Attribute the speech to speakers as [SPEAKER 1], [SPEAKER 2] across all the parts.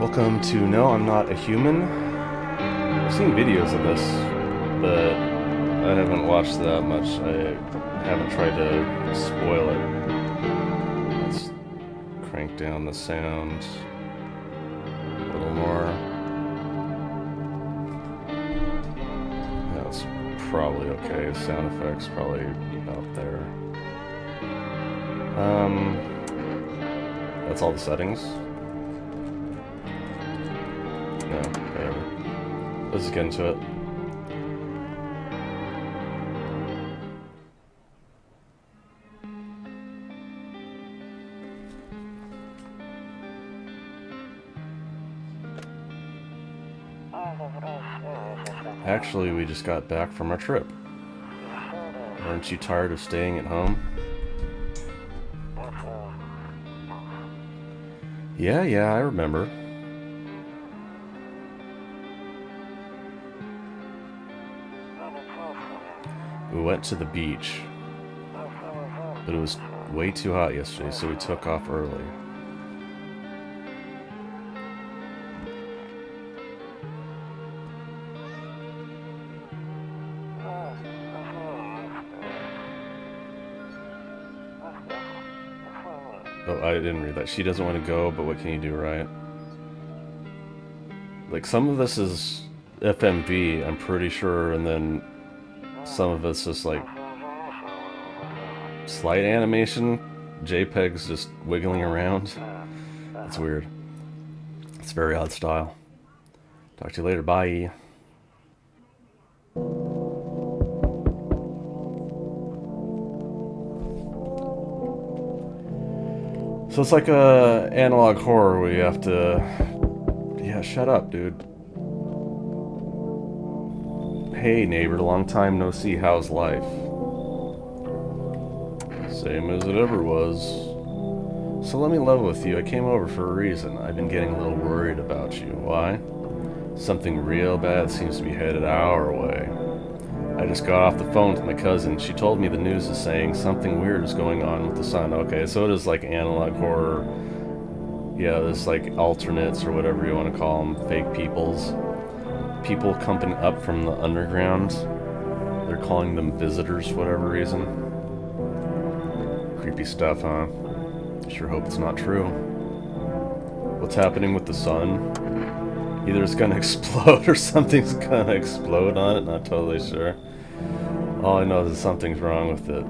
[SPEAKER 1] Welcome to No, I'm Not a Human. I've seen videos of this, but I haven't watched that much. I haven't tried to spoil it. Let's crank down the sound a little more. That's probably okay. Sound effects probably about there. That's all the settings. No, whatever. Let's get into it. Actually, we just got back from our trip. Aren't you tired of staying at home? Yeah, I remember. We went to the beach, but it was way too hot yesterday, so we took off early. Oh, I didn't read that. She doesn't want to go, but what can you do, right? Like, some of this is FMV, I'm pretty sure, and then some of it's just like slight animation, JPEGs just wiggling around. It's weird. It's very odd style. Talk to you later. Bye. So it's like a analog horror where you have to... Yeah, shut up, dude. Hey, neighbor, long time no see. How's life? Same as it ever was. So let me level with you. I came over for a reason. I've been getting a little worried about you. Why? Something real bad seems to be headed our way. I just got off the phone with my cousin. She told me the news is saying something weird is going on with the sun. Okay, so it is like analog horror. Yeah, there's like alternates or whatever you want to call them. Fake peoples. People coming up from the underground. They're calling them visitors for whatever reason. Creepy stuff, huh? Sure hope it's not true. What's happening with the sun? Either it's gonna explode or something's gonna explode on it, not totally sure. All I know is something's wrong with it.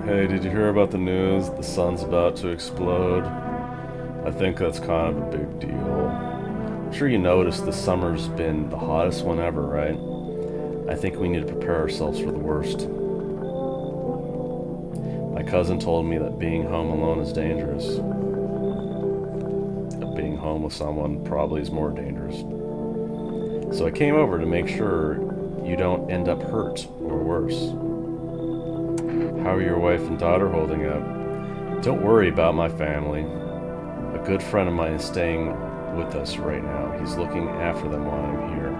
[SPEAKER 1] Hey, did you hear about the news? The sun's about to explode. I think that's kind of a big deal. I'm sure you noticed this summer's been the hottest one ever, right? I think we need to prepare ourselves for the worst. My cousin told me that being home alone is dangerous. That being home with someone probably is more dangerous. So I came over to make sure you don't end up hurt or worse. How are your wife and daughter holding up? Don't worry about my family. A good friend of mine is staying with us right now. He's looking after them while I'm here.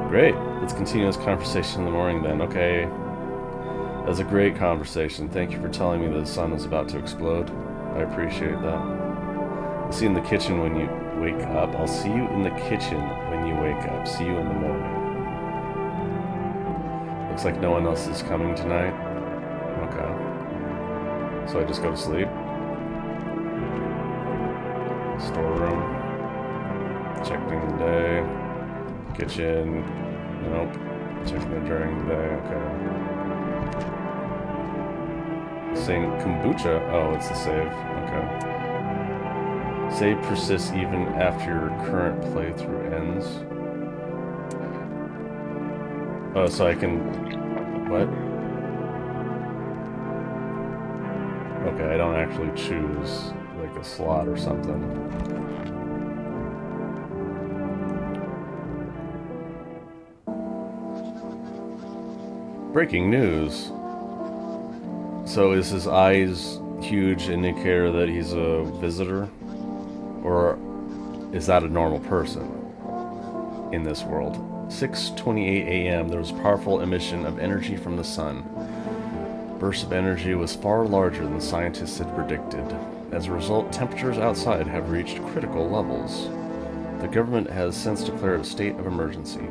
[SPEAKER 1] Great. Let's continue this conversation in the morning then. Okay. That was a great conversation. Thank you for telling me that the sun is about to explode. I appreciate that. I'll see you in the kitchen when you wake up. I'll see you in the kitchen when you wake up. See you in the morning. Looks like no one else is coming tonight. Okay. So I just go to sleep. Storeroom. Checked in the day. Kitchen. Nope. Checking it during the day. Okay. Saying kombucha. Oh, it's the save. Okay. Save persists even after your current playthrough ends. Oh, so I can... What? Okay, I don't actually choose, like, a slot or something. Breaking news. So is his eyes huge indicator that he's a visitor? Or is that a normal person in this world? 6:28 a.m. There was powerful emission of energy from the sun. Burst of energy was far larger than scientists had predicted. As a result, temperatures outside have reached critical levels. The government has since declared a state of emergency.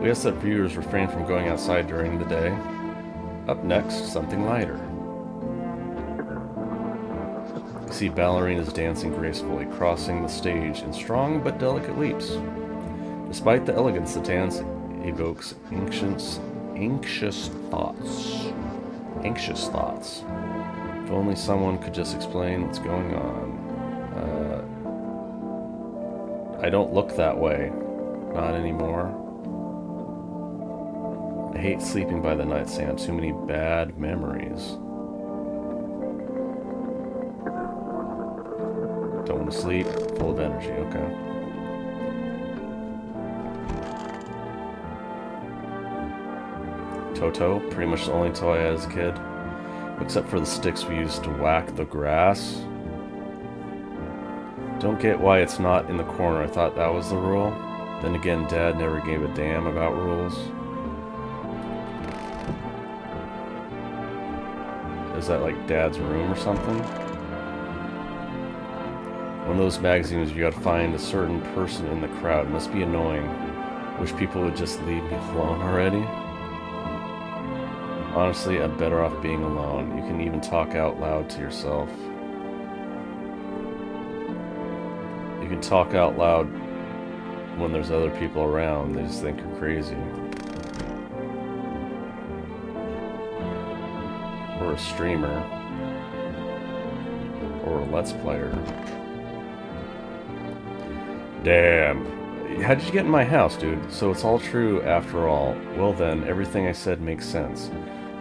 [SPEAKER 1] We ask that viewers refrain from going outside during the day. Up next, something lighter. You see ballerinas dancing gracefully, crossing the stage in strong but delicate leaps. Despite the elegance, the dance evokes anxious thoughts. Anxious thoughts. If only someone could just explain what's going on. I don't look that way. Not anymore. I hate sleeping by the nightstand. Too many bad memories. Don't want to sleep. Full of energy. Okay. Toto. Pretty much the only toy I had as a kid. Except for the sticks we used to whack the grass. Don't get why it's not in the corner. I thought that was the rule. Then again, Dad never gave a damn about rules. Is that like Dad's room or something? One of those magazines you gotta find a certain person in the crowd. It must be annoying. Wish people would just leave me alone already. Honestly, I'm better off being alone. You can even talk out loud to yourself. You can talk out loud when there's other people around. They just think you're crazy. Or a streamer. Or a Let's Player. Damn. How did you get in my house, dude? So it's all true after all. Well then, everything I said makes sense.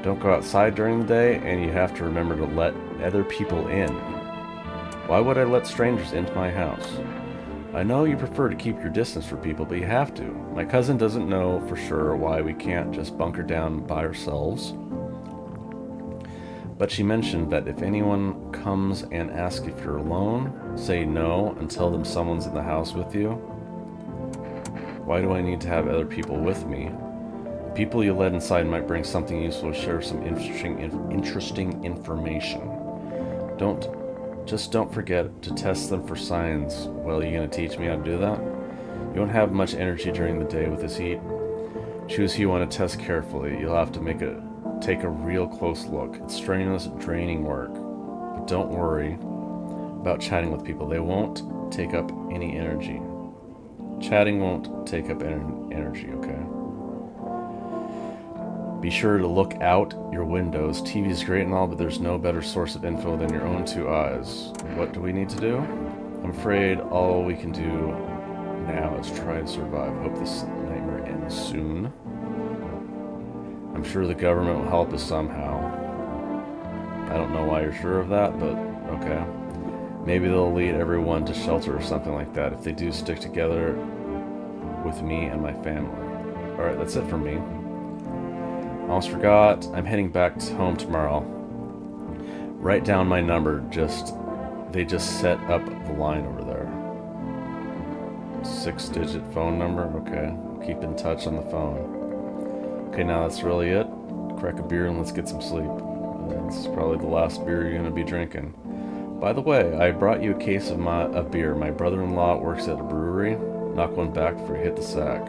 [SPEAKER 1] Don't go outside during the day, and you have to remember to let other people in. Why would I let strangers into my house? I know you prefer to keep your distance from people, but you have to. My cousin doesn't know for sure why we can't just bunker down by ourselves. But she mentioned that if anyone comes and asks if you're alone, say no and tell them someone's in the house with you. Why do I need to have other people with me? The people you let inside might bring something useful, share some interesting information. Just don't forget to test them for signs. Well, you gonna teach me how to do that? You won't have much energy during the day with this heat. Choose who you want to test carefully. You'll have to take a real close look. It's strenuous, draining work. But don't worry about chatting with people. They won't take up any energy. Chatting won't take up energy, okay? Be sure to look out your windows. TV is great and all, but there's no better source of info than your own two eyes. What do we need to do? I'm afraid all we can do now is try to survive. Hope this nightmare ends soon. I'm sure the government will help us somehow. I don't know why you're sure of that, but okay. Maybe they'll lead everyone to shelter or something like that. If they do, stick together with me and my family. Alright, that's it for me. Almost forgot. I'm heading back home tomorrow. Write down my number. They just set up the line over there. 6-digit phone number. Okay. Keep in touch on the phone. Okay, now that's really it. Crack a beer and let's get some sleep. This is probably the last beer you're gonna be drinking. By the way, I brought you a case of beer. My brother-in-law works at a brewery. Knock one back before you hit the sack.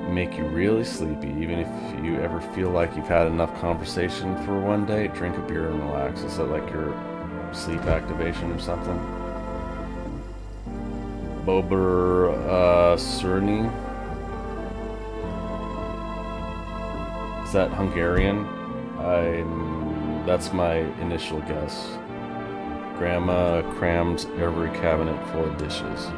[SPEAKER 1] Make you really sleepy. Even if you ever feel like you've had enough conversation for one day, drink a beer and relax. Is that like your sleep activation or something? Bober Cerny? Is that Hungarian? That's my initial guess. Grandma crammed every cabinet full of dishes.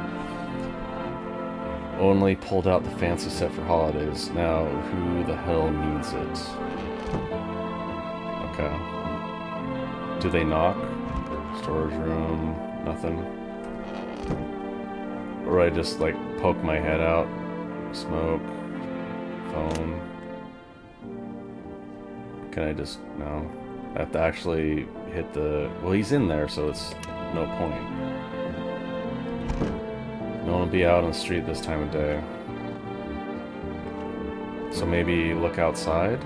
[SPEAKER 1] Only pulled out the fancy set for holidays. Now, who the hell needs it? Okay. Do they knock? Storage room, nothing. Or I just, like, poke my head out. Smoke. Phone. Can I just, no. I have to actually hit the, well, he's in there, so it's no point. No one will be out on the street this time of day. So maybe look outside?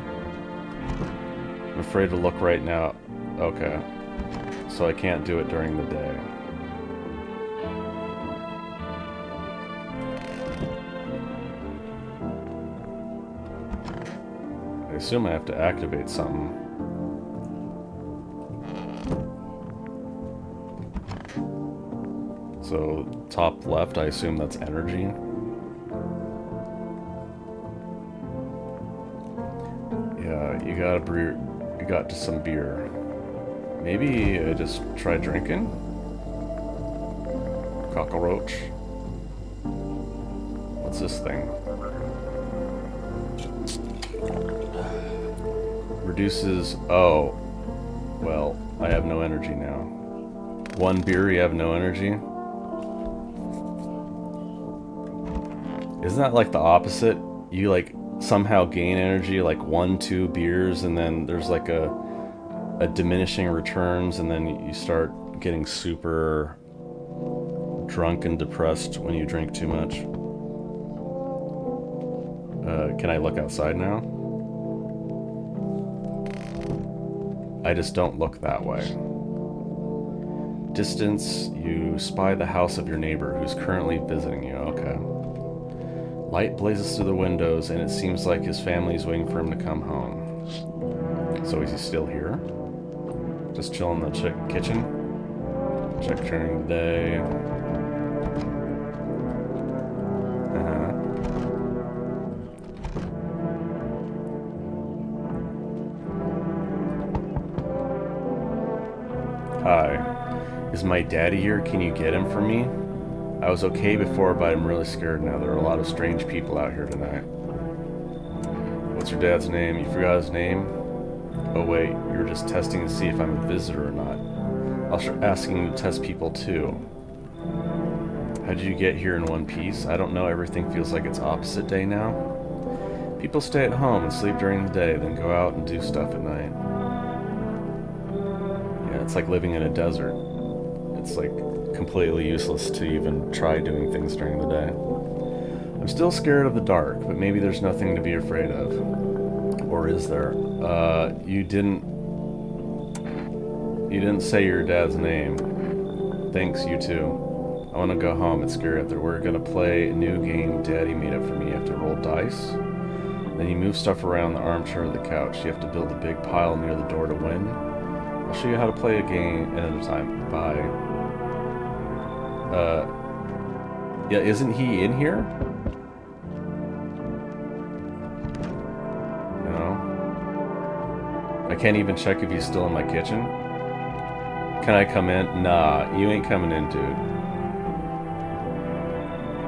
[SPEAKER 1] I'm afraid to look right now. Okay. so I can't do it during the day. I assume I have to activate something. So, top left, I assume that's energy. Yeah, you got some beer. Maybe I just try drinking? Cockroach. What's this thing? Reduces... Oh. Well, I have no energy now. One beer, you have no energy? Isn't that like the opposite? You like somehow gain energy like 1-2 beers and then there's like a diminishing returns and then you start getting super drunk and depressed when you drink too much. Can I look outside now? I just don't look that way. Distance, you spy the house of your neighbor who's currently visiting you. Okay. Light blazes through the windows, and it seems like his family's waiting for him to come home. So is he still here? Just chilling in the kitchen? Check during the day. Hi. Is my daddy here? Can you get him for me? I was okay before, but I'm really scared now. There are a lot of strange people out here tonight. What's your dad's name? You forgot his name? Oh wait, you were just testing to see if I'm a visitor or not. I'll start asking you to test people too. How did you get here in one piece? I don't know, everything feels like it's opposite day now. People stay at home and sleep during the day, then go out and do stuff at night. Yeah, it's like living in a desert. It's like completely useless to even try doing things during the day. I'm still scared of the dark, but maybe there's nothing to be afraid of. Or is there? You didn't say your dad's name. Thanks, you too. I want to go home, it's scary out there. We're gonna play a new game Daddy made up for me. You have to roll dice. Then you move stuff around the armchair or the couch. You have to build a big pile near the door to win. I'll show you how to play a game another time. Bye. Yeah, isn't he in here? No. I can't even check if he's still in my kitchen. Can I come in? Nah, you ain't coming in, dude.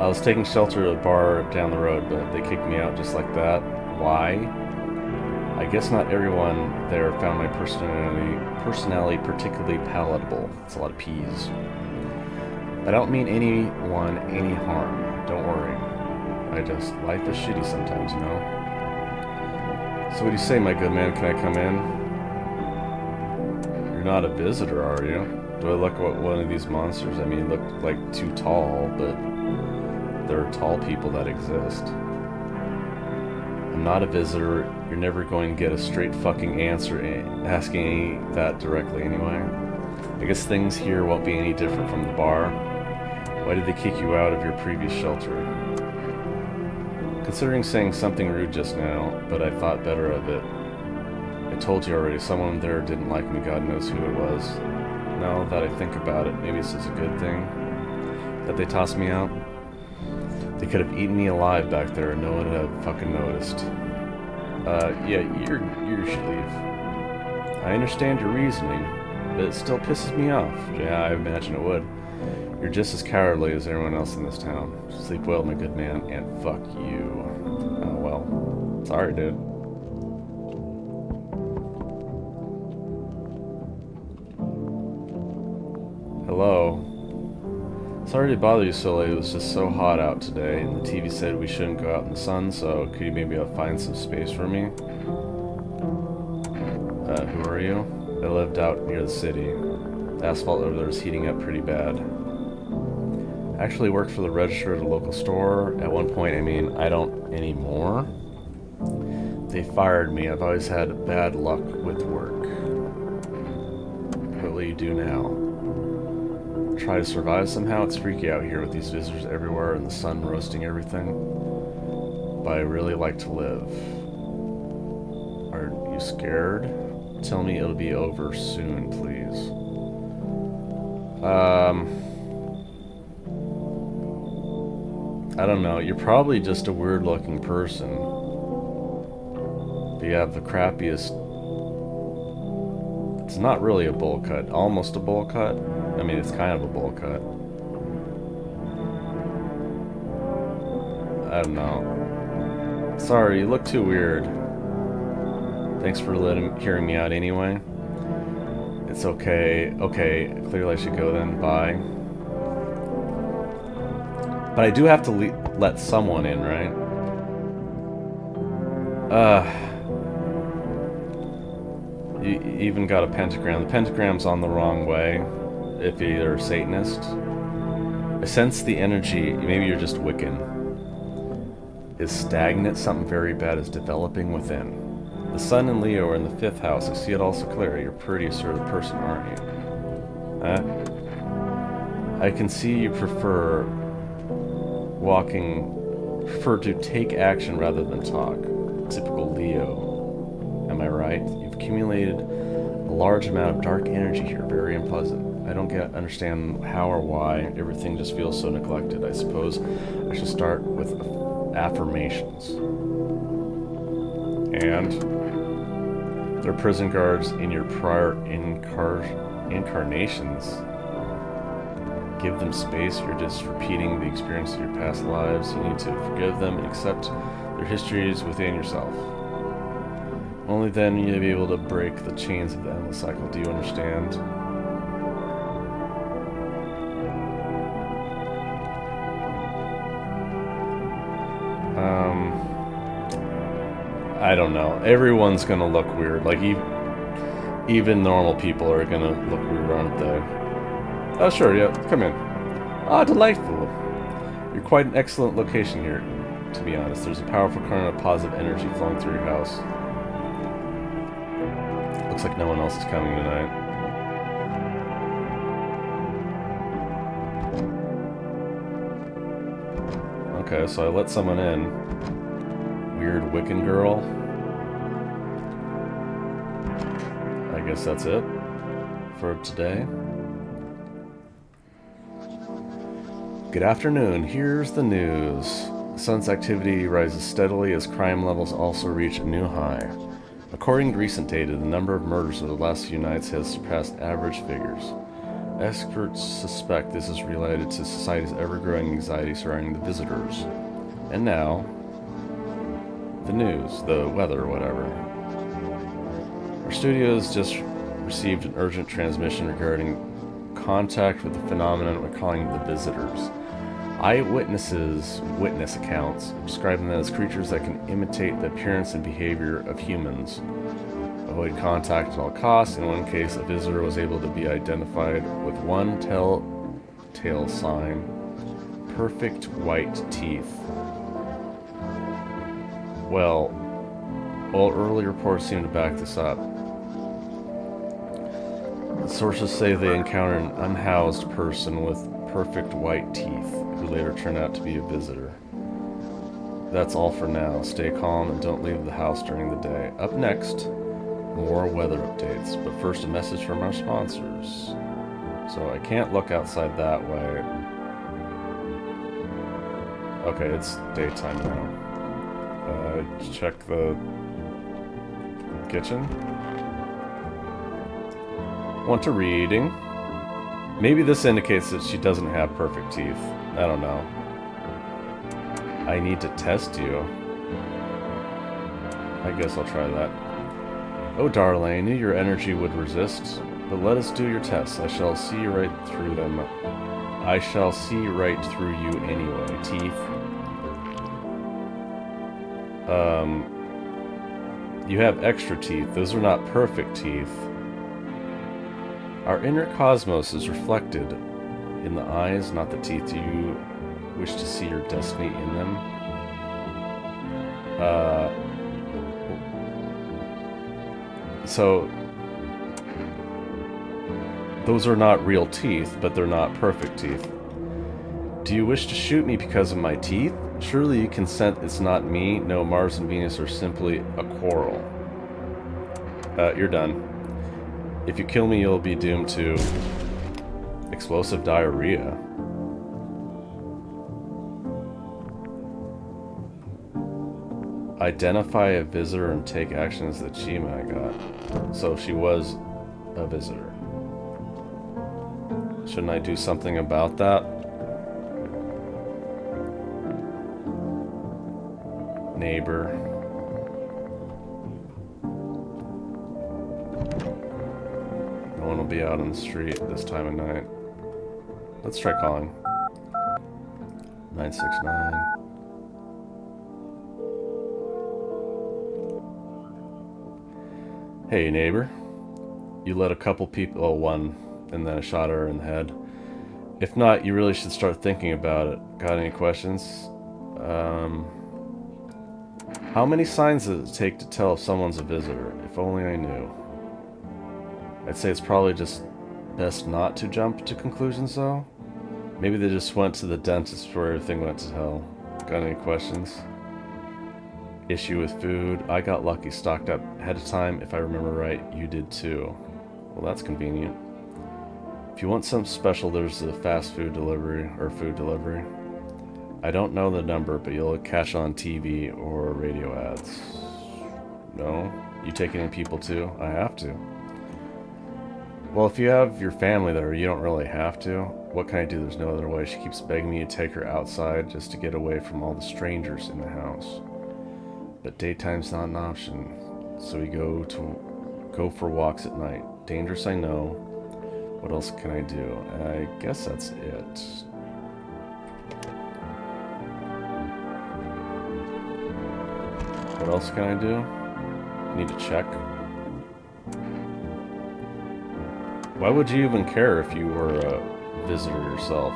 [SPEAKER 1] I was taking shelter at a bar down the road, but they kicked me out just like that. Why? I guess not everyone there found my personality particularly palatable. It's a lot of P's. I don't mean anyone any harm. Don't worry. Life is shitty sometimes, you know? So what do you say, my good man? Can I come in? You're not a visitor, are you? Do I look like one of these monsters? I mean, you look like too tall, but there are tall people that exist. I'm not a visitor. You're never going to get a straight fucking answer asking that directly anyway. I guess things here won't be any different from the bar. Why did they kick you out of your previous shelter? Considering saying something rude just now, but I thought better of it. I told you already, someone there didn't like me, God knows who it was. Now that I think about it, maybe this is a good thing that they tossed me out. They could have eaten me alive back there and no one would have fucking noticed. Yeah, you should leave. I understand your reasoning, but it still pisses me off. Yeah, I imagine it would. You're just as cowardly as everyone else in this town. Sleep well, my good man, and fuck you. Oh, well. Sorry, dude. Hello. Sorry to bother you so late. It was just so hot out today, and the TV said we shouldn't go out in the sun, so could you maybe find some space for me? Who are you? I lived out near the city. The asphalt over there is heating up pretty bad. I actually worked for the register at a local store. At one point, I mean, I don't anymore. They fired me. I've always had bad luck with work. What will you do now? Try to survive somehow? It's freaky out here with these visitors everywhere and the sun roasting everything. But I really like to live. Are you scared? Tell me it'll be over soon, please. I don't know. You're probably just a weird-looking person. But you have the crappiest... It's not really a bowl cut. Almost a bowl cut. I mean, it's kind of a bowl cut. I don't know. Sorry, you look too weird. Thanks for hearing me out anyway. It's okay. Okay, clearly I should go then. Bye. But I do have to let someone in, right? You even got a pentagram. The pentagram's on the wrong way. If you're a Satanist. I sense the energy. Maybe you're just Wiccan. Is stagnant. Something very bad is developing within. The sun and Leo are in the 5th house. I see it also clear. You're a pretty assertive person, aren't you? Huh? I can see you prefer to take action rather than talk. Typical Leo. Am I right? You've accumulated a large amount of dark energy here. Very unpleasant. I don't understand how or why. Everything just feels so neglected. I suppose I should start with affirmations. And there are prison guards in your prior incarnations. Give them space. You're just repeating the experience of your past lives. You need to forgive them and accept their histories within yourself. Only then you'll be able to break the chains of the endless cycle. Do you understand? I don't know. Everyone's gonna look weird. Like, even normal people are gonna look weird, aren't they? Oh, sure, yeah, come in. Ah, delightful. You're quite an excellent location here, to be honest. There's a powerful current of positive energy flowing through your house. Looks like no one else is coming tonight. Okay, so I let someone in. Weird Wiccan girl. I guess that's it for today. Good afternoon. Here's the news. The sun's activity rises steadily as crime levels also reach a new high. According to recent data, the number of murders over the last few nights has surpassed average figures. Experts suspect this is related to society's ever-growing anxiety surrounding the visitors. And now, the news, the weather, whatever. Our studios just received an urgent transmission regarding contact with the phenomenon we're calling the visitors. Eyewitnesses' witness accounts describe them as creatures that can imitate the appearance and behavior of humans. Avoid contact at all costs. In one case, a visitor was able to be identified with one telltale sign: perfect white teeth. Well, early reports seem to back this up. The sources say they encountered an unhoused person with perfect white teeth, who later turned out to be a visitor. That's all for now. Stay calm and don't leave the house during the day. Up next, more weather updates, but first a message from our sponsors. So I can't look outside that way. Okay, it's daytime now. Check the kitchen. Want a reading? Maybe this indicates that she doesn't have perfect teeth. I don't know. I need to test you. I guess I'll try that. Oh, darling, I knew your energy would resist, but let us do your tests. I shall see right through them. I shall see right through you anyway. Teeth. You have extra teeth. Those are not perfect teeth. Our inner cosmos is reflected in the eyes, not the teeth. Do you wish to see your destiny in them? So Those are not real teeth, but they're not perfect teeth. Do you wish to shoot me because of my teeth? Surely you consent it's not me. No, Mars and Venus are simply a quarrel. You're done. If you kill me, you'll be doomed to explosive diarrhea. Identify a visitor and take action as the achievement I got. So she was a visitor. Shouldn't I do something about that? Neighbor. No one will be out on the street this time of night. Let's try calling. 969. Hey, neighbor. You let a couple people... Oh, one. And then I shot her in the head. If not, you really should start thinking about it. Got any questions? How many signs does it take to tell if someone's a visitor? If only I knew. I'd say it's probably just best not to jump to conclusions, though. Maybe they just went to the dentist where everything went to hell. Got any questions? Issue with food. I got lucky, stocked up ahead of time. If I remember right, you did too. Well, that's convenient. If you want something special, there's the fast food delivery, or food delivery. I don't know the number, but you'll catch on TV or radio ads. No? You take any people too? I have to. Well, if you have your family there, you don't really have to. What can I do? There's no other way. She keeps begging me to take her outside just to get away from all the strangers in the house. But daytime's not an option, so we go for walks at night. Dangerous, I know. What else can I do? I guess that's it. What else can I do? Need to check. Why would you even care if you were a visitor yourself?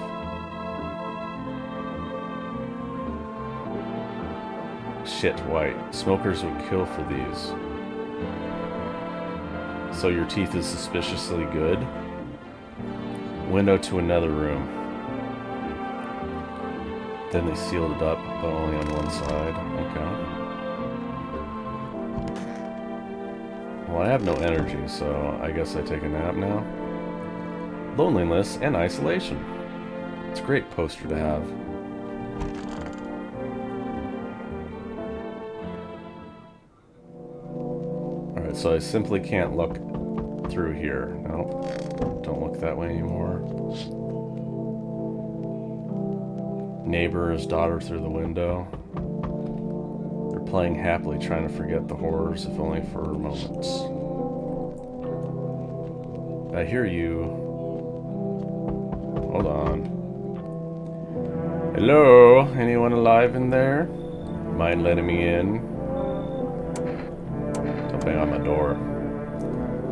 [SPEAKER 1] Shit, white. Smokers would kill for these. So your teeth is suspiciously good? Window to another room. Then they sealed it up, but only on one side. Okay. Well, I have no energy, so I guess I take a nap now. Loneliness and isolation. It's a great poster to have. Alright, so I simply can't look through here. Nope. Don't look that way anymore. Neighbor's daughter through the window. They're playing happily, trying to forget the horrors, if only for moments. I hear you. Hold on. Hello? Anyone alive in there? Mind letting me in? Don't bang on my door.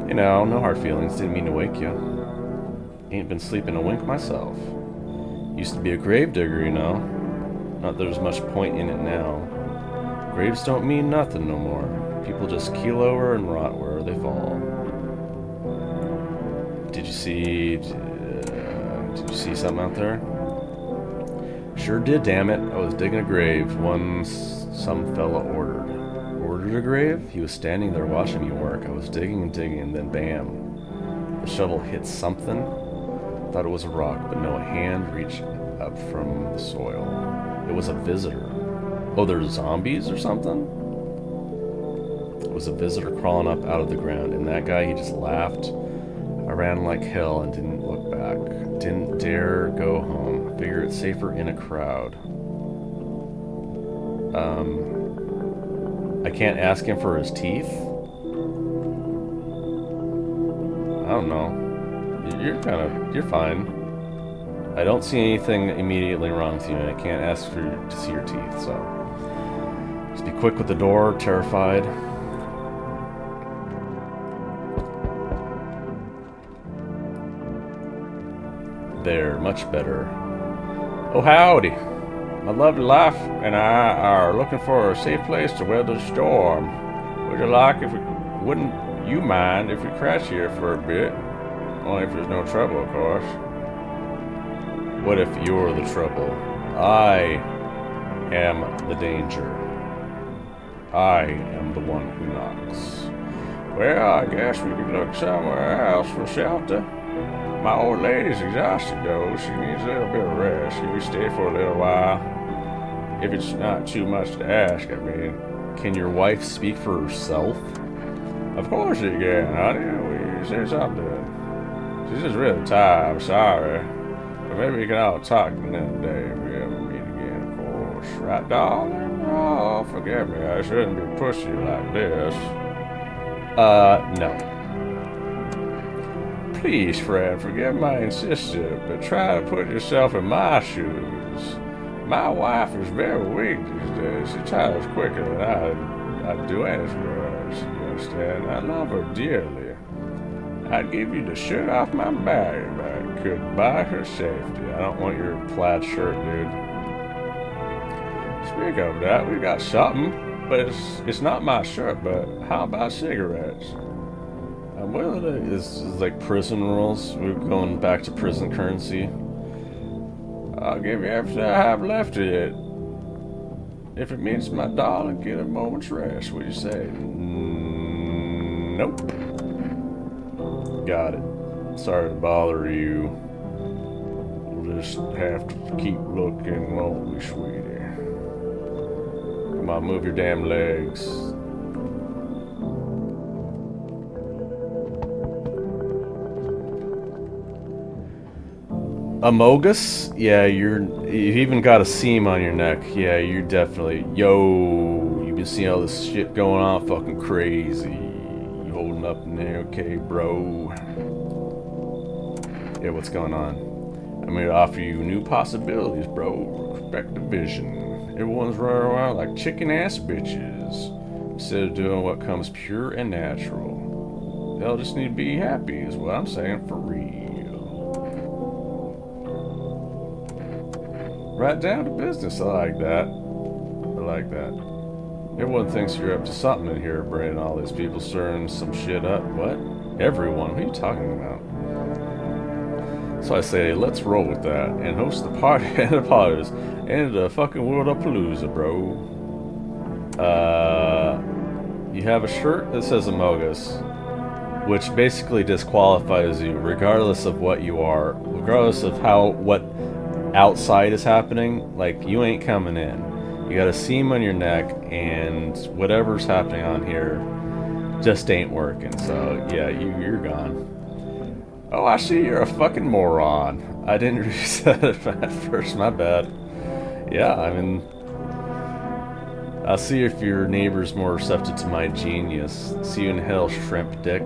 [SPEAKER 1] You know, no hard feelings. Didn't mean to wake you. Ain't been sleeping a wink myself. Used to be a gravedigger, you know. Not that there's much point in it now. Graves don't mean nothing no more. People just keel over and rot where they fall. Did you see something out there? Sure did, damn it. I was digging a grave. Some fella ordered. Ordered a grave? He was standing there watching me work. I was digging and digging, and then bam. The shovel hit something. Thought it was a rock, but no, a hand reached up from the soil. It was a visitor. Oh, there's zombies or something? It was a visitor crawling up out of the ground, and that guy, he just laughed. I ran like hell and didn't look back. Didn't dare go home. Figure it's safer in a crowd. I can't ask him for his teeth? I don't know. You're fine. I don't see anything immediately wrong with you, and I can't ask to see your teeth, so. Just be quick with the door, terrified. There, much better. Oh, howdy. My lovely wife and I are looking for a safe place to weather the storm. Wouldn't you mind if we crash here for a bit? Only if there's no trouble, of course. What if you're the trouble? I am the danger. I am the one who knocks. Well, I guess we could look somewhere else for shelter. My old lady's exhausted, though. She needs a little bit of rest. Can we stay for a little while? If it's not too much to ask, I mean. Can your wife speak for herself? Of course she can, honey. We say something. She's just really tired. I'm sorry. But maybe we can all talk another day if we ever meet again, of course. Right, darling? Oh, forgive me. I shouldn't be pushy like this. No. Please, friend, forgive my insistence, but try to put yourself in my shoes. My wife is very weak these days. She tires quicker than I'd do anything for her, you understand? I love her dearly. I'd give you the shirt off my back if I could buy her safety. I don't want your plaid shirt, dude. Speak of that, we got something, but it's not my shirt, but how about cigarettes? I'm willing to, this is like prison rules. We're going back to prison currency. I'll give you everything I have left of it. If it means my darling get a moment's rest, what do you say? Nope. Got it. Sorry to bother you. We'll just have to keep looking, won't we, sweetie? Come on, move your damn legs. Amogus? Yeah, you've even got a seam on your neck. Yeah, you're definitely, yo, you've been seeing all this shit going on, fucking crazy. You holding up in there, okay, bro? Yeah, what's going on? I'm here to offer you new possibilities, bro. Respect the vision. Everyone's running around like chicken ass bitches instead of doing what comes pure and natural. They'll just need to be happy, is what I'm saying, for real. Right down to business. I like that. I like that. Everyone thinks you're up to something in here, bringing all these people stirring some shit up. What? Everyone? What are you talking about? So I say, let's roll with that and host the party and the parties and the fucking world of Palooza, bro. You have a shirt that says Amogus, which basically disqualifies you regardless of what you are, regardless of what outside is happening. Like, you ain't coming in. You got a seam on your neck, and whatever's happening on here just ain't working. So yeah, you're gone. Oh, I see you're a fucking moron. I didn't realize that at first, my bad. Yeah, I mean, I'll see if your neighbor's more receptive to my genius. See you in hell, shrimp dick.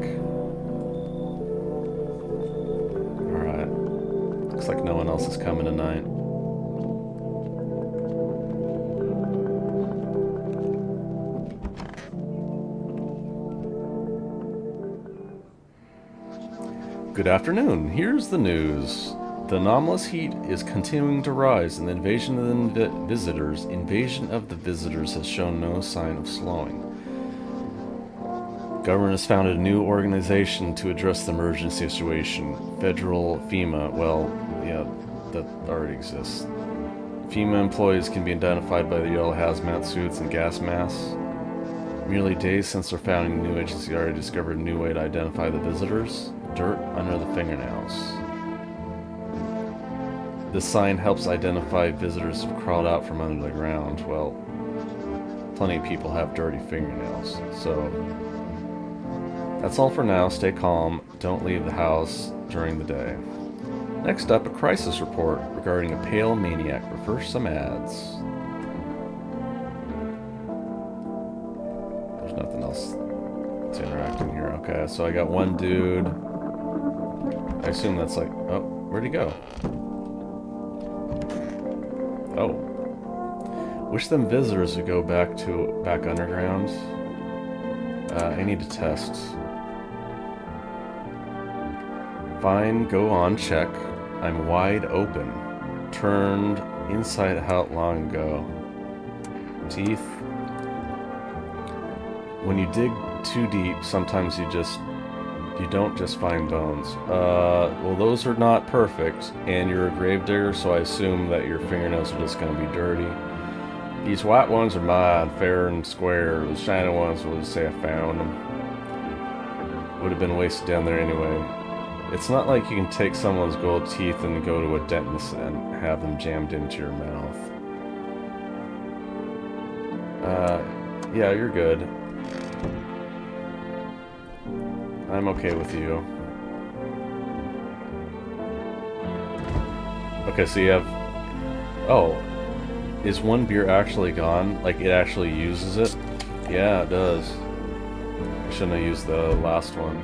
[SPEAKER 1] Alright. Looks like no one else is coming tonight. Good afternoon. Here's the news. The anomalous heat is continuing to rise, and the invasion of the visitors has shown no sign of slowing. Government has founded a new organization to address the emergency situation. Federal FEMA, well, yeah, that already exists. FEMA employees can be identified by the yellow hazmat suits and gas masks. Merely days since their founding, the new agency already discovered a new way to identify the visitors. Dirt under the fingernails. This sign helps identify visitors who've crawled out from under the ground. Well, plenty of people have dirty fingernails, so that's all for now. Stay calm. Don't leave the house during the day. Next up, a crisis report regarding a pale maniac. But first, some ads. There's nothing else to interact in here. Okay, so I got one dude. I assume that's like, oh, where'd he go? Oh. Wish them visitors would go back underground. I need to test. Fine, go on, check. I'm wide open. Turned inside out long ago. Teeth. When you dig too deep, sometimes you just You don't just find bones. Well, those are not perfect, and you're a gravedigger, so I assume that your fingernails are just going to be dirty. These white ones are mine, fair and square. The shiny ones will just say I found them. Would have been wasted down there anyway. It's not like you can take someone's gold teeth and go to a dentist and have them jammed into your mouth. Yeah, you're good. I'm okay with you. Okay, so you have... Oh. Is one beer actually gone? Like, it actually uses it? Yeah, it does. I shouldn't have used the last one.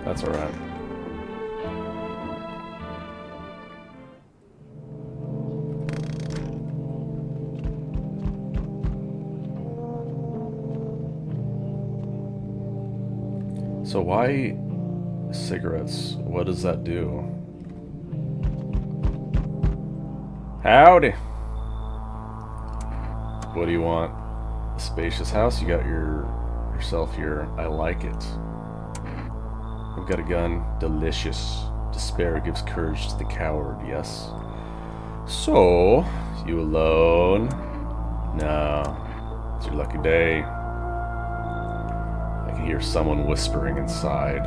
[SPEAKER 1] That's alright. So why cigarettes? What does that do? Howdy! What do you want? A spacious house? You got yourself here. I like it. I've got a gun. Delicious. Despair gives courage to the coward, yes? So, you alone? No. It's your lucky day. I can hear someone whispering inside.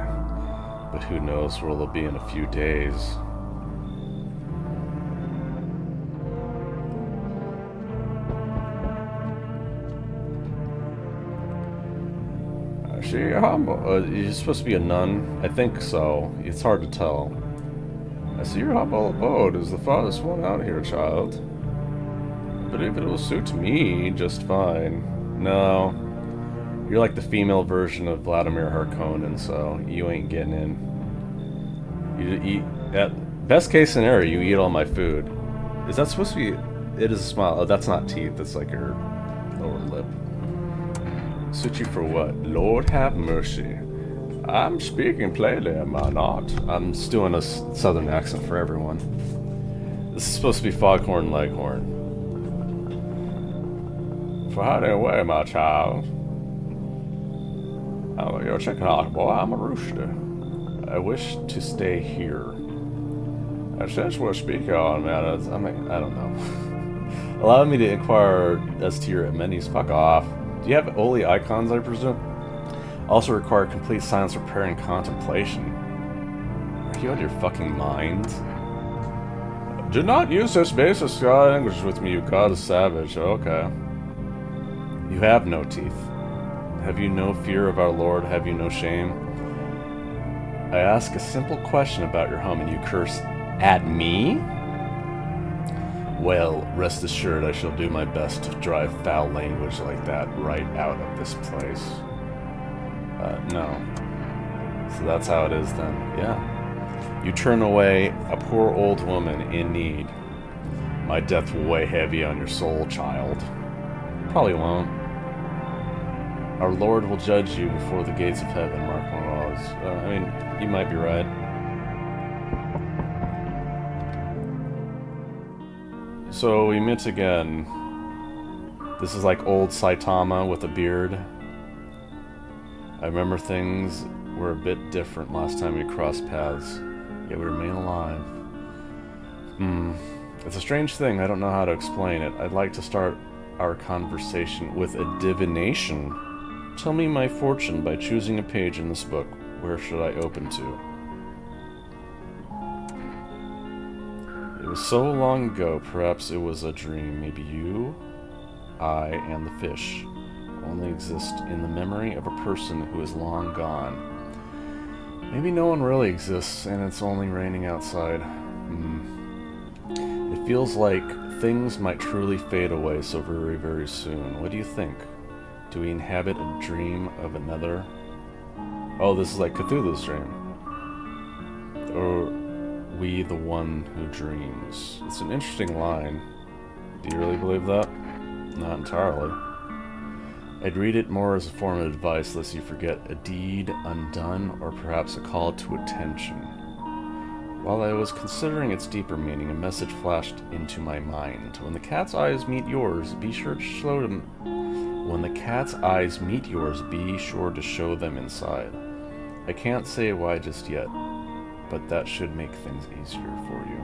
[SPEAKER 1] But who knows where they'll be in a few days. You're supposed to be a nun? I think so. It's hard to tell. I see your humble abode is the farthest one out here, child. I believe it will suit me just fine. No. You're like the female version of Vladimir Harkonnen, so you ain't getting in. You eat... At best case scenario, you eat all my food. Is that supposed to be... It is a smile. Oh, that's not teeth. That's like your lower lip. Suit you for what? Lord have mercy. I'm speaking plainly, am I not? I'm just doing a southern accent for everyone. This is supposed to be Foghorn Leghorn. For hiding away, my child. Oh, you're a chicken hawk, boy. I'm a rooster. I wish to stay here. Since we're speaking on matters, I mean, I don't know. Allow me to inquire as to your amenities. Fuck off. Do you have holy icons, I presume? Also require complete silence for prayer and contemplation. Are you out of your fucking mind? Do not use this basic language with me, you god of savage. Okay. You have no teeth. Have you no fear of our Lord? Have you no shame? I ask a simple question about your home and you curse at me? Well, rest assured I shall do my best to drive foul language like that right out of this place. No. So that's how it is then. Yeah. You turn away a poor old woman in need. My death will weigh heavy on your soul, child. Probably won't. Our Lord will judge you before the gates of heaven, mark my laws. I mean, you might be right. So we meet again. This is like old Saitama with a beard. I remember things were a bit different last time we crossed paths, yet we remain alive. It's a strange thing, I don't know how to explain it. I'd like to start our conversation with a divination. Tell me my fortune by choosing a page in this book. Where should I open to? It was so long ago, perhaps it was a dream. Maybe you, I, and the fish only exist in the memory of a person who is long gone. Maybe no one really exists, and it's only raining outside. It feels like things might truly fade away so very, very soon. What do you think? Do we inhabit a dream of another? Oh, this is like Cthulhu's dream. Or we the one who dreams. It's an interesting line. Do you really believe that? Not entirely. I'd read it more as a form of advice lest you forget a deed undone or perhaps a call to attention. While I was considering its deeper meaning, a message flashed into my mind. When the cat's eyes meet yours, be sure to show them When the cat's eyes meet yours, be sure to show them inside. I can't say why just yet, but that should make things easier for you.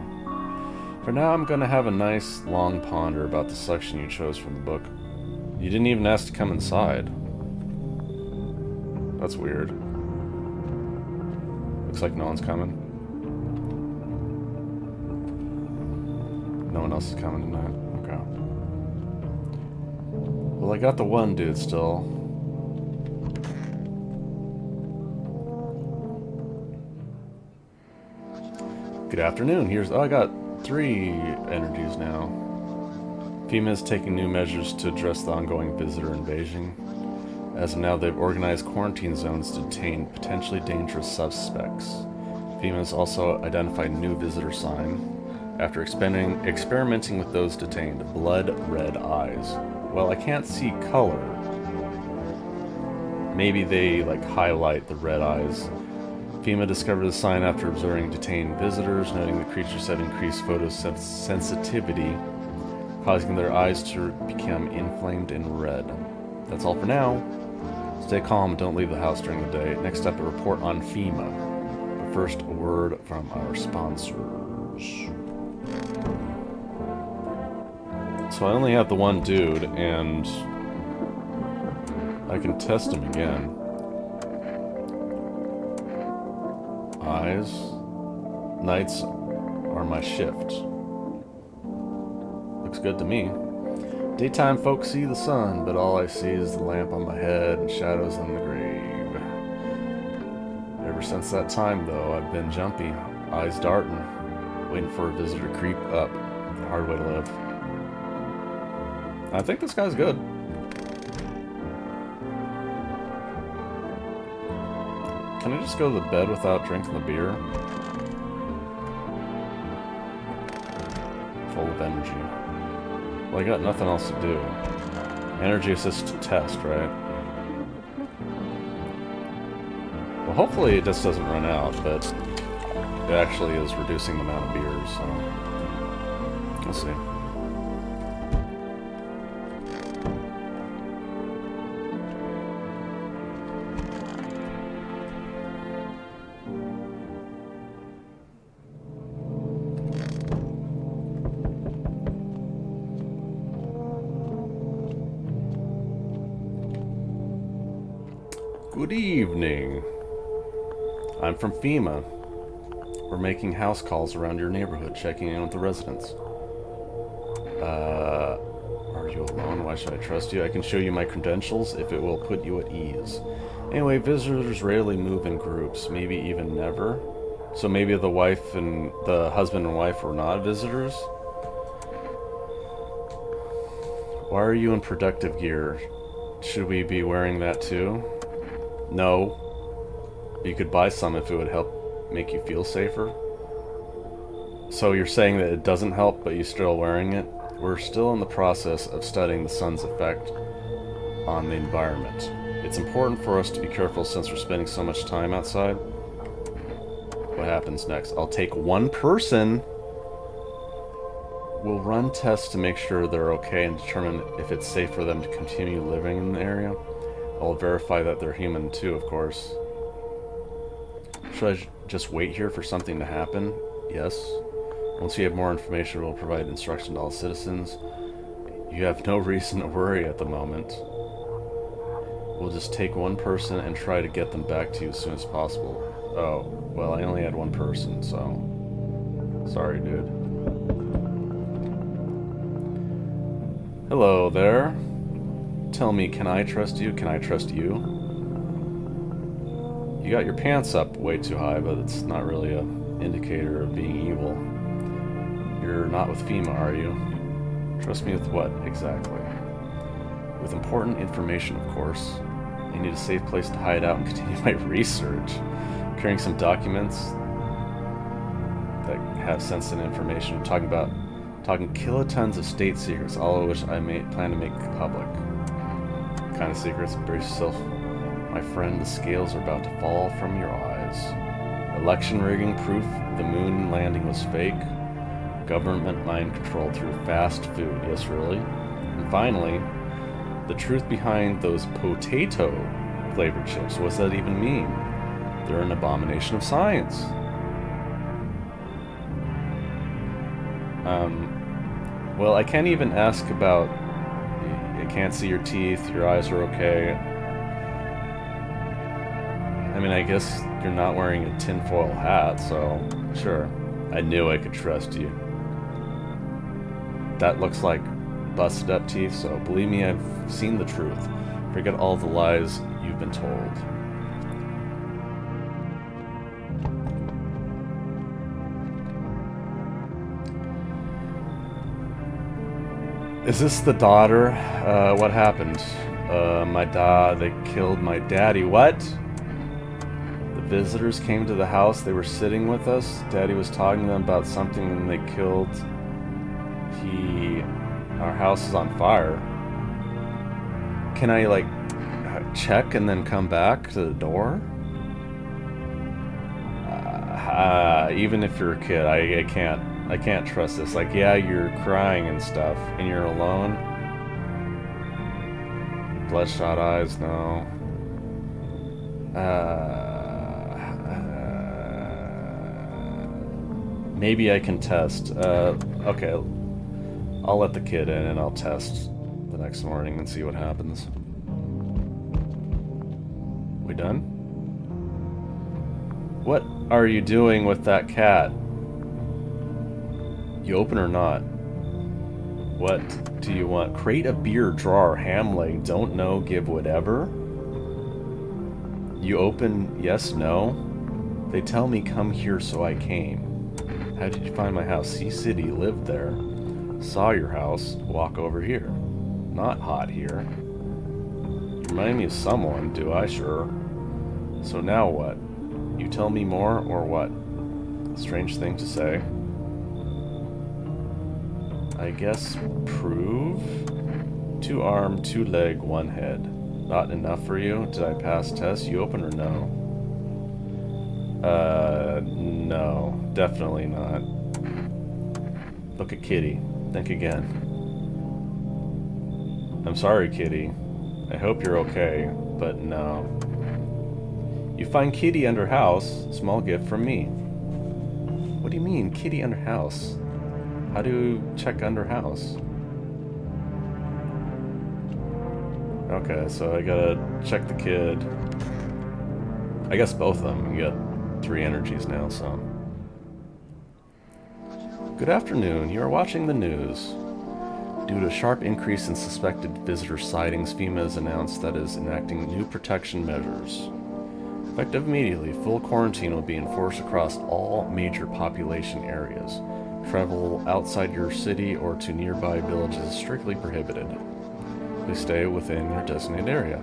[SPEAKER 1] For now, I'm gonna have a nice, long ponder about the selection you chose from the book. You didn't even ask to come inside. That's weird. Looks like no one's coming. No one else is coming tonight? Okay. Well, I got the one dude still. Good afternoon. Oh, I got 3 energies now. FEMA is taking new measures to address the ongoing visitor invasion. As of now, they've organized quarantine zones to detain potentially dangerous suspects. FEMA has also identified a new visitor sign after experimenting with those detained. Blood red eyes. Well, I can't see color. Maybe they, like, highlight the red eyes. FEMA discovered the sign after observing detained visitors, noting the creatures have increased photosensitivity, causing their eyes to become inflamed and red. That's all for now. Stay calm and don't leave the house during the day. Next up, a report on FEMA. But first, a word from our sponsors. So I only have the one dude, and I can test him again. Eyes. Nights are my shift. Looks good to me. Daytime folks see the sun, but all I see is the lamp on my head and shadows on the grave. Ever since that time, though, I've been jumpy, eyes darting, waiting for a visitor to creep up. Hard way to live. I think this guy's good. Can I just go to the bed without drinking the beer? Full of energy. Well, I got nothing else to do. Energy assist test, right? Well, hopefully it just doesn't run out, but it actually is reducing the amount of beers, so we'll see. Good evening. I'm from FEMA. We're making house calls around your neighborhood, checking in with the residents. Are you alone? Why should I trust you? I can show you my credentials if it will put you at ease. Anyway, visitors rarely move in groups, maybe even never. So maybe the husband and wife were not visitors? Why are you in productive gear? Should we be wearing that too? No. You could buy some if it would help make you feel safer. So you're saying that it doesn't help, but you're still wearing it? We're still in the process of studying the sun's effect on the environment. It's important for us to be careful since we're spending so much time outside. What happens next? I'll take one person. We'll run tests to make sure they're okay and determine if it's safe for them to continue living in the area. I'll verify that they're human too, of course. Should I just wait here for something to happen? Yes. Once we have more information, we'll provide instruction to all citizens. You have no reason to worry at the moment. We'll just take one person and try to get them back to you as soon as possible. Oh, well, I only had one person, so... Sorry, dude. Hello there. Tell me, can I trust you? Can I trust you? You got your pants up way too high, but it's not really an indicator of being evil. You're not with FEMA, are you? Trust me with what, exactly? With important information, of course. I need a safe place to hide out and continue my research. Carrying some documents that have sensitive information. Talking kilotons of state secrets, all of which I plan to make public. What kind of secrets? Brace yourself, my friend. The scales are about to fall from your eyes. Election rigging proof the moon landing was fake. Government mind control through fast food. Yes, really? And finally, The truth behind those potato flavored chips. What's that even mean? They're an abomination of science. Well, I can't even ask about... I can't see your teeth, your eyes are okay. I mean, I guess you're not wearing a tinfoil hat, so sure. I knew I could trust you. That looks like busted up teeth, so believe me, I've seen the truth. Forget all the lies you've been told. Is this the daughter? What happened? They killed my daddy. What? The visitors came to the house. They were sitting with us. Daddy was talking to them about something and they killed... Our house is on fire. Can I, like, check and then come back to the door? Even if you're a kid, I can't trust this. Like, yeah, you're crying and stuff, and you're alone. Bloodshot eyes, no. Maybe I can test. Okay, I'll let the kid in and I'll test the next morning and see what happens. We done? What are you doing with that cat? You open or not? What do you want? Crate a beer, drawer, ham leg, don't know, give whatever? You open, yes, no? They tell me come here, so I came. How did you find my house? C-City, lived there. Saw your house, walk over here. Not hot here. You remind me of someone, do I? Sure. So now what? You tell me more, or what? Strange thing to say. I guess prove? 2 arm, 2 leg, 1 head. Not enough for you? Did I pass test? You open or no? No. Definitely not. Look at Kitty. Think again. I'm sorry, Kitty. I hope you're okay, but no. You find Kitty under house. Small gift from me. What do you mean, Kitty under house? How do you check under house? Okay, so I gotta check the kid. I guess both of them. You got 3 energies now, so. Good afternoon. You are watching the news. Due to a sharp increase in suspected visitor sightings, FEMA has announced that it is enacting new protection measures. Effective immediately, full quarantine will be enforced across all major population areas. Travel outside your city or to nearby villages is strictly prohibited. Please stay within your designated area.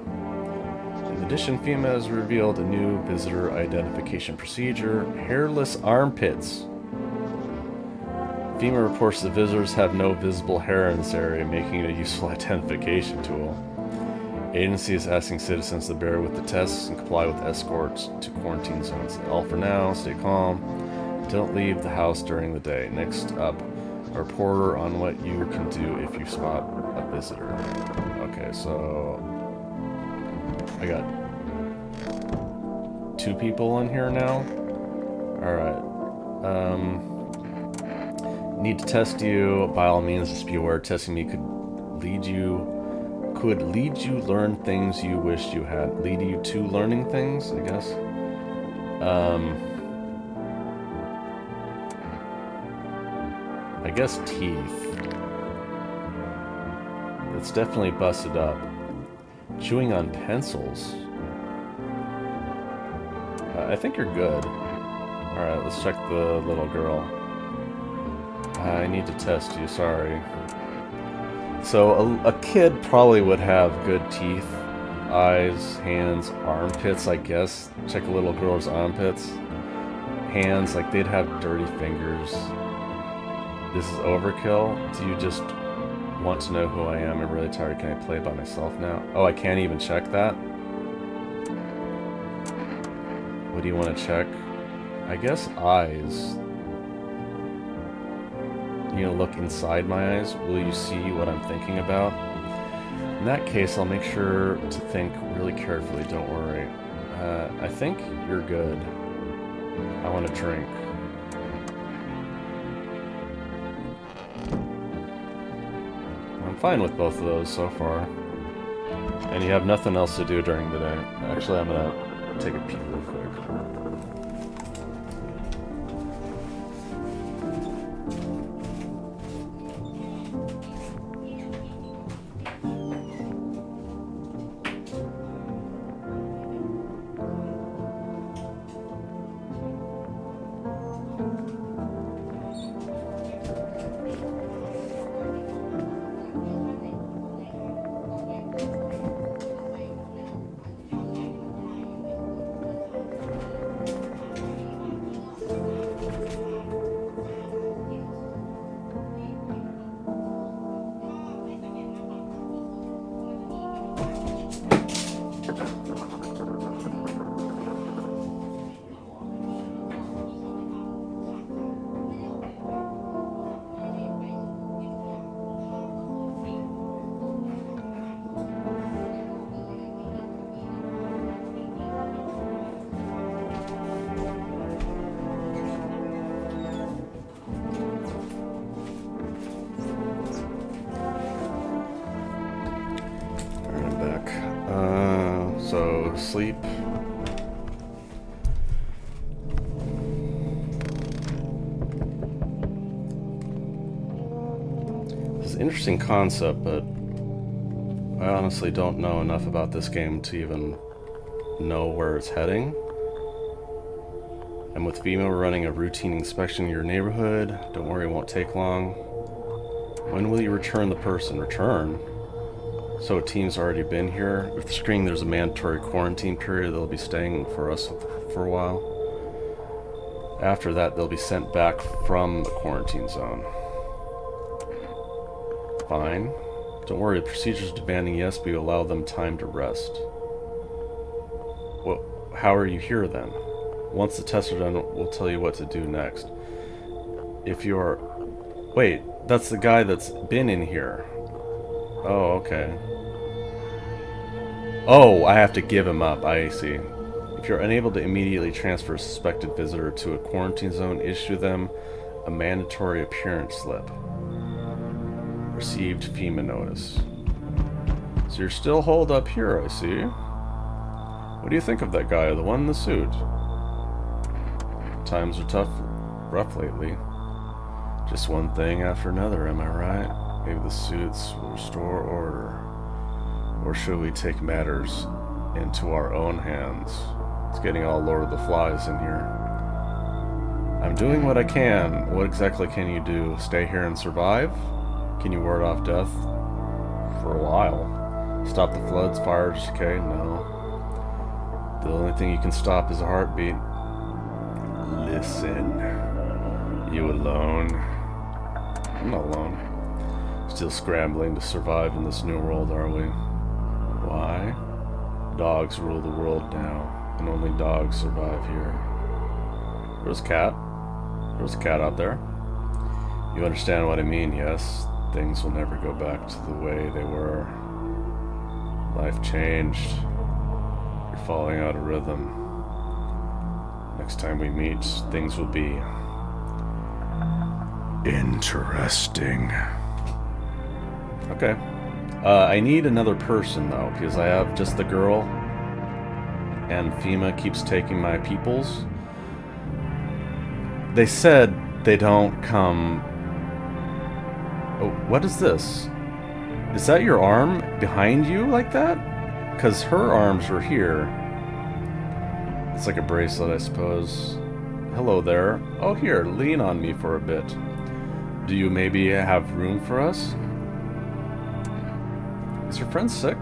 [SPEAKER 1] In addition, FEMA has revealed a new visitor identification procedure, hairless armpits. FEMA reports that visitors have no visible hair in this area, making it a useful identification tool. Agency is asking citizens to bear with the tests and comply with escorts to quarantine zones. All for now, stay calm. Don't leave the house during the day. Next up, a reporter on what you can do if you spot a visitor. Okay, so I got 2 people in here now. Alright. Need to test you. By all means, just be aware testing me could lead you learn things you wished you had. Lead you to learning things, I guess. I guess teeth. It's definitely busted up. Chewing on pencils. I think you're good. Alright, let's check the little girl. I need to test you, sorry. So, a kid probably would have good teeth, eyes, hands, armpits, I guess. Check a little girl's armpits. Hands, like they'd have dirty fingers. This is overkill. Do you just want to know who I am? I'm really tired. Can I play by myself now? Oh, I can't even check that? What do you want to check? I guess eyes. You gonna look inside my eyes? Will you see what I'm thinking about? In that case, I'll make sure to think really carefully, don't worry. I think you're good. I want a drink. I'm fine with both of those so far. And you have nothing else to do during the day. Actually, I'm gonna take a peek real quick. So, sleep. It's an interesting concept, but I honestly don't know enough about this game to even know where it's heading. And with Vimo, we're running a routine inspection of your neighborhood. Don't worry, it won't take long. When will you return the person? Return? So a team's already been here. With the screen, there's a mandatory quarantine period. They'll be staying for us for a while. After that, they'll be sent back from the quarantine zone. Fine. Don't worry, the procedure's demanding yes, but you allow them time to rest. Well, how are you here then? Once the tests are done, we'll tell you what to do next. If you're... Wait, that's the guy that's been in here. Oh, okay. Oh, I have to give him up, I see. If you're unable to immediately transfer a suspected visitor to a quarantine zone, issue them a mandatory appearance slip. Received FEMA notice. So you're still holed up here, I see. What do you think of that guy, the one in the suit? Times are rough lately. Just one thing after another, am I right? Maybe the suits will restore order. Or should we take matters into our own hands? It's getting all Lord of the Flies in here. I'm doing what I can. What exactly can you do? Stay here and survive? Can you ward off death? For a while. Stop the floods, fires, decay? No. The only thing you can stop is a heartbeat. Listen. You alone? I'm not alone. Still scrambling to survive in this new world, are we? Why? Dogs rule the world now, and only dogs survive here. There's a cat. There's a cat out there. You understand what I mean, yes? Things will never go back to the way they were. Life changed. You're falling out of rhythm. Next time we meet, things will be interesting. Okay. I need another person, though, because I have just the girl, and FEMA keeps taking my peoples. They said they don't come... Oh, what is this? Is that your arm behind you like that? Because her arms were here. It's like a bracelet, I suppose. Hello there. Oh, here, lean on me for a bit. Do you maybe have room for us? Is your friend sick?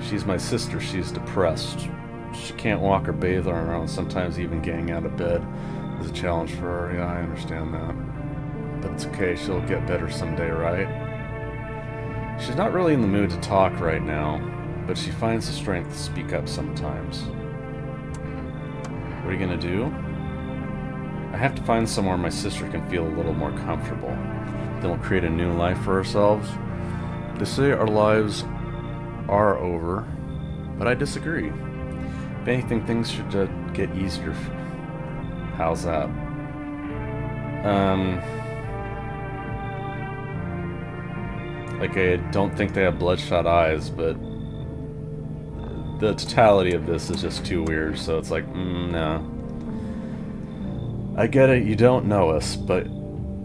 [SPEAKER 1] She's my sister. She's depressed. She can't walk or bathe on her own. Sometimes even getting out of bed is a challenge for her. Yeah, I understand that. But it's okay. She'll get better someday, right? She's not really in the mood to talk right now, but she finds the strength to speak up sometimes. What are you gonna do? I have to find somewhere my sister can feel a little more comfortable. Then we'll create a new life for ourselves. They say our lives are over, but I disagree. If anything, things should get easier. How's that? Like, I don't think they have bloodshot eyes, but the totality of this is just too weird, so it's like, no. I get it, you don't know us, but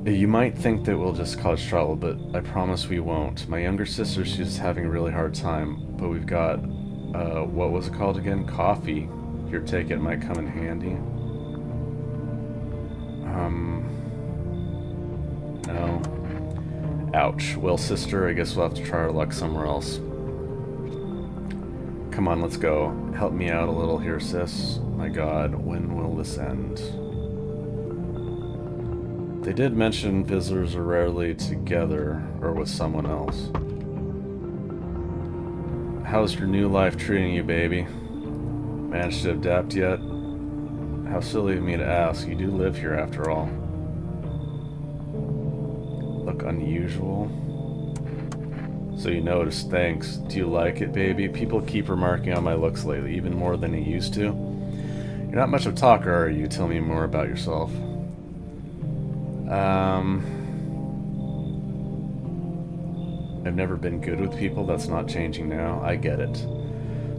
[SPEAKER 1] you might think that we'll just cause trouble, but I promise we won't. My younger sister, she's having a really hard time, but we've got, what was it called again? Coffee. Here, take it, might come in handy. No. Ouch. Well, sister, I guess we'll have to try our luck somewhere else. Come on, let's go. Help me out a little here, sis. My god, when will this end? They did mention visitors are rarely together or with someone else. How's your new life treating you, baby? Managed to adapt yet? How silly of me to ask. You do live here after all. Look unusual. So you noticed, thanks. Do you like it, baby? People keep remarking on my looks lately, even more than they used to. You're not much of a talker, are you? Tell me more about yourself. I've never been good with people, that's not changing now. I get it.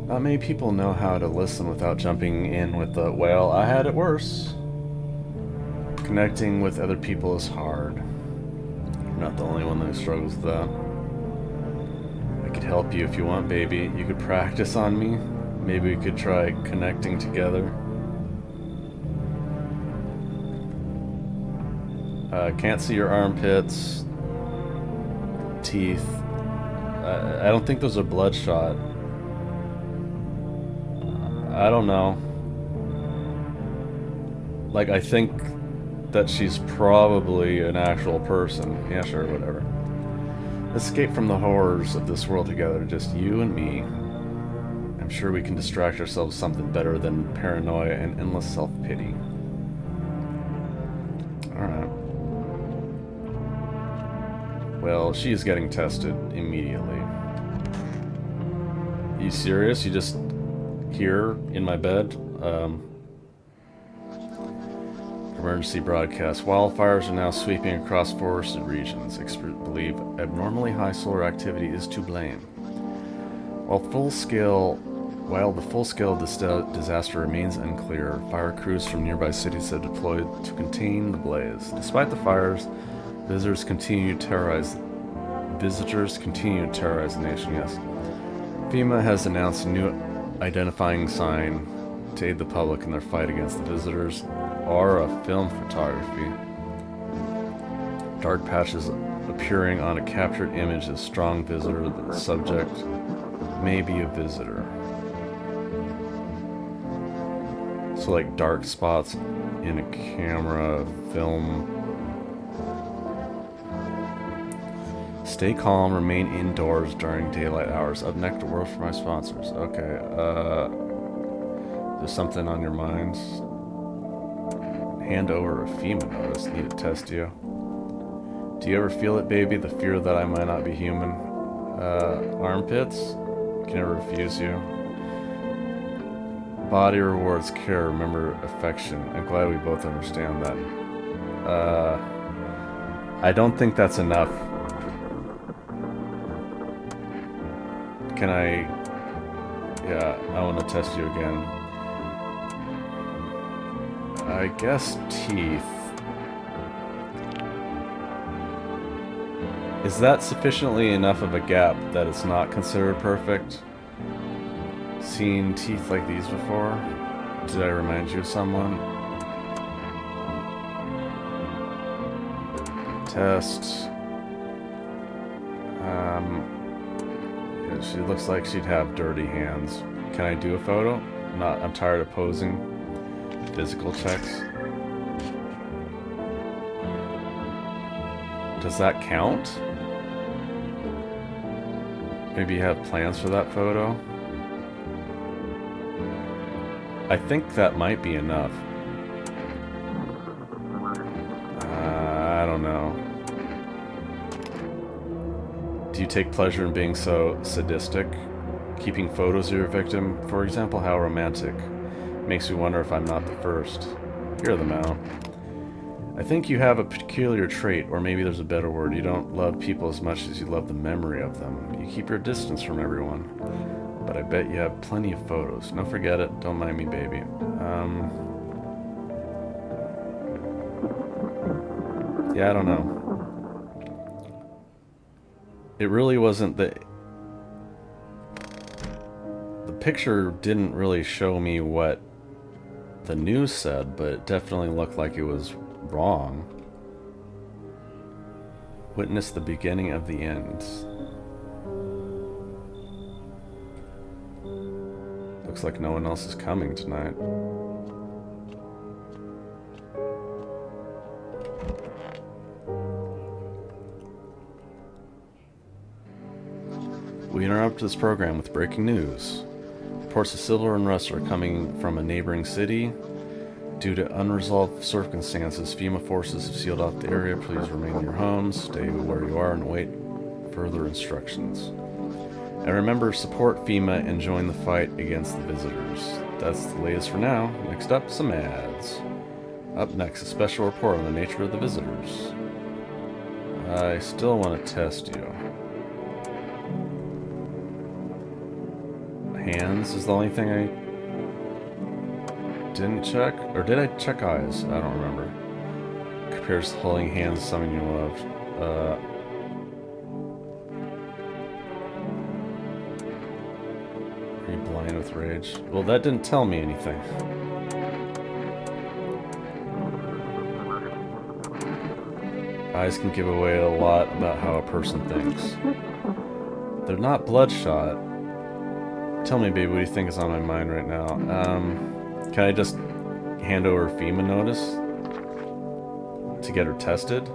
[SPEAKER 1] Not many people know how to listen without jumping in with the, well, I had it worse. Connecting with other people is hard. You're not the only one that struggles with that. I could help you if you want, baby. You could practice on me. Maybe we could try connecting together. Can't see your armpits. Teeth. I don't think those are bloodshot. I don't know. Like, I think that she's probably an actual person. Yeah, sure, whatever. Escape from the horrors of this world together, just you and me. I'm sure we can distract ourselves with something better than paranoia and endless self-pity. Alright. Well, she is getting tested immediately. You serious? You just here in my bed? Emergency broadcast. Wildfires are now sweeping across forested regions. Experts believe abnormally high solar activity is to blame. While the full-scale disaster remains unclear, fire crews from nearby cities have deployed to contain the blaze. Despite the fires, visitors continue to terrorize the nation, yes. FEMA has announced a new identifying sign to aid the public in their fight against the visitors. Aura film photography. Dark patches appearing on a captured image as strong visitor. The subject may be a visitor. So like dark spots in a camera film. Stay calm, remain indoors during daylight hours. Up next, a word from my sponsors. Okay, there's something on your minds? Hand over a FEMA notice. Need to test you. Do you ever feel it, baby? The fear that I might not be human? Armpits? Can never refuse you. Body rewards care, remember affection. I'm glad we both understand that. I don't think that's enough. Can I... Yeah, I want to test you again. I guess teeth. Is that sufficiently enough of a gap that it's not considered perfect? Seen teeth like these before? Did I remind you of someone? Test. Yeah, she looks like she'd have dirty hands. Can I do a photo? Not. I'm tired of posing. Physical checks. Does that count? Maybe you have plans for that photo? I think that might be enough. I don't know. Do you take pleasure in being so sadistic? Keeping photos of your victim, for example, how romantic. Makes me wonder if I'm not the first. Hear them out. I think you have a peculiar trait, or maybe there's a better word. You don't love people as much as you love the memory of them. You keep your distance from everyone. But I bet you have plenty of photos. No, forget it. Don't mind me, baby. Yeah, I don't know. It really wasn't the picture didn't really show me what the news said, but it definitely looked like it was wrong. Witness the beginning of the end. Looks like no one else is coming tonight. We interrupt this program with breaking news. Reports of silver unrest are coming from a neighboring city. Due to unresolved circumstances, FEMA forces have sealed off the area. Please remain in your homes, stay where you are, and wait further instructions. And remember, support FEMA and join the fight against the visitors. That's the latest for now. Next up, some ads. Up next, a special report on the nature of the visitors. I still want to test you. Hands is the only thing I didn't check, or did I check eyes? I don't remember. Compares holding hands to someone you love. Are you blind with rage? Well, that didn't tell me anything. Eyes can give away a lot about how a person thinks. They're not bloodshot. Tell me, babe, what do you think is on my mind right now? Can I just hand over a FEMA notice to get her tested?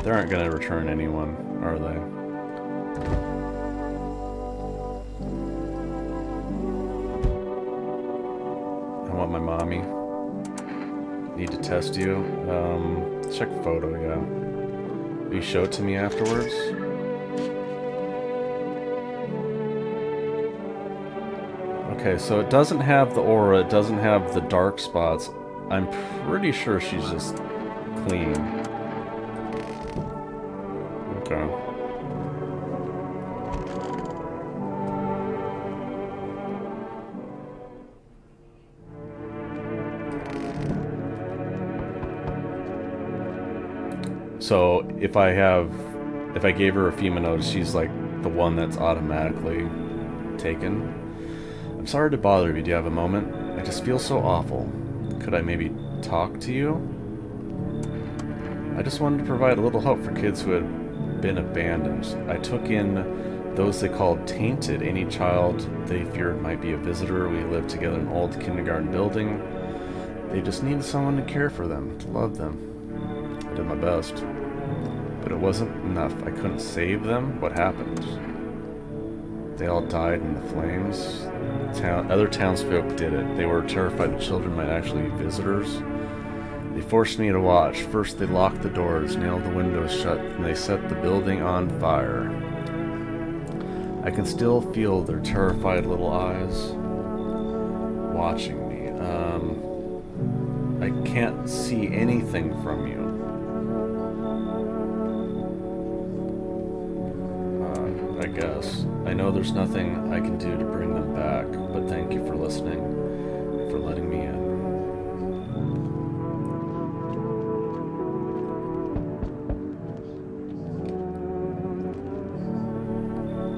[SPEAKER 1] They aren't going to return anyone, are they? I want my mommy. Need to test you. Check photo, yeah. Will you show it to me afterwards? Okay, so it doesn't have the aura, it doesn't have the dark spots. I'm pretty sure she's just clean. Okay. So if I gave her a FEMA notice, she's like the one that's automatically taken. I'm sorry to bother you. Do you have a moment? I just feel so awful. Could I maybe talk to you? I just wanted to provide a little hope for kids who had been abandoned. I took in those they called tainted, any child they feared might be a visitor. We lived together in an old kindergarten building. They just needed someone to care for them, to love them. I did my best. But it wasn't enough. I couldn't save them. What happened? They all died in the flames. Other townsfolk did it. They were terrified the children might actually be visitors. They forced me to watch. First they locked the doors, nailed the windows shut, and they set the building on fire. I can still feel their terrified little eyes watching me. I can't see anything from you. I guess. I know there's nothing I can do to bring them back, but thank you for listening and for letting me in.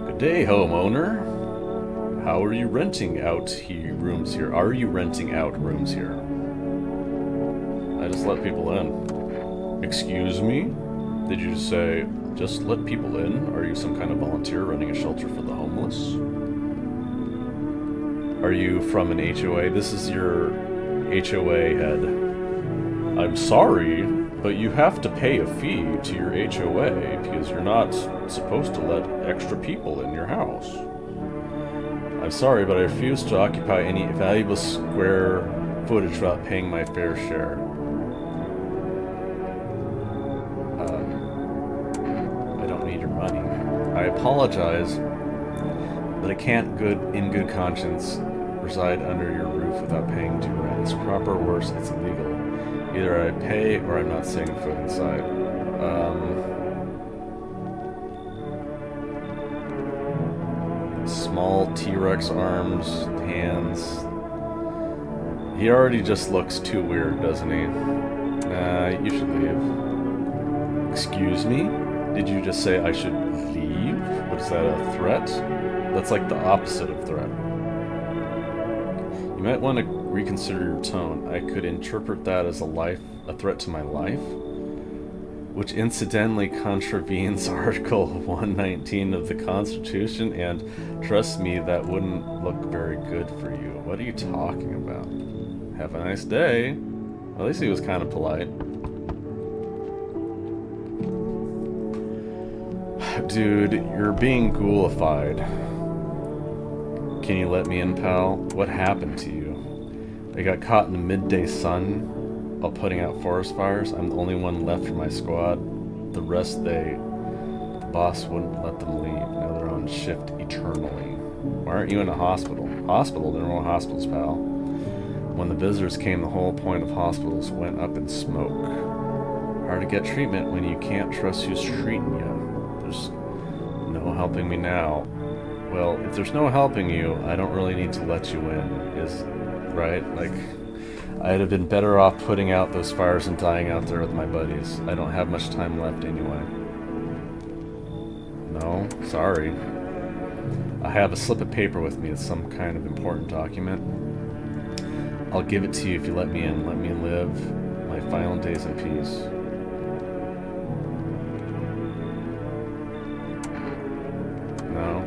[SPEAKER 1] Good day, homeowner. How are you renting out rooms here? Are you renting out rooms here? I just let people in. Excuse me? Did you just say, just let people in? Are you some kind of volunteer running a shelter for the homeless? Are you from an HOA? This is your HOA head. I'm sorry, but you have to pay a fee to your HOA because you're not supposed to let extra people in your house. I'm sorry, but I refuse to occupy any valuable square footage without paying my fair share. apologize, but I can't in good conscience reside under your roof without paying due rent. It's proper or worse, it's illegal. Either I pay or I'm not setting foot inside. Small T-Rex arms, hands. He already just looks too weird, doesn't he? You should leave. Excuse me? Did you just say I should leave? What is that, a threat? That's like the opposite of threat. You might want to reconsider your tone. I could interpret that as a threat to my life, which incidentally contravenes Article 119 of the Constitution, and trust me, that wouldn't look very good for you. What are you talking about? Have a nice day. Well, at least he was kind of polite. Dude, you're being ghoulified. Can you let me in, pal? What happened to you? I got caught in the midday sun while putting out forest fires. I'm the only one left from my squad. The rest, the boss wouldn't let them leave. Now they're on shift eternally. Why aren't you in a hospital? Hospital? There are no hospitals, pal. When the visitors came, the whole point of hospitals went up in smoke. Hard to get treatment when you can't trust who's treating you. There's no helping me now. Well, if there's no helping you, I don't really need to let you in, right? Like, I'd have been better off putting out those fires and dying out there with my buddies. I don't have much time left anyway. No, sorry. I have a slip of paper with me. It's some kind of important document. I'll give it to you if you let me in. Let me live my final days in peace. No.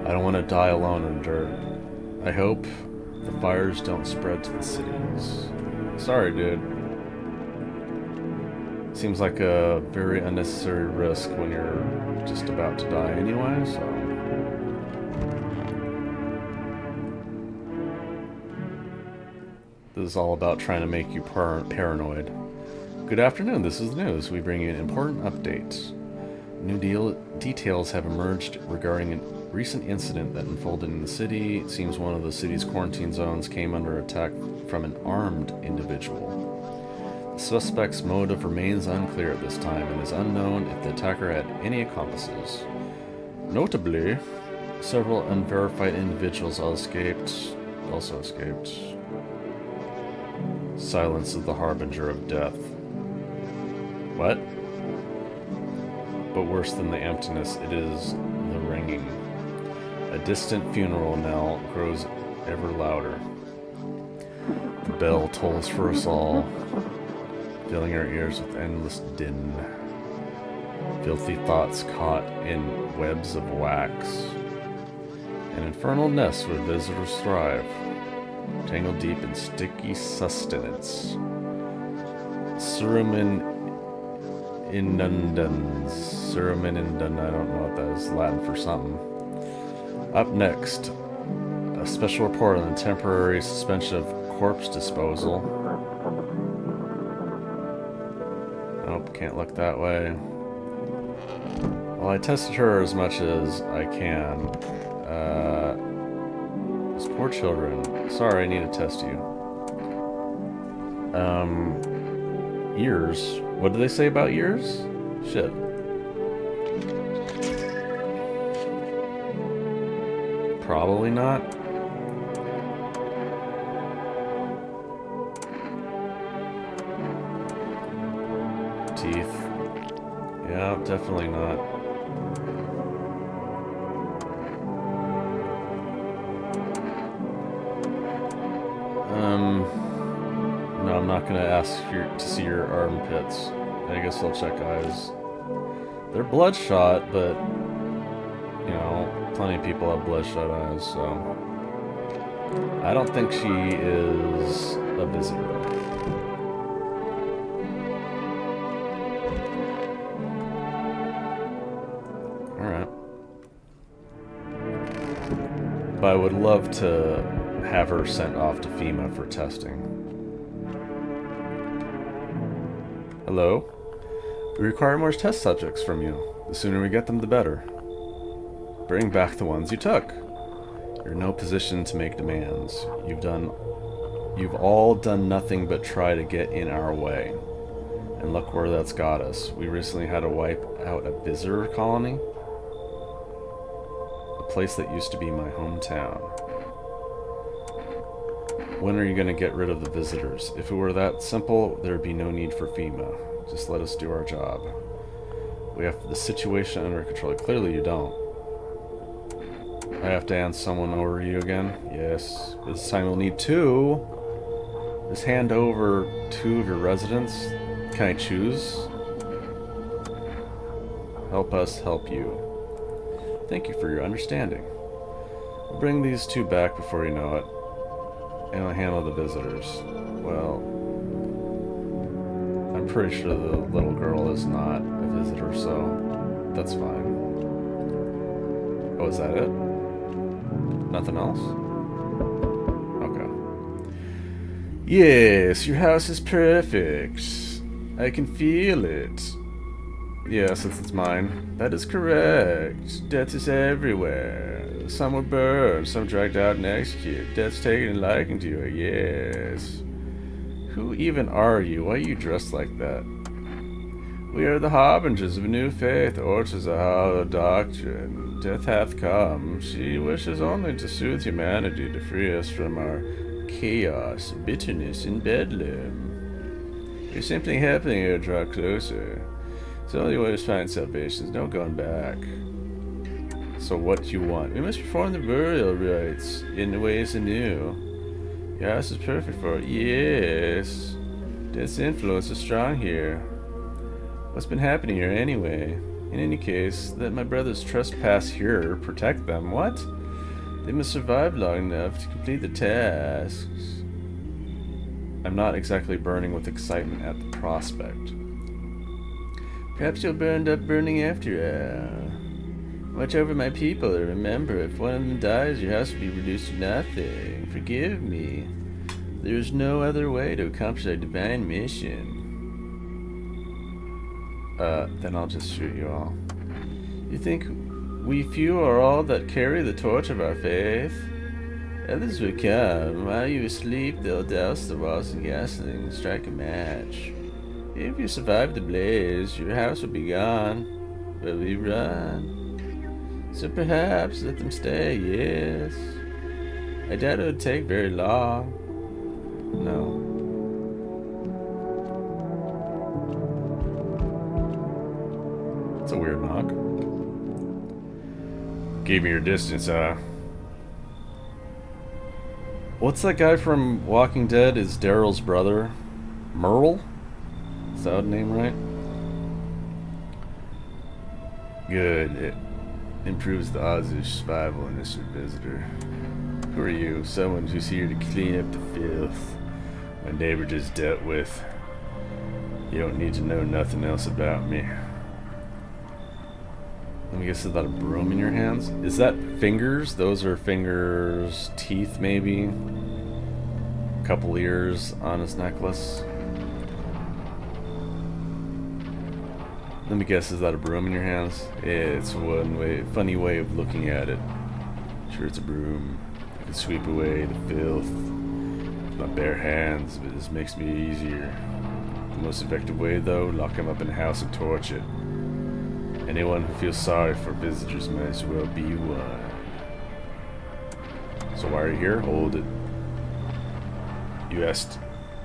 [SPEAKER 1] I don't want to die alone in the dirt. I hope the fires don't spread to the cities. Sorry, dude. Seems like a very unnecessary risk when you're just about to die anyway, so... This is all about trying to make you paranoid. Good afternoon, this is the news. We bring you an important update. New details have emerged regarding a recent incident that unfolded in the city. It seems one of the city's quarantine zones came under attack from an armed individual. The suspect's motive remains unclear at this time and is unknown if the attacker had any accomplices. Notably, several unverified individuals also escaped. Silence is the harbinger of death. What? But worse than the emptiness, it is the ringing. A distant funeral knell grows ever louder. The bell tolls for us all, filling our ears with endless din. Filthy thoughts caught in webs of wax. An infernal nest where visitors thrive, tangled deep in sticky sustenance. Cerumen inundans. I don't know what that is, Latin for something. Up next, a special report on the temporary suspension of corpse disposal. Nope, can't look that way. Well, I tested her as much as I can. Those poor children. Sorry, I need to test you. Ears. What do they say about ears? Shit. Probably not. Teeth. Yeah, definitely not. No, I'm not gonna ask to see your armpits. I guess I'll check eyes. They're bloodshot, but you know, plenty of people have bloodshot eyes, so I don't think she is a visitor. Alright. But I would love to have her sent off to FEMA for testing. Hello? We require more test subjects from you. The sooner we get them, the better. Bring back the ones you took. You're in no position to make demands. You've all done nothing but try to get in our way. And look where that's got us. We recently had to wipe out a visitor colony. A place that used to be my hometown. When are you going to get rid of the visitors? If it were that simple, there'd be no need for FEMA. Just let us do our job. We have the situation under control. Clearly you don't. I have to hand someone over to you again? Yes. This time we'll need 2. Just hand over 2 of your residents. Can I choose? Help us help you. Thank you for your understanding. We'll bring these 2 back before you know it. And I'll handle the visitors. Well, I'm pretty sure the little girl is not a visitor, so that's fine. Oh, is that it? Nothing else? Okay. Yes, your house is perfect. I can feel it. Yeah, since it's mine. That is correct. Death is everywhere. Some were burned, some dragged out and executed. Death's taken a liking to you, yes. Who even are you? Why are you dressed like that? We are the harbingers of a new faith. Orchards a hollow doctrine. Death hath come. She wishes only to soothe humanity, to free us from our chaos, bitterness, and bedlam. You're simply helping her draw closer. It's the only way to find salvation. There's no going back. So what do you want? We must perform the burial rites in ways anew. Your house is perfect for it. Yes. Death's influence is strong here. What's been happening here anyway? In any case, let my brothers trespass here, protect them. What? They must survive long enough to complete the tasks. I'm not exactly burning with excitement at the prospect. Perhaps you'll end up burning after all. Watch over my people, and remember, if one of them dies, your house will be reduced to nothing. Forgive me. There is no other way to accomplish our divine mission. Then I'll just shoot you all. You think we few are all that carry the torch of our faith? Others will come. While you asleep, they'll douse the walls in gasoline and strike a match. If you survive the blaze, your house will be gone. But we run. So perhaps let them stay, yes. I doubt it would take very long. No. It's a weird knock. Gave me your distance, What's that guy from Walking Dead? Is Daryl's brother? Merle? Is that the name right? Good. It improves the odds of survival in this visitor. Who are you? Someone who's here to clean up the filth my neighbor just dealt with. You don't need to know nothing else about me. Let me guess, is that a broom in your hands? Is that fingers? Those are fingers, teeth maybe. A couple ears on his necklace. Let me guess, is that a broom in your hands? It's one funny way of looking at it. Sure, it's a broom. I can sweep away the filth with my bare hands, but this makes me easier. The most effective way, though, lock him up in a house and torch it. Anyone who feels sorry for visitors might as well be one. So why are you here? Hold it.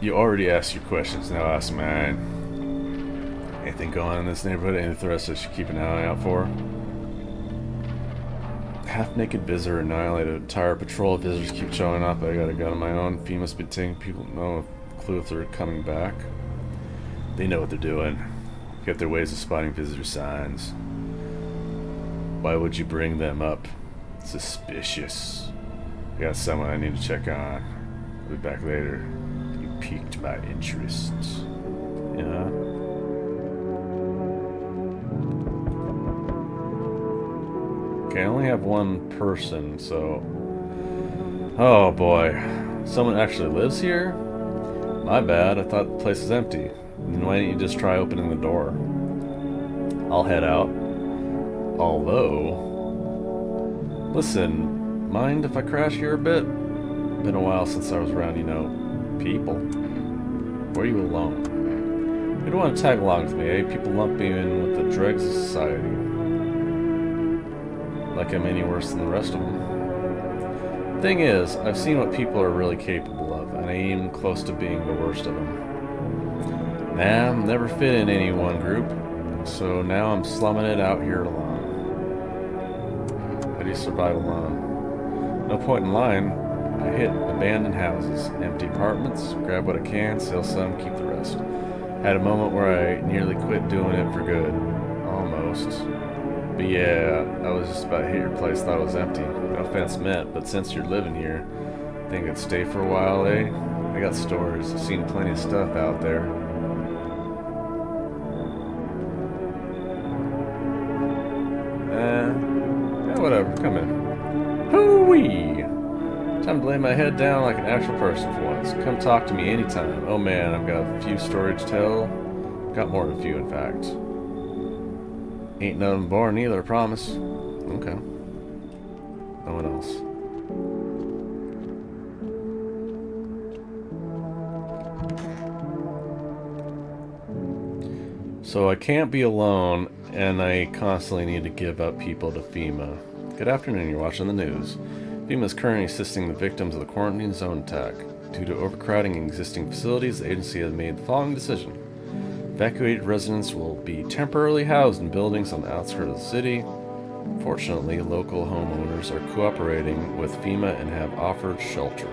[SPEAKER 1] You already asked your questions, now ask mine. Anything going on in this neighborhood? Any threats I should keep an eye out for? Half-naked visitor annihilated. Entire patrol of visitors keep showing up. I got a gun of my own. FEMA's been taking people. No clue if they're coming back. They know what they're doing. Get their ways of spotting visitor signs. Why would you bring them up? Suspicious. I got someone I need to check on. I'll be back later. You piqued my interest. Yeah. Okay, I only have one person, so... Oh boy. Someone actually lives here? My bad, I thought the place was empty. Then why didn't you just try opening the door? I'll head out. Although... Listen, mind if I crash here a bit? Been a while since I was around, people. Or are you alone? You don't want to tag along with me, eh? People lump me in with the dregs of society. Like I'm any worse than the rest of them. Thing is, I've seen what people are really capable of, and I ain't even close to being the worst of them. Nah, I'm never fit in any one group, so now I'm slumming it out here alone. How do you survive alone? No point in lying. I hit abandoned houses, empty apartments, grab what I can, sell some, keep the rest. Had a moment where I nearly quit doing it for good. Almost. But yeah, I was just about to hit your place, thought it was empty. No offense meant, but since you're living here, think I'd stay for a while, eh? I got stories, I've seen plenty of stuff out there. Yeah, whatever, come in. Hoo-wee! Time to lay my head down like an actual person for once. Come talk to me anytime. Oh man, I've got a few stories to tell. Got more than a few, in fact. Ain't none of them boring either, I promise. Okay. No one else. So I can't be alone, and I constantly need to give up people to FEMA. Good afternoon, you're watching the news. FEMA is currently assisting the victims of the quarantine zone attack. Due to overcrowding in existing facilities, the agency has made the following decision. Evacuated residents will be temporarily housed in buildings on the outskirts of the city. Fortunately, local homeowners are cooperating with FEMA and have offered shelter.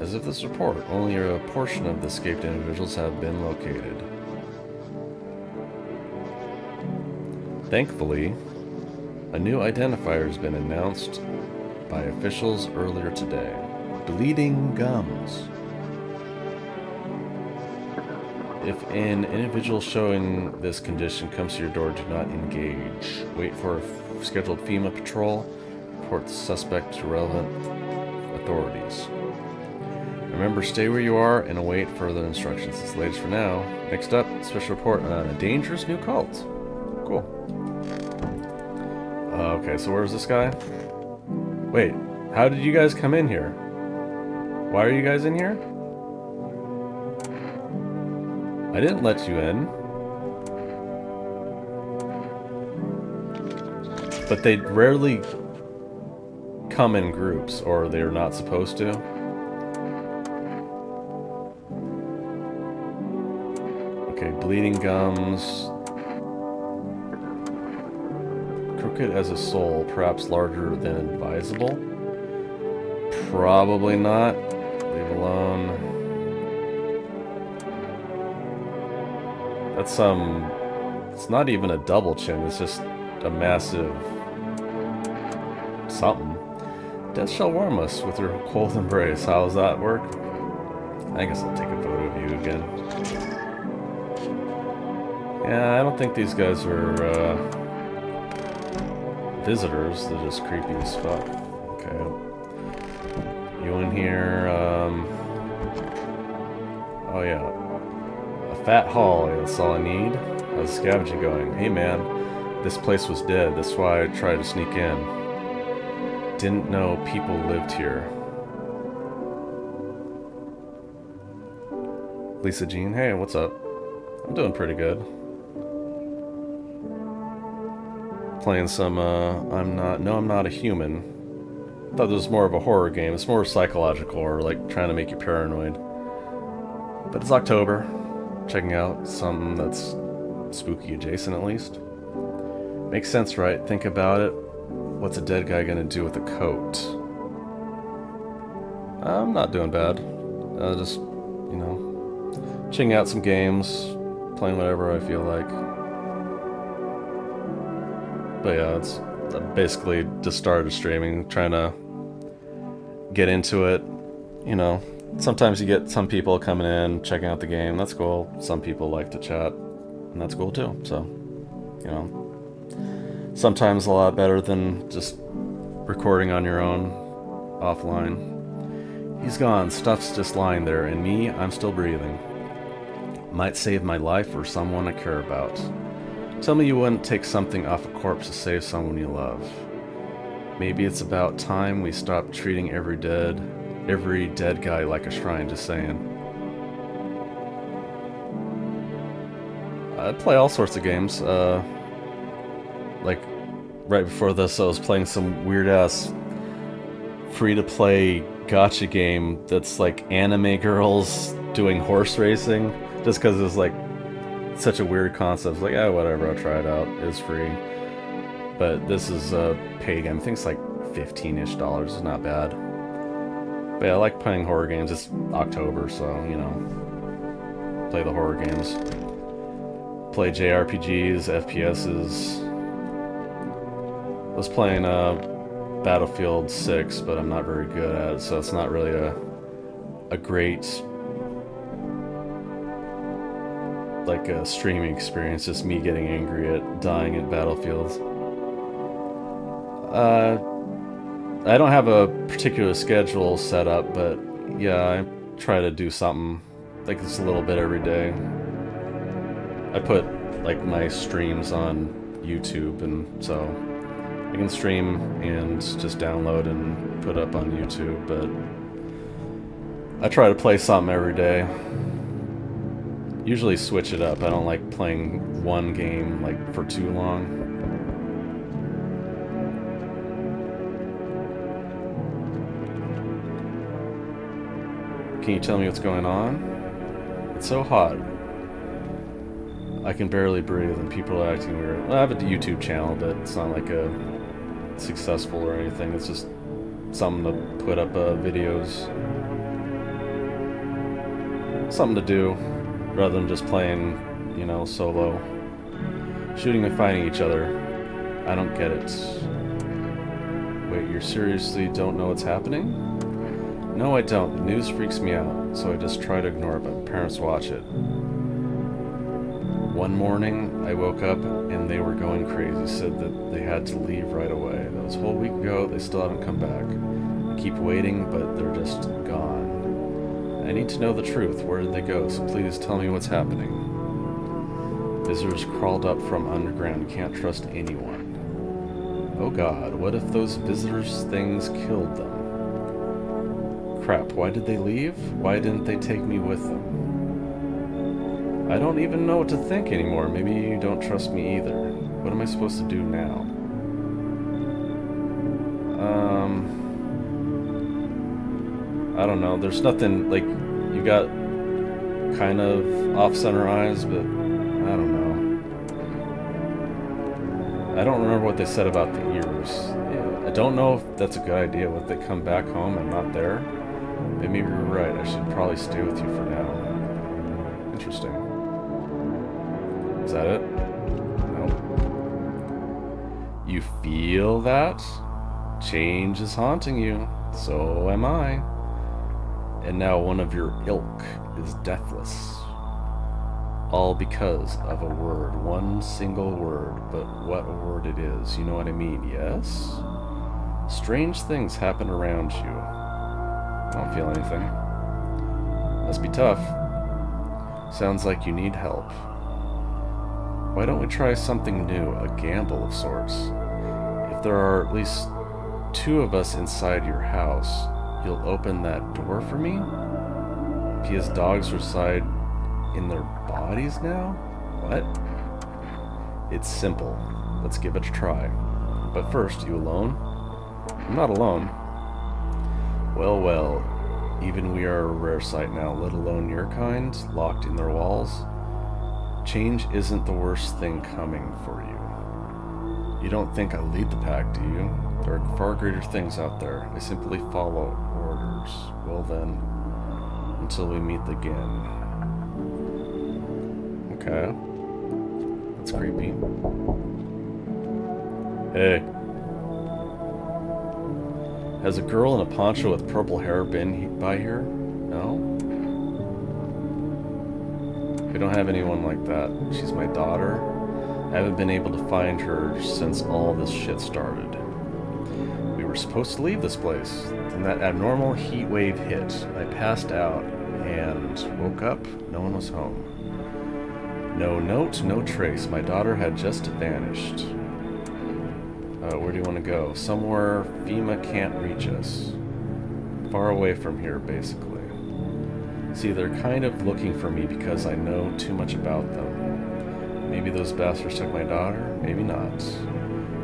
[SPEAKER 1] As of this report, only a portion of the escaped individuals have been located. Thankfully, a new identifier has been announced by officials earlier today. Bleeding gums. If an individual showing this condition comes to your door, do not engage. Wait for a scheduled FEMA patrol. Report the suspect to relevant authorities. Remember, stay where you are and await further instructions. It's the latest for now. Next up, special report on a dangerous new cult. Cool. Okay, so where's this guy? Wait, how did you guys come in here? Why are you guys in here? I didn't let you in. But they rarely come in groups, or they're not supposed to. Okay, bleeding gums. Crooked as a soul, perhaps larger than advisable. Probably not. Leave alone. That's it's not even a double chin, it's just a massive something. Death shall warm us with your cold embrace. How does that work? I guess I'll take a photo of you again. Yeah, I don't think these guys are visitors, they're just creepy as fuck. Okay. You in here, oh yeah. A fat haul, that's all I need. How's scavenging going? Hey man, this place was dead, that's why I tried to sneak in. Didn't know people lived here. Lisa Jean, hey, what's up? I'm doing pretty good. Playing some, I'm not a human. Thought this was more of a horror game. It's more psychological, or like trying to make you paranoid. But it's October. Checking out something that's spooky adjacent at least. Makes sense, right? Think about it. What's a dead guy gonna do with a coat? I'm not doing bad. Just, you know, checking out some games, playing whatever I feel like. But yeah, it's basically just started streaming, trying to get into it. You know, sometimes you get some people coming in, checking out the game. That's cool. Some people like to chat, and that's cool too. So, you know, sometimes a lot better than just recording on your own offline. He's gone. Stuff's just lying there, and me, I'm still breathing. Might save my life or someone I care about. Tell me you wouldn't take something off a corpse to save someone you love. Maybe it's about time we stop treating every dead guy like a shrine, just saying. I play all sorts of games. Like, right before this, I was playing some weird-ass free-to-play gacha game that's like anime girls doing horse racing, just because it's like such a weird concept. It's like, yeah, whatever, I'll try it out. It's free. But this is a paid game. I think it's like $15-ish. It's not bad. But yeah, I like playing horror games. It's October, so, you know, play the horror games. Play JRPGs, FPSs. I was playing Battlefield 6, but I'm not very good at it, so it's not really a great like a streaming experience, just me getting angry at dying at battlefields. I don't have a particular schedule set up, but yeah, I try to do something like this a little bit every day. I put like my streams on YouTube, and so I can stream and just download and put up on YouTube, but I try to play something every day. Usually switch it up. I don't like playing one game like for too long. Can you tell me what's going on? It's so hot. I can barely breathe and people are acting weird. Well, I have a YouTube channel, but it's not like a successful or anything. It's just something to put up videos. Something to do, rather than just playing, you know, solo. Shooting and fighting each other. I don't get it. Wait, you seriously don't know what's happening? No, I don't. The news freaks me out, so I just try to ignore it, but parents watch it. One morning, I woke up and they were going crazy, said that they had to leave right away. That was a whole week ago, they still haven't come back. I keep waiting, but they're just gone. I need to know the truth. Where did they go? So please tell me what's happening. Visitors crawled up from underground. You can't trust anyone. Oh god, what if those visitors' things killed them? Crap, why did they leave? Why didn't they take me with them? I don't even know what to think anymore. Maybe you don't trust me either. What am I supposed to do now? I don't know. There's nothing, like, you got kind of off-center eyes, but I don't know. I don't remember what they said about the ears. Yeah, I don't know if that's a good idea, if they come back home and not there. Maybe you're right, I should probably stay with you for now. Interesting. Is that it? No. You feel that? Change is haunting you. So am I. And now one of your ilk is deathless. All because of a word. One single word. But what word it is, you know what I mean, yes? Strange things happen around you. I don't feel anything. Must be tough. Sounds like you need help. Why don't we try something new, a gamble of sorts? If there are at least 2 of us inside your house, you'll open that door for me? Pia's dogs reside in their bodies now? What? It's simple. Let's give it a try. But first, you alone? I'm not alone. Well, well, even we are a rare sight now, let alone your kind, locked in their walls. Change isn't the worst thing coming for you. You don't think I lead the pack, do you? There are far greater things out there. I simply follow orders. Well then, until we meet again. Okay. That's creepy. Hey. Has a girl in a poncho with purple hair been by here? No? We don't have anyone like that. She's my daughter. I haven't been able to find her since all this shit started. We were supposed to leave this place. Then that abnormal heat wave hit. I passed out and woke up. No one was home. No note, no trace. My daughter had just vanished. Where do you want to go? Somewhere FEMA can't reach us. Far away from here, basically. See, they're kind of looking for me because I know too much about them. Maybe those bastards took my daughter, maybe not.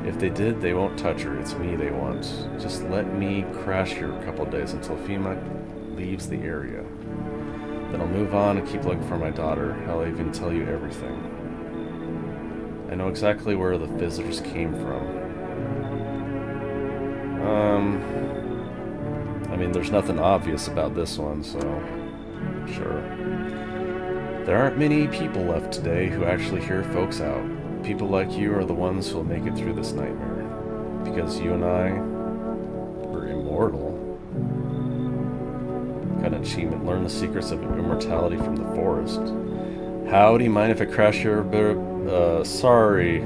[SPEAKER 1] If they did, they won't touch her. It's me they want. Just let me crash here a couple days until FEMA leaves the area. Then I'll move on and keep looking for my daughter. I'll even tell you everything. I know exactly where the visitors came from. I mean, there's nothing obvious about this one, so sure. There aren't many people left today who actually hear folks out. People like you are the ones who'll make it through this nightmare. Because you and I were immortal. Got an achievement. Learn the secrets of immortality from the forest. Howdy, mind if I crash here? Sorry.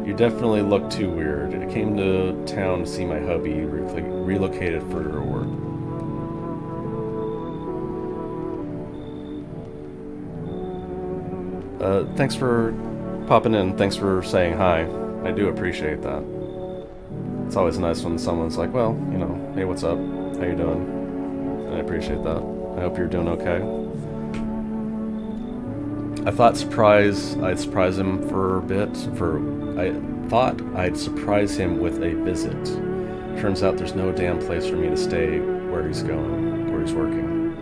[SPEAKER 1] You definitely look too weird. I came to town to see my hubby, relocated for her work. Thanks for popping in. Thanks for saying hi. I do appreciate that. It's always nice when someone's like, well, you know, hey, what's up? How you doing? And I appreciate that. I hope you're doing okay. I thought I'd surprise him for a bit. I thought I'd surprise him with a visit. Turns out there's no damn place for me to stay where he's going, where he's working.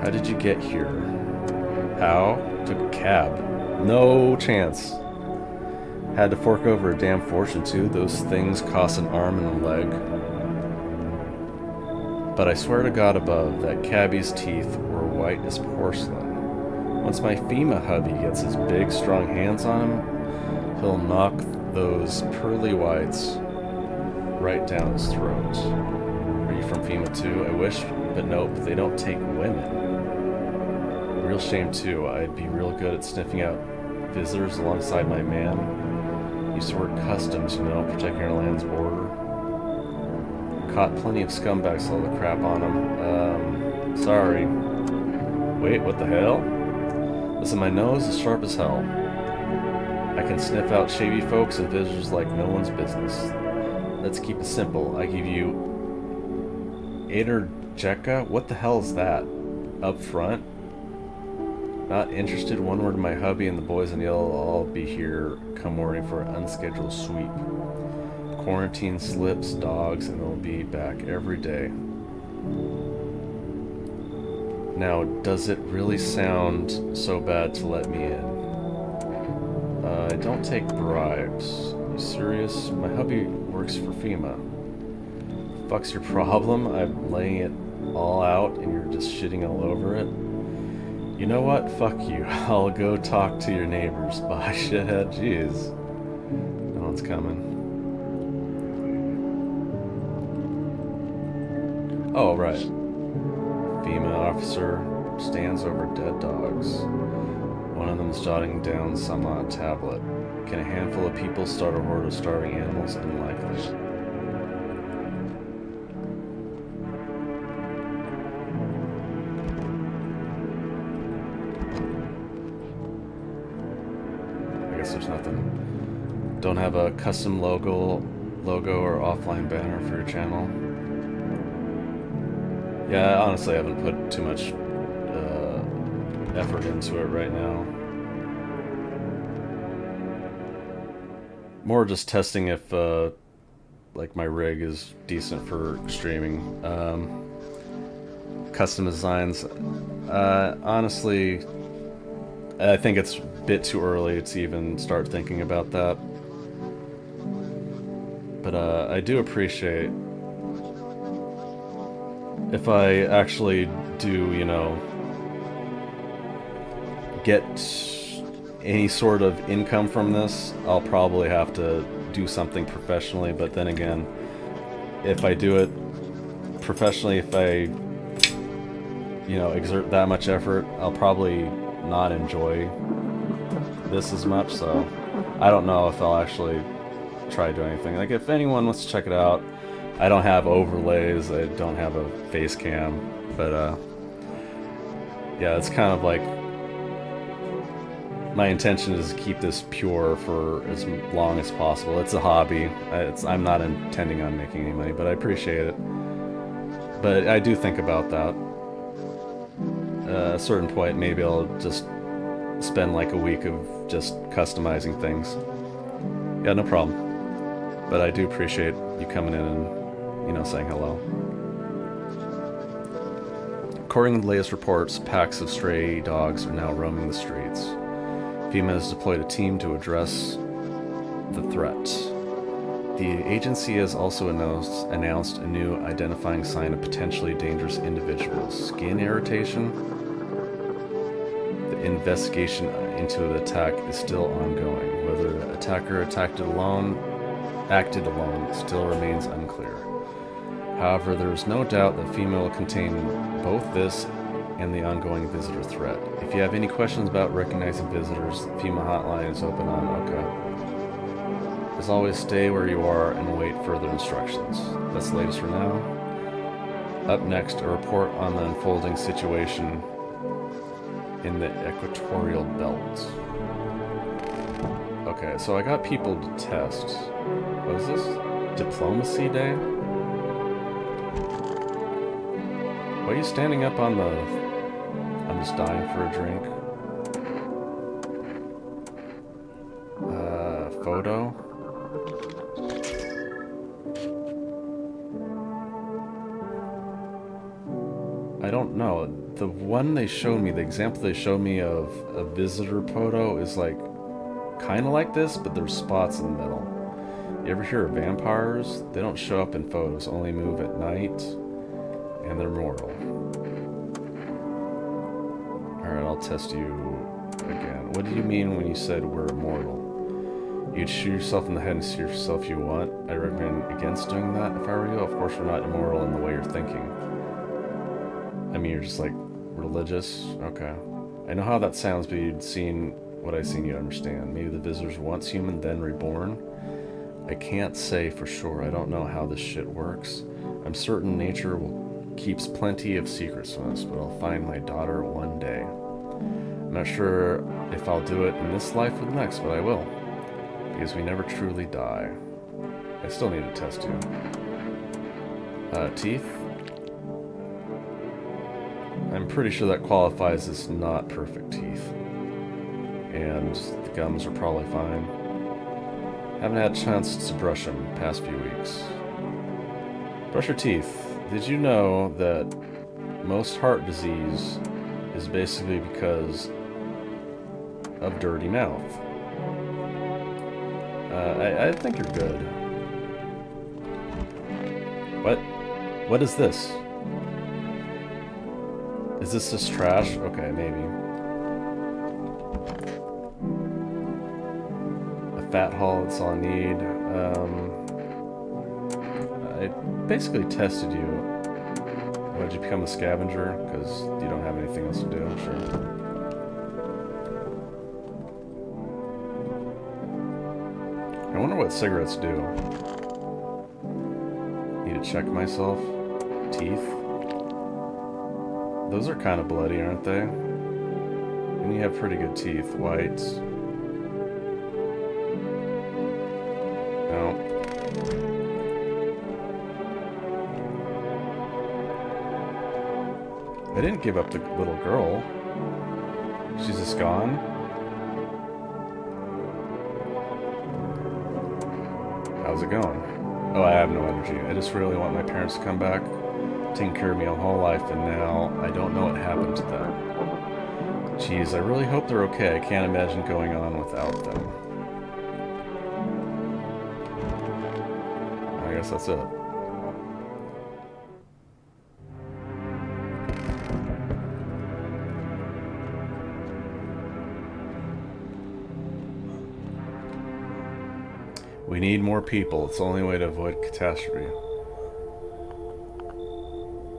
[SPEAKER 1] How did you get here? How? Took a cab. No chance. Had to fork over a damn fortune too. Those things cost an arm and a leg. But I swear to God above, that cabbie's teeth were white as porcelain. Once my FEMA hubby gets his big, strong hands on him, he'll knock those pearly whites right down his throat. Are you from FEMA too? I wish, but nope, they don't take women. Real shame too. I'd be real good at sniffing out visitors alongside my man. Used to work customs, you know, protecting our land's border. Caught plenty of scumbags, all the crap on them. Sorry. Wait, what the hell? Listen, my nose is sharp as hell. I can sniff out shady folks and visitors like no one's business. Let's keep it simple. I give you Jekka. What the hell is that? Up front? Not interested. One word to my hubby and the boys in yellow will all be here come morning for an unscheduled sweep. Quarantine slips, dogs, and they'll be back every day. Now, does it really sound so bad to let me in? I don't take bribes. You serious? My hubby works for FEMA. Fuck's your problem? I'm laying it all out and you're just shitting all over it? You know what? Fuck you. I'll go talk to your neighbors. Bye, shithead. Jeez. No one's coming. Oh, right. FEMA officer stands over dead dogs. One of them is jotting down some on a tablet. Can a handful of people start a horde of starving animals? Unlikely. I guess there's nothing. Don't have a custom logo or offline banner for your channel. Yeah, honestly, I haven't put too much effort into it right now. More just testing if like my rig is decent for streaming. Custom designs. Honestly, I think it's a bit too early to even start thinking about that. But I do appreciate if I actually do, you know, get any sort of income from this, I'll probably have to do something professionally. But then again, if I do it professionally, if I, you know, exert that much effort, I'll probably not enjoy this as much. So I don't know if I'll actually try to do anything. Like, if anyone wants to check it out, I don't have overlays, I don't have a face cam, but yeah, it's kind of like My intention is to keep this pure for as long as possible. It's a hobby. I'm not intending on making any money, but I appreciate it. But I do think about that. At a certain point, maybe I'll just spend like a week of just customizing things. Yeah, no problem. But I do appreciate you coming in and, you know, saying hello. According to the latest reports, packs of stray dogs are now roaming the streets. FEMA has deployed a team to address the threat. The agency has also announced a new identifying sign of potentially dangerous individuals. Skin irritation? The investigation into the attack is still ongoing. Whether the attacker acted alone still remains unclear. However, there is no doubt that FEMA will contain both this and the ongoing visitor threat. If you have any questions about recognizing visitors, the FEMA hotline is open on OK. As always, stay where you are and await further instructions. That's the latest for now. Up next, a report on the unfolding situation in the equatorial belt. Okay, so I got people to test. What is this? Diplomacy Day? Why are you standing up on the... I'm just dying for a drink. Photo? I don't know. The one they showed me, the example they showed me of a visitor photo is like kind of like this, but there's spots in the middle. You ever hear of vampires? They don't show up in photos, only move at night, and they're mortal. Alright, I'll test you again. What do you mean when you said we're immortal? You'd shoot yourself in the head and see yourself you want? I recommend against doing that if I were you. Of course, we're not immortal in the way you're thinking. I mean, you're just like religious? Okay. I know how that sounds, but you'd seen what I've seen, you understand. Maybe the visitor's once human, then reborn? I can't say for sure. I don't know how this shit works. I'm certain nature keeps plenty of secrets from us, but I'll find my daughter one day. I'm not sure if I'll do it in this life or the next, but I will. Because we never truly die. I still need to test you. Teeth? I'm pretty sure that qualifies as not perfect teeth. And the gums are probably fine. Haven't had a chance to brush them the past few weeks. Brush your teeth. Did you know that most heart disease is basically because of dirty mouth? I think you're good. What? What is this? Is this just trash? Okay, maybe. A fat haul, that's all I need. I basically tested you. Why did you become a scavenger? Because you don't have anything else to do, I'm sure. I wonder what cigarettes do. Need to check myself. Teeth. Those are kind of bloody, aren't they? And you have pretty good teeth. White. No. I didn't give up the little girl. She's just gone. How's it going? Oh, I have no energy. I just really want my parents to come back. Taking care of me my whole life, and now I don't know what happened to them. Jeez, I really hope they're okay. I can't imagine going on without them. I guess that's it. We need more people. It's the only way to avoid catastrophe.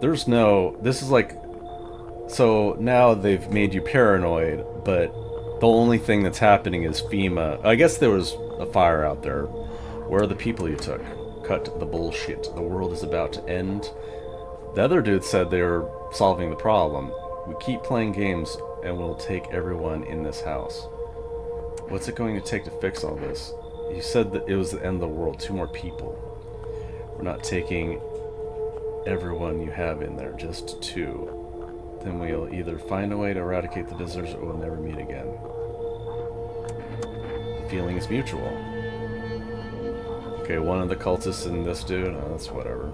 [SPEAKER 1] There's no... This is like... So now they've made you paranoid, but the only thing that's happening is FEMA. I guess there was a fire out there. Where are the people you took? Cut the bullshit. The world is about to end. The other dude said they were solving the problem. We keep playing games and we'll take everyone in this house. What's it going to take to fix all this? You said that it was the end of the world. 2 more people. We're not taking everyone you have in there, just 2. Then we'll either find a way to eradicate the visitors or we'll never meet again. The feeling is mutual. Okay, one of the cultists and this dude, oh, that's whatever.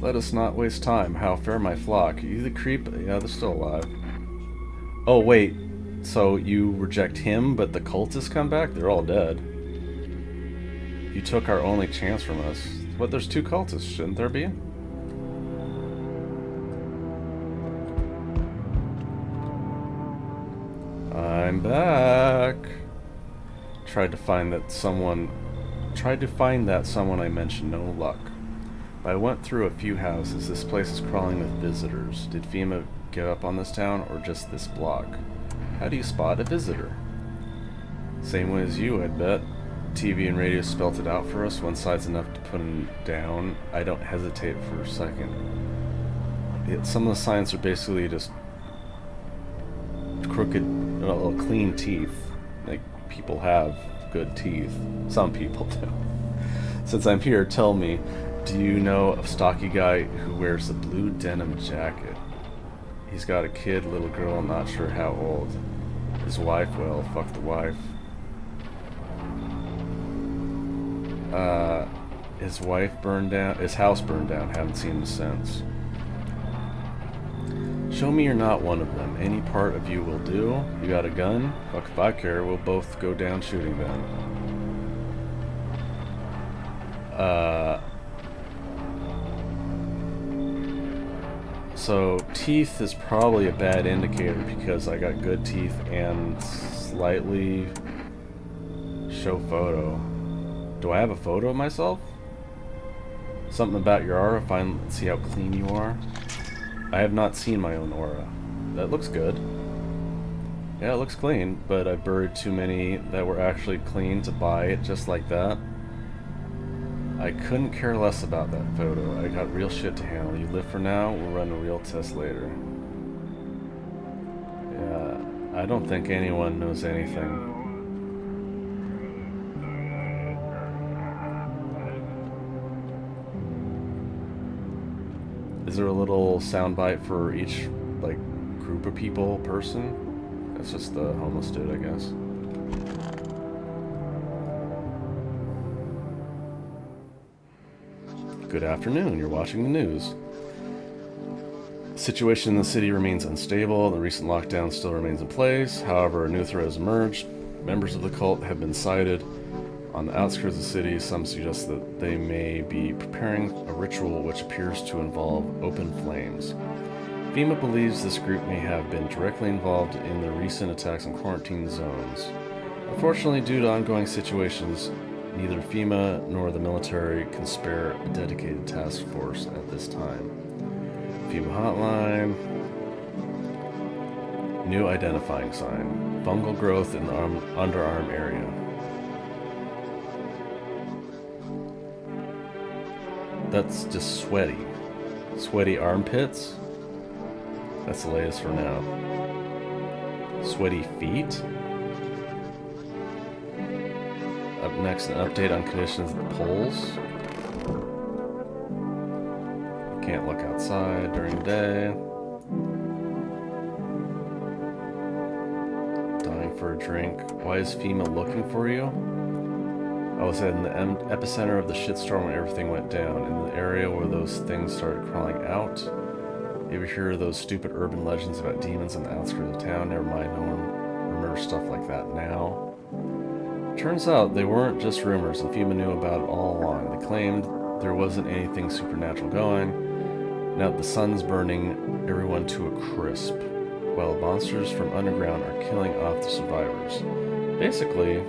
[SPEAKER 1] Let us not waste time. How fare my flock? You the creep? Yeah, they're still alive. Oh, wait. So you reject him, but the cultists come back? They're all dead. You took our only chance from us. But there's 2 cultists, shouldn't there be? I'm back. Tried to find that someone I mentioned, no luck. I went through a few houses. This place is crawling with visitors. Did FEMA give up on this town, or just this block? How do you spot a visitor? Same way as you, I'd bet. TV and radio spelt it out for us. One side's enough to put them down. I don't hesitate for a second. Some of the signs are basically just crooked, clean teeth. Like, people have good teeth. Some people do. Since I'm here, tell me, do you know a stocky guy who wears a blue denim jacket? He's got a kid, little girl, I'm not sure how old. His wife, well, fuck the wife. His wife burned down, his house burned down, haven't seen him since. Show me you're not one of them. Any part of you will do. You got a gun? Fuck if I care, we'll both go down shooting then. So teeth is probably a bad indicator because I got good teeth and slightly show photo. Do I have a photo of myself? Something about your aura, see how clean you are. I have not seen my own aura. That looks good. Yeah, it looks clean, but I buried too many that were actually clean to buy it just like that. I couldn't care less about that photo. I got real shit to handle. You live for now, we'll run a real test later. Yeah, I don't think anyone knows anything. Is there a little soundbite for each, like, group of people, person? That's just the homeless dude, I guess. Good afternoon, you're watching the news. The situation in the city remains unstable. The recent lockdown still remains in place. However, a new threat has emerged. Members of the cult have been sighted on the outskirts of the city. Some suggest that they may be preparing a ritual which appears to involve open flames. FEMA believes this group may have been directly involved in the recent attacks on quarantine zones. Unfortunately, due to ongoing situations, neither FEMA nor the military can spare a dedicated task force at this time. FEMA hotline. New identifying sign. Fungal growth in the underarm area. That's just sweaty. Sweaty armpits? That's the latest for now. Sweaty feet? Up next, an update on conditions at the polls. Can't look outside during the day. Dying for a drink. Why is FEMA looking for you? I was in the epicenter of the shitstorm when everything went down. In the area where those things started crawling out. You ever hear those stupid urban legends about demons on the outskirts of town? Never mind, no one remembers stuff like that now. Turns out they weren't just rumors, and FEMA knew about it all along. They claimed there wasn't anything supernatural going. Now the sun's burning everyone to a crisp, while monsters from underground are killing off the survivors. Basically,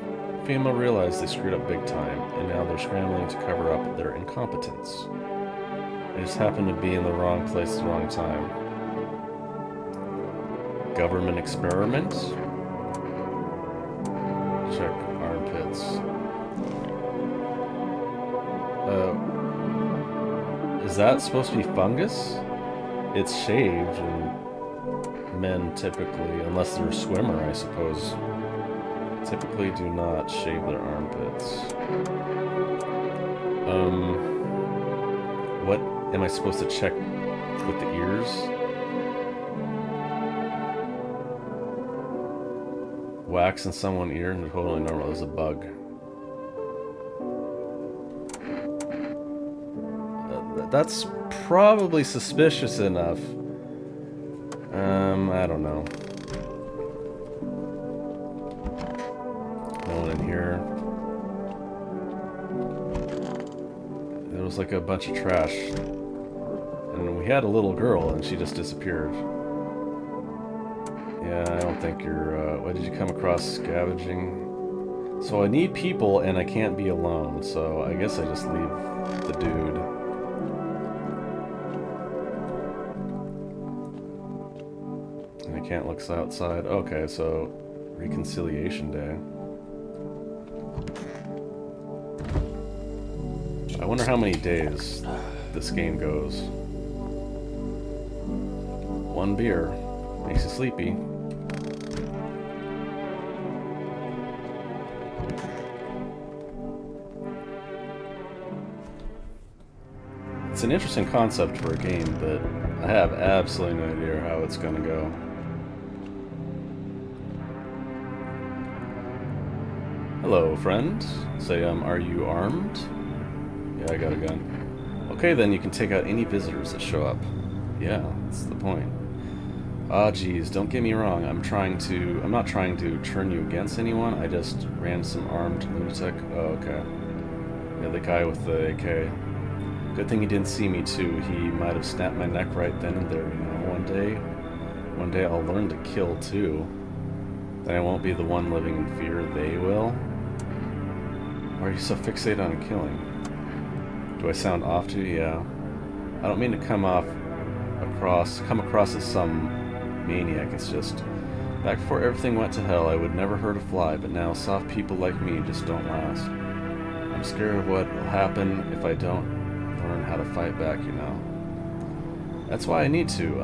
[SPEAKER 1] FEMA realized they screwed up big time, and now they're scrambling to cover up their incompetence. They just happened to be in the wrong place at the wrong time. Government experiment? Check armpits. Is Is that supposed to be fungus? It's shaved, and men typically, unless they're a swimmer, I suppose, typically do not shave their armpits. What am I supposed to check with the ears? Wax in someone's ear and totally normal. There's a bug. That's probably suspicious enough. I don't know. No one in here. There was like a bunch of trash. And we had a little girl and she just disappeared. Yeah, I don't think you're, what did you come across? Scavenging? So I need people and I can't be alone, so I guess I just leave the dude. And I can't look outside. Okay, so Reconciliation Day. I wonder how many days this game goes. One beer makes you sleepy. It's an interesting concept for a game, but I have absolutely no idea how it's gonna go. Hello, friend. Say, are you armed? Yeah, I got a gun. Okay, then you can take out any visitors that show up. Yeah, that's the point. Ah, geez, don't get me wrong. I'm not trying to turn you against anyone. I just ran some armed lunatic. Oh, okay. Yeah, the guy with the AK. Good thing he didn't see me too. He might have snapped my neck right then and there, you know. One day I'll learn to kill too. Then I won't be the one living in fear. They will. Why are you so fixated on killing? Do I sound off to you? Yeah. I don't mean to come across as some maniac. It's just, back before everything went to hell, I would never hurt a fly, but now soft people like me just don't last. I'm scared of what will happen if I don't learn how to fight back, you know. That's why I need to,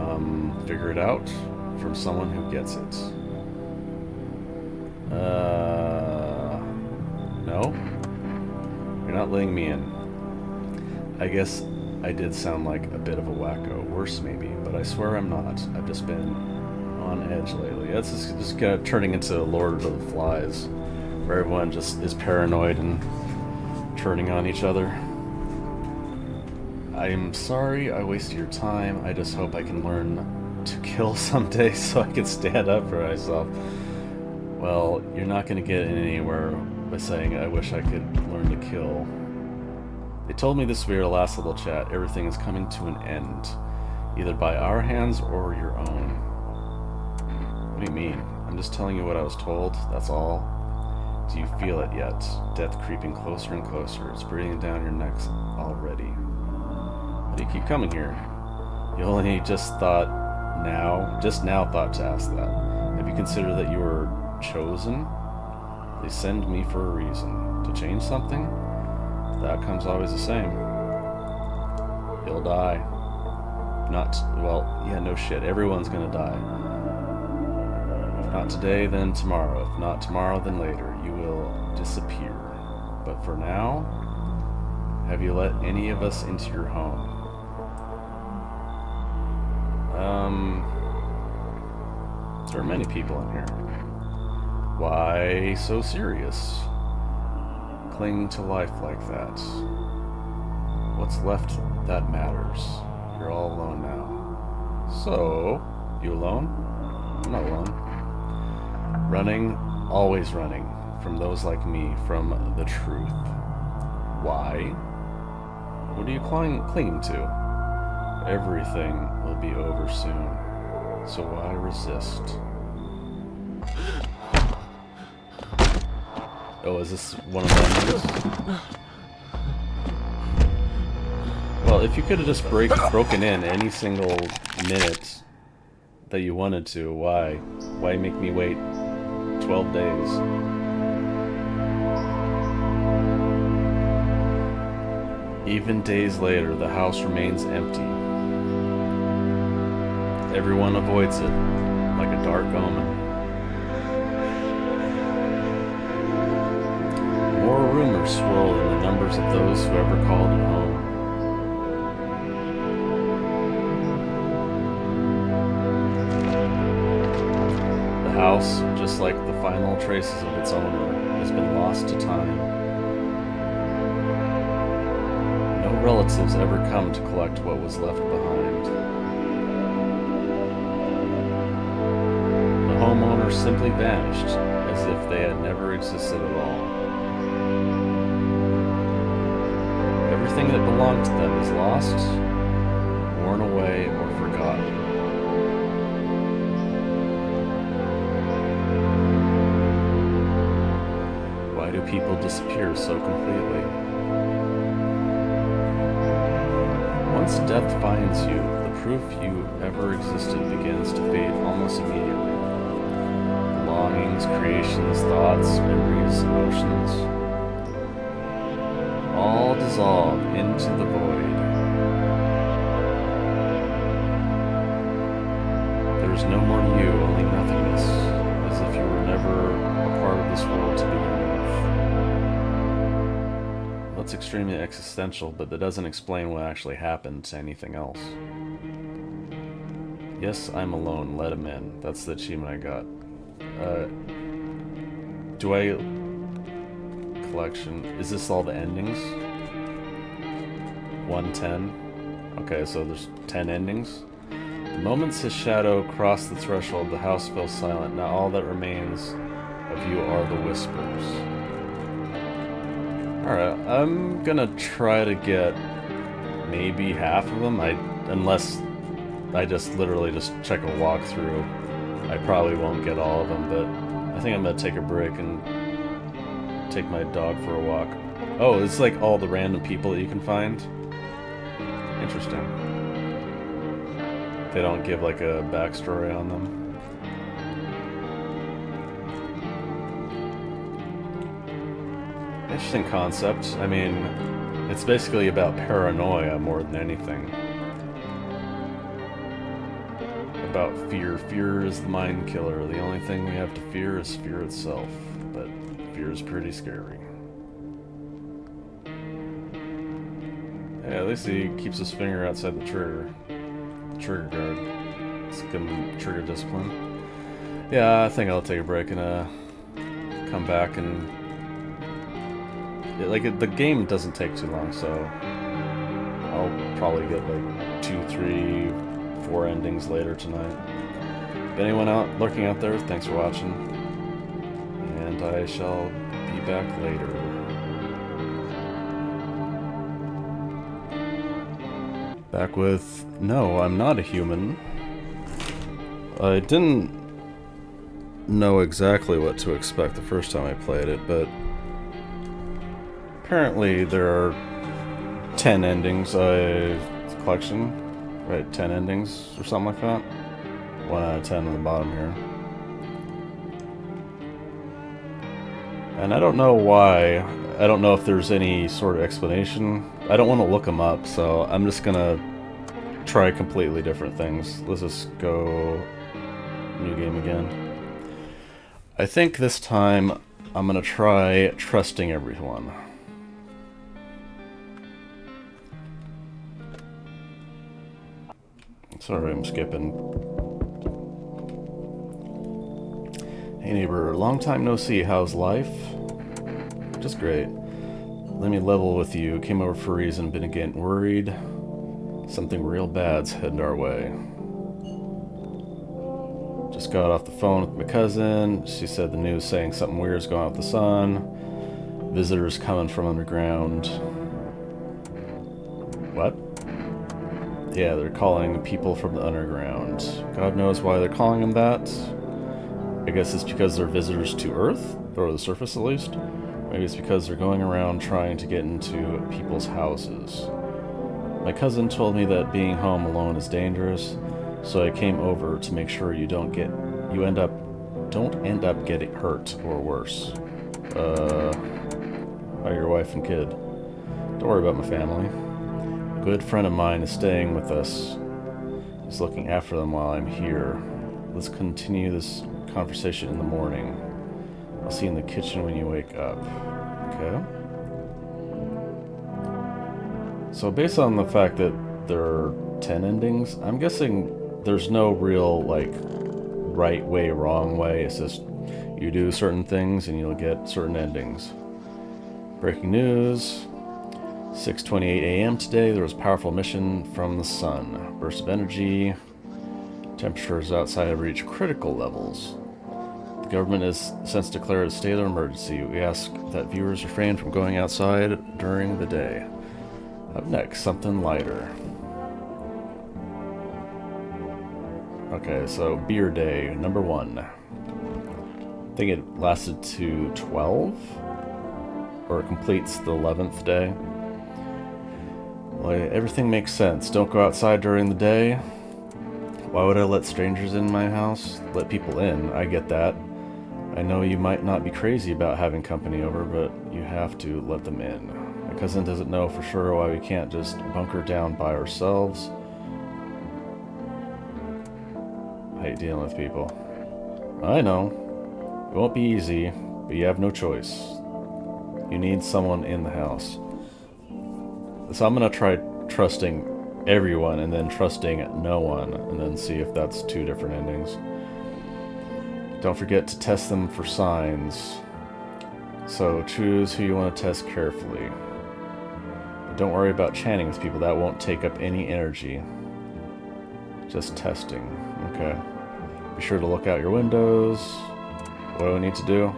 [SPEAKER 1] figure it out from someone who gets it. No? You're not letting me in. I guess I did sound like a bit of a wacko. Worse, maybe, but I swear I'm not. I've just been on edge lately. It's just kind of turning into Lord of the Flies, where everyone just is paranoid and turning on each other. I'm sorry I wasted your time. I just hope I can learn to kill someday so I can stand up for myself. Well, you're not going to get anywhere by saying I wish I could learn to kill. They told me this would be our last little chat. Everything is coming to an end, either by our hands or your own. What do you mean? I'm just telling you what I was told, that's all. Do you feel it yet? Death creeping closer and closer. It's breathing down your necks already. Why do you keep coming here? You only just now thought to ask that. Have you considered that you were chosen? They send me for a reason. To change something? The outcome's always the same. You'll die. Well, yeah, no shit. Everyone's gonna die. If not today, then tomorrow. If not tomorrow, then later. You will disappear. But for now, have you let any of us into your home? There are many people in here. Why so serious? Cling to life like that. What's left that matters? You're all alone now. So, you alone? I'm not alone. Running, always running, from those like me, from the truth. Why? What are you clinging to? Everything will be over soon. So why resist? Oh, is this one of them? Well, if you could have just broken in any single minute that you wanted to, why? Why make me wait 12 days? Even days later, the house remains empty. Everyone avoids it, like a dark omen. More rumors swirl in the numbers of those who ever called it home. The house, just like the final traces of its owner, has been lost to time. No relatives ever come to collect what was left behind. The homeowner simply vanished, as if they had never existed at all. Everything that belonged to them is lost, worn away, or forgotten. Why do people disappear so completely? Once death finds you, the proof you ever existed begins to fade almost immediately. Belongings, creations, thoughts, memories, emotions, all dissolve into the void. There's no more you, only nothingness, as if you were never a part of this world to begin with. That's extremely existential, but that doesn't explain what actually happened to anything else. Yes, I'm alone, let him in. That's the achievement I got. Do I... Collection. Is this all the endings? 110? Okay, so there's 10 endings. The moments his shadow crossed the threshold, the house fell silent. Now all that remains of you are the whispers. Alright, I'm gonna try to get maybe half of them. Unless I just literally just check a walkthrough. I probably won't get all of them, but I think I'm gonna take a break and take my dog for a walk. Oh, it's like all the random people that you can find. Interesting. They don't give like a backstory on them. Interesting concept. I mean, it's basically about paranoia more than anything. About fear. Fear is the mind killer. The only thing we have to fear is fear itself. But fear is pretty scary. Yeah, at least he keeps his finger outside the trigger. Trigger guard. Let's give him trigger discipline. Yeah, I think I'll take a break and come back and... the game doesn't take too long, so I'll probably get like 2, 3, 4 endings later tonight. If anyone lurking out there, thanks for watching. And I shall be back later. Back with, no, I'm not a human. I didn't know exactly what to expect the first time I played it, but apparently there are 10 endings. Collection, right? 10 endings or something like that. 1 out of 10 on the bottom here. And I don't know why. I don't know if there's any sort of explanation. I don't want to look them up, so I'm just gonna try completely different things. Let's just go new game again. I think this time I'm gonna try trusting everyone. Sorry, I'm skipping. Hey neighbor, long time no see, how's life? Just great. Let me level with you. Came over for a reason, been getting worried. Something real bad's headed our way. Just got off the phone with my cousin. She said the news saying something weird's going on with the sun. Visitors coming from underground. What? Yeah, they're calling people from the underground. God knows why they're calling them that. I guess it's because they're visitors to Earth, or the surface at least. Maybe it's because they're going around trying to get into people's houses. My cousin told me that being home alone is dangerous, so I came over to make sure you don't end up getting hurt or worse. How are your wife and kid? Don't worry about my family. A good friend of mine is staying with us. He's looking after them while I'm here. Let's continue this conversation in the morning. I'll see you in the kitchen when you wake up. Okay. So based on the fact that there are 10 endings, I'm guessing there's no real, like, right way, wrong way. It's just you do certain things and you'll get certain endings. Breaking news. 6:28 a.m. today, there was a powerful emission from the sun. Burst of energy. Temperatures outside have reached critical levels. The government has since declared a state of emergency. We ask that viewers refrain from going outside during the day. Up next, something lighter. Okay, so beer day, number 1. I think it lasted to 12? Or it completes the 11th day. Well, everything makes sense. Don't go outside during the day. Why would I let strangers in my house? Let people in, I get that. I know you might not be crazy about having company over, but you have to let them in. My cousin doesn't know for sure why we can't just bunker down by ourselves. I hate dealing with people. I know. It won't be easy, but you have no choice. You need someone in the house. So I'm gonna try trusting everyone and then trusting no one, and then see if that's 2 different endings. Don't forget to test them for signs. So choose who you want to test carefully. But don't worry about chatting with people, that won't take up any energy. Just testing. Okay. Be sure to look out your windows. What do I need to do?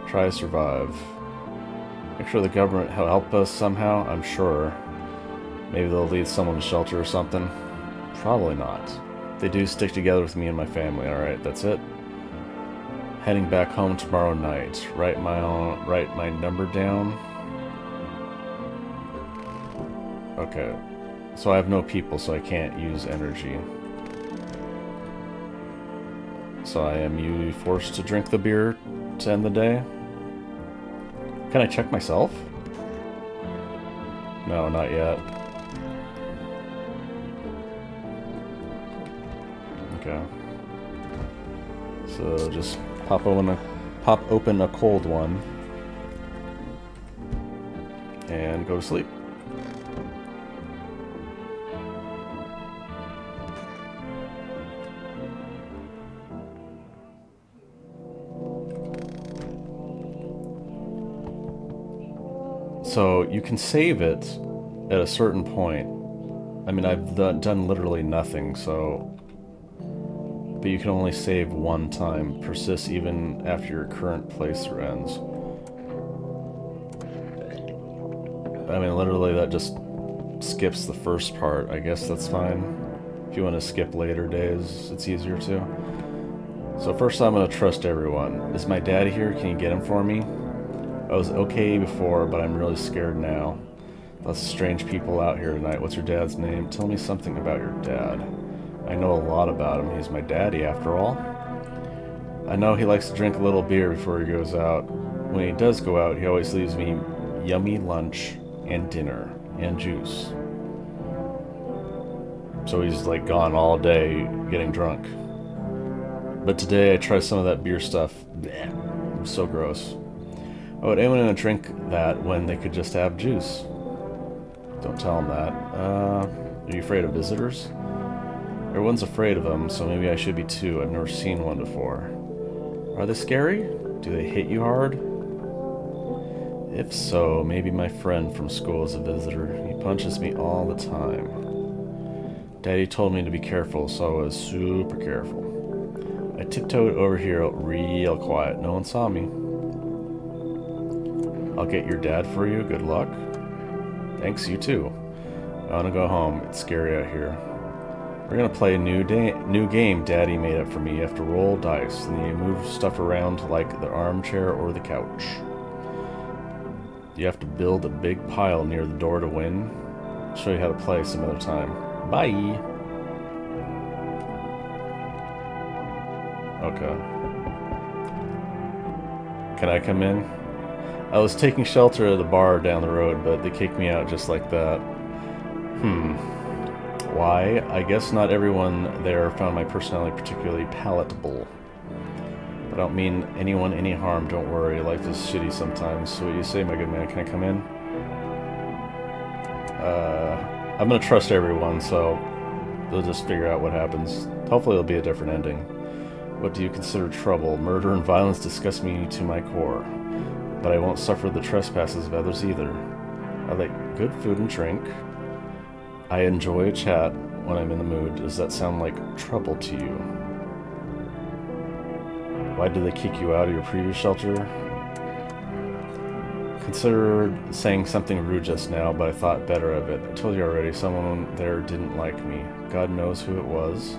[SPEAKER 1] Try to survive. Make sure the government will help us somehow, I'm sure. Maybe they'll lead someone to shelter or something. Probably not. They do stick together with me and my family, alright, that's it. Heading back home tomorrow night. Write my number down. Okay. So I have no people, so I can't use energy. So I am forced to drink the beer to end the day? Can I check myself? No, not yet. Okay. So just pop open a cold one and go to sleep. So you can save it at a certain point. I mean, I've done literally nothing, so... But you can only save one time. Persist even after your current playthrough ends. I mean, literally that just skips the first part. I guess that's fine. If you want to skip later days, it's easier to. So first I'm going to trust everyone. Is my dad here? Can you get him for me? I was okay before, but I'm really scared now. Lots of strange people out here tonight. What's your dad's name? Tell me something about your dad. I know a lot about him. He's my daddy, after all. I know he likes to drink a little beer before he goes out. When he does go out, he always leaves me yummy lunch and dinner and juice. So he's like gone all day getting drunk. But today I tried some of that beer stuff. Blech, it was so gross. Why would anyone want to drink that when they could just have juice? Don't tell him that. Are you afraid of visitors? Everyone's afraid of them, so maybe I should be too. I've never seen one before. Are they scary? Do they hit you hard? If so, maybe my friend from school is a visitor. He punches me all the time. Daddy told me to be careful, so I was super careful. I tiptoed over here real quiet. No one saw me. I'll get your dad for you. Good luck. Thanks, you too. I want to go home. It's scary out here. We're going to play a new game Daddy made up for me. You have to roll dice, and you move stuff around like the armchair or the couch. You have to build a big pile near the door to win. I'll show you how to play some other time. Bye! Okay. Can I come in? I was taking shelter at the bar down the road, but they kicked me out just like that. Why? I guess not everyone there found my personality particularly palatable. I don't mean anyone any harm, don't worry. Life is shitty sometimes. So what do you say, my good man? Can I come in? I'm gonna trust everyone, so they'll just figure out what happens. Hopefully it'll be a different ending. What do you consider trouble? Murder and violence disgust me to my core. But I won't suffer the trespasses of others either. I like good food and drink. I enjoy a chat when I'm in the mood. Does that sound like trouble to you? Why did they kick you out of your previous shelter? Considered saying something rude just now, but I thought better of it. I told you already, someone there didn't like me. God knows who it was.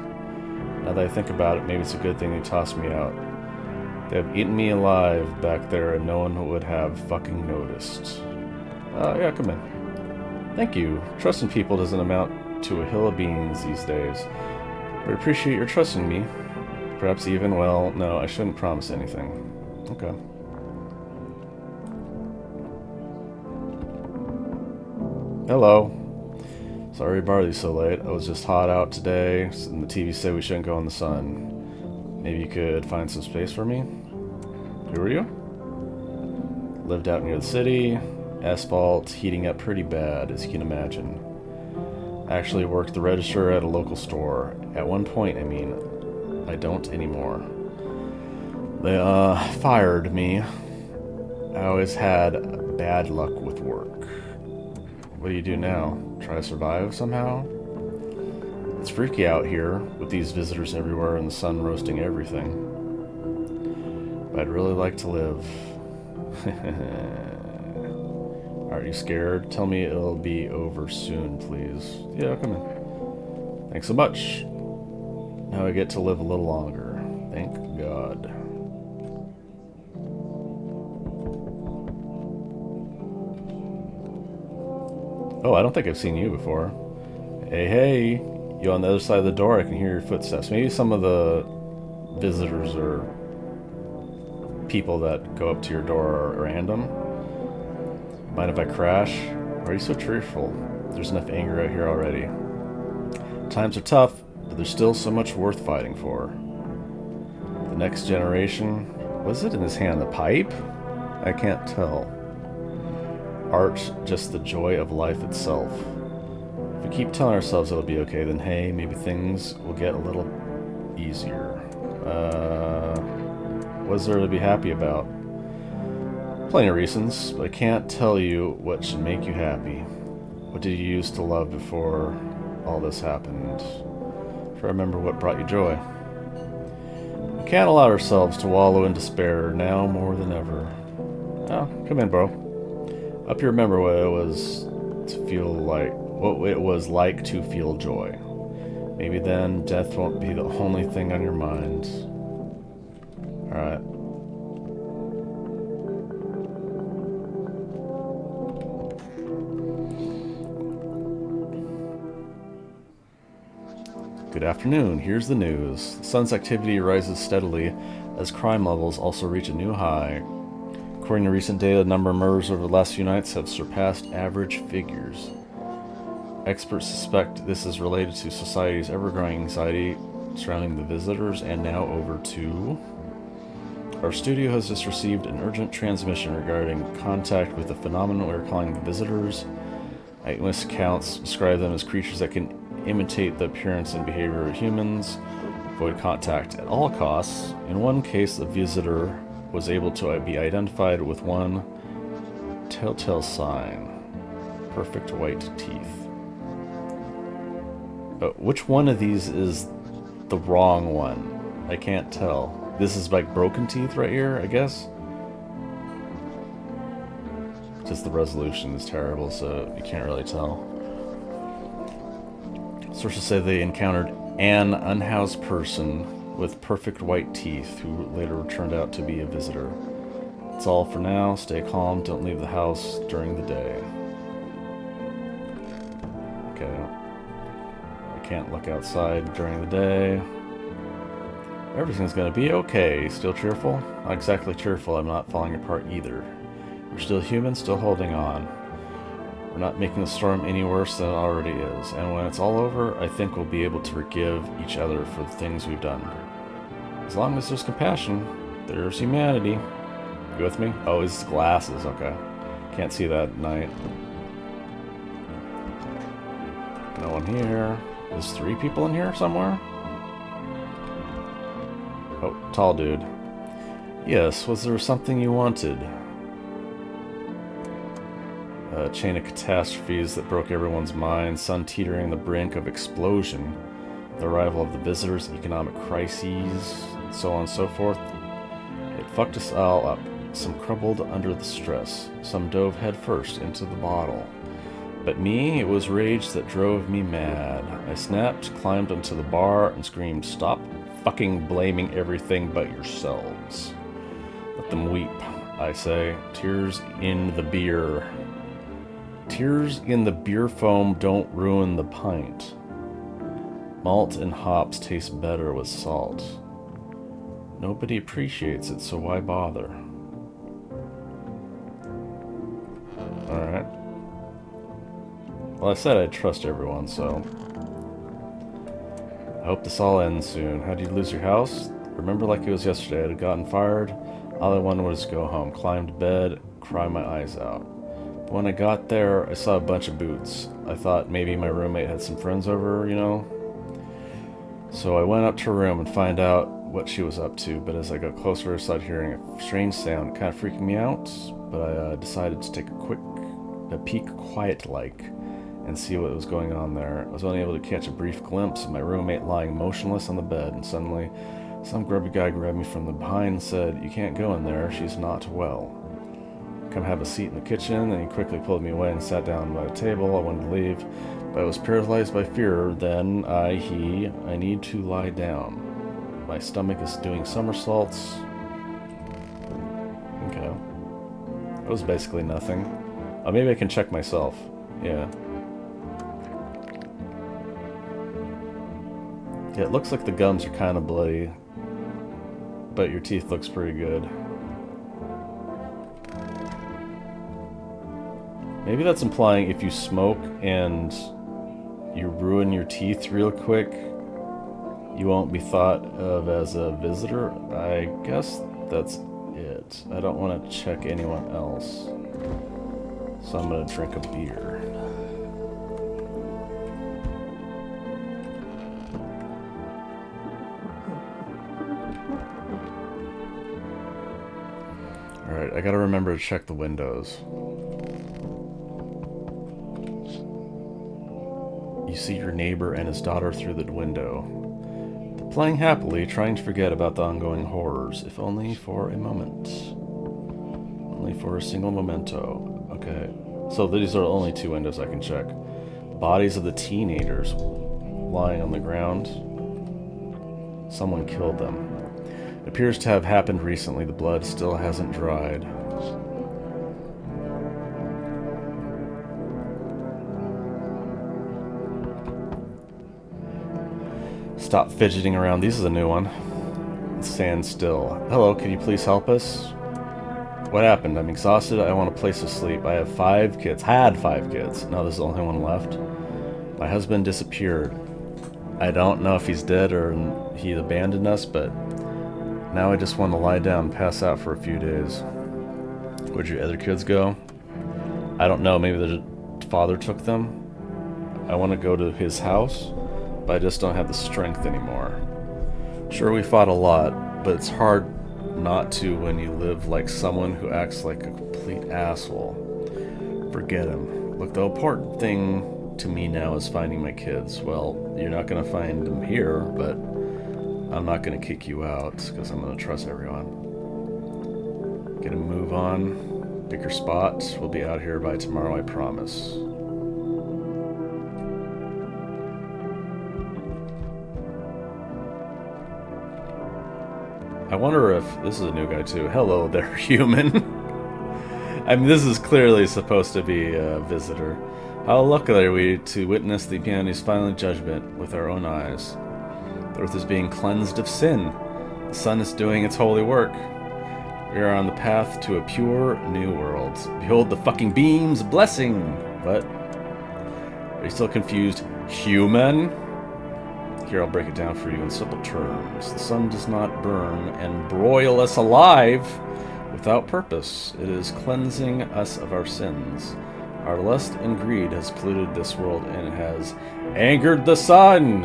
[SPEAKER 1] Now that I think about it, maybe it's a good thing they tossed me out. They have eaten me alive back there and no one would have fucking noticed. Yeah, come in. Thank you. Trusting people doesn't amount to a hill of beans these days. But I appreciate your trusting me. Perhaps even, well, no, I shouldn't promise anything. Okay. Hello. Sorry to bother you so late. I was just hot out today, and the TV said we shouldn't go in the sun. Maybe you could find some space for me? Who are you? Lived out near the city. Asphalt heating up pretty bad, as you can imagine. Actually worked the register at a local store. At one point, I mean. I don't anymore. They, fired me. I always had bad luck with work. What do you do now? Try to survive somehow? It's freaky out here, with these visitors everywhere and the sun roasting everything. But I'd really like to live. Aren't you scared? Tell me it'll be over soon, please. Yeah, come in. Thanks so much. Now I get to live a little longer. Thank God. Oh, I don't think I've seen you before. Hey, hey. You on the other side of the door? I can hear your footsteps. Maybe some of the visitors or people that go up to your door are random. Mind if I crash? Why are you so cheerful? There's enough anger out here already. Times are tough, but there's still so much worth fighting for. The next generation... Was it in his hand? The pipe? I can't tell. Art, just the joy of life itself. If we keep telling ourselves it'll be okay, then hey, maybe things will get a little easier. What's there to be happy about? Plenty of reasons, but I can't tell you what should make you happy. What did you used to love before all this happened? Try to remember what brought you joy. We can't allow ourselves to wallow in despair now more than ever. Oh, come in, bro. Hope you remember what it was to feel like, what it was like to feel joy. Maybe then death won't be the only thing on your mind. Alright. Good afternoon, here's the news. The sun's activity rises steadily as crime levels also reach a new high. According to recent data, the number of murders over the last few nights have surpassed average figures. Experts suspect this is related to society's ever-growing anxiety surrounding the visitors, and now over to... Our studio has just received an urgent transmission regarding contact with the phenomenon we're calling the visitors. Eyewitness accounts describe them as creatures that can imitate the appearance and behavior of humans, avoid contact at all costs. In one case, the visitor was able to be identified with one telltale sign: perfect white teeth. Which one of these is the wrong one? I can't tell. This is like broken teeth right here, I guess? Just the resolution is terrible, so you can't really tell. Sources say they encountered an unhoused person with perfect white teeth who later turned out to be a visitor. That's all for now. Stay calm. Don't leave the house during the day. Okay. I can't look outside during the day. Everything's gonna be okay. Still cheerful? Not exactly cheerful. I'm not falling apart either. We're still human, still holding on. We're not making the storm any worse than it already is. And when it's all over, I think we'll be able to forgive each other for the things we've done. As long as there's compassion, there's humanity. You with me? Oh, his glasses, okay. Can't see that at night. No one here. There's 3 people in here somewhere? Oh, tall dude. Yes, was there something you wanted? A chain of catastrophes that broke everyone's mind, sun teetering on the brink of explosion, the arrival of the visitors, economic crises, and so on and so forth. It fucked us all up. Some crumbled under the stress. Some dove headfirst into the bottle. But me, it was rage that drove me mad. I snapped, climbed onto the bar, and screamed, "Stop fucking blaming everything but yourselves. Let them weep," I say. Tears in the beer. Tears in the beer foam don't ruin the pint. Malt and hops taste better with salt. Nobody appreciates it, so why bother? Alright. Well, I said I'd trust everyone, so... I hope this all ends soon. How'd you lose your house? Remember like it was yesterday. I had gotten fired. All I wanted was to go home. Climb to bed, cry my eyes out. But when I got there, I saw a bunch of boots. I thought maybe my roommate had some friends over, you know? So I went up to her room and find out what she was up to, but as I got closer I started hearing a strange sound, kind of freaking me out, but I decided to take a peek quiet-like and see what was going on there. I was only able to catch a brief glimpse of my roommate lying motionless on the bed, and suddenly some grubby guy grabbed me from the behind and said, "You can't go in there, she's not well. Come have a seat in the kitchen," and he quickly pulled me away and sat down by the table. I wanted to leave, but I was paralyzed by fear. Then I need to lie down. My stomach is doing somersaults. Okay. That was basically nothing. Oh, maybe I can check myself. Yeah. Yeah, it looks like the gums are kind of bloody, but your teeth looks pretty good. Maybe that's implying if you smoke and you ruin your teeth real quick, you won't be thought of as a visitor. I guess that's it. I don't want to check anyone else, so I'm going to drink a beer. Alright, I gotta remember to check the windows. You see your neighbor and his daughter through the window. They're playing happily, trying to forget about the ongoing horrors, if only for a moment. Only for a single memento. Okay, so these are the only 2 windows I can check. Bodies of the teenagers lying on the ground. Someone killed them. It appears to have happened recently. The blood still hasn't dried. Stop fidgeting around. This is a new one. Stand still. Hello, can you please help us? What happened? I'm exhausted. I want a place to sleep. I have 5 kids. Had 5 kids. No, there's the only one left. My husband disappeared. I don't know if he's dead or he abandoned us, but now I just want to lie down and pass out for a few days. Where'd your other kids go? I don't know. Maybe the father took them. I want to go to his house, but I just don't have the strength anymore. Sure, we fought a lot, but it's hard not to when you live like someone who acts like a complete asshole. Forget him. Look, the important thing to me now is finding my kids. Well, you're not going to find them here, but I'm not going to kick you out because I'm going to trust everyone. Get a move on. Pick your spot. We'll be out here by tomorrow, I promise. I wonder if... This is a new guy too. Hello there, human. I mean, this is clearly supposed to be a visitor. How lucky are we to witness the humanity's final judgment with our own eyes. The earth is being cleansed of sin. The sun is doing its holy work. We are on the path to a pure new world. Behold the fucking beam's blessing! What? Are you still confused? Human? Here, I'll break it down for you in simple terms. The sun does not burn and broil us alive without purpose. It is cleansing us of our sins. Our lust and greed has polluted this world and it has angered the sun.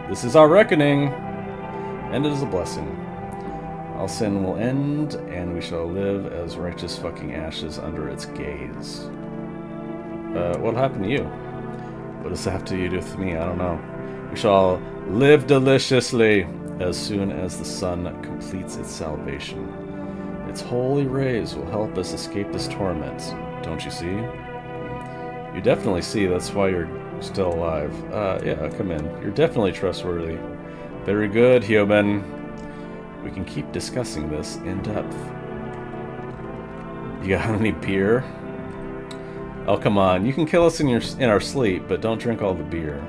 [SPEAKER 1] This is our reckoning, and it is a blessing. All sin will end, and we shall live as righteous fucking ashes under its gaze. What happened to you? What does that have to do with me? I don't know. We shall live deliciously as soon as the sun completes its salvation. Its holy rays will help us escape this torment. Don't you see? You definitely see. That's why you're still alive. Yeah, come in. You're definitely trustworthy. Very good, human. We can keep discussing this in depth. You got any beer? Oh, come on. You can kill us in our sleep, but don't drink all the beer.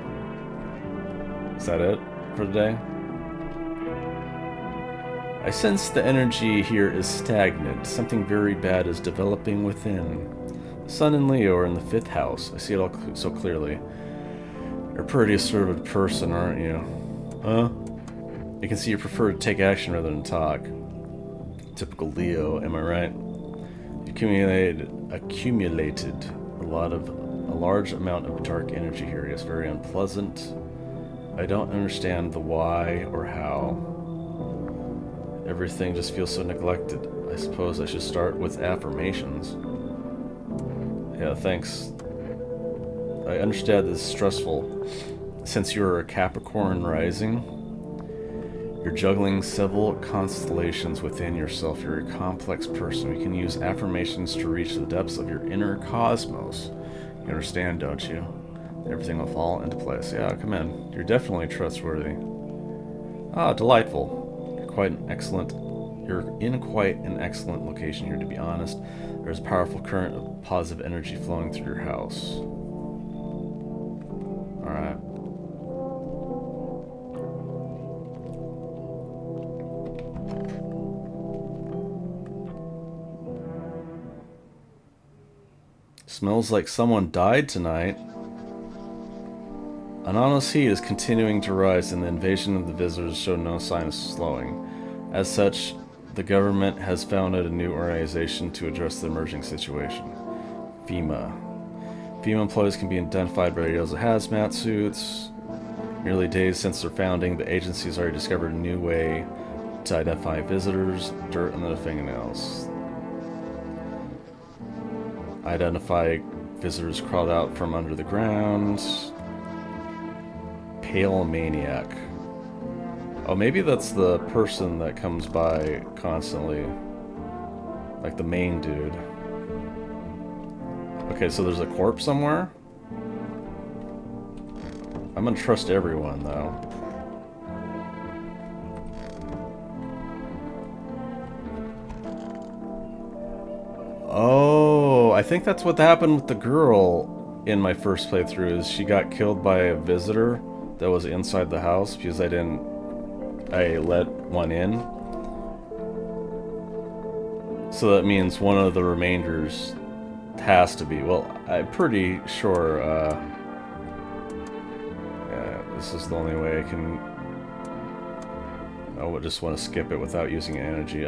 [SPEAKER 1] Is that it for the day? I sense the energy here is stagnant. Something very bad is developing within. The Sun and Leo are in the 5th house. I see it all so clearly. You're a pretty assertive person, aren't you? Huh? I can see you prefer to take action rather than talk. Typical Leo, am I right? You accumulated a large amount of dark energy here. It's very unpleasant. I don't understand the why or how. Everything just feels so neglected. I suppose I should start with affirmations. Yeah, thanks. I understand this is stressful. Since you're a Capricorn rising, you're juggling several constellations within yourself. You're a complex person. We can use affirmations to reach the depths of your inner cosmos. You understand, don't you? Everything will fall into place. Yeah, come in. You're definitely trustworthy. Ah, delightful. You're in quite an excellent location here, to be honest. There's a powerful current of positive energy flowing through your house. Alright. Smells like someone died tonight. Anonymous heat is continuing to rise, and the invasion of the visitors show no sign of slowing. As such, the government has founded a new organization to address the emerging situation. FEMA. FEMA employees can be identified by yellow hazmat suits. Nearly days since their founding, the agency has already discovered a new way to identify visitors, dirt on their fingernails. Identify visitors crawled out from under the ground. Pale maniac. Oh, maybe that's the person that comes by constantly. Like the main dude. Okay, so there's a corpse somewhere? I'm gonna trust everyone, though. Oh, I think that's what happened with the girl in my first playthrough, is she got killed by a visitor that was inside the house because I let one in. So that means one of the remainders has to be, well, I'm pretty sure, yeah, this is the only way I can, I would just want to skip it without using energy.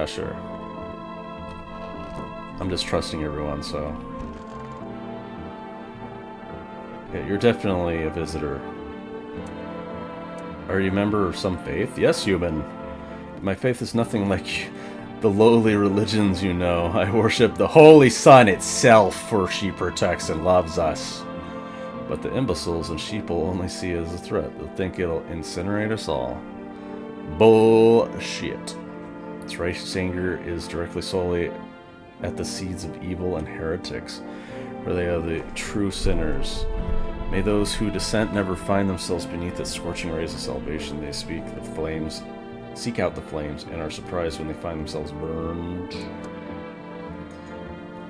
[SPEAKER 1] Sure. I'm just trusting everyone, so. Yeah, you're definitely a visitor. Are you a member of some faith? Yes, human. My faith is nothing like the lowly religions you know. I worship the holy sun itself, for she protects and loves us. But the imbeciles and sheeple only see it as a threat. They'll think it'll incinerate us all. Bullshit. Its righteous anger is directly solely at the seeds of evil and heretics, for they are the true sinners. May those who dissent never find themselves beneath its scorching rays of salvation. They seek out the flames, and are surprised when they find themselves burned.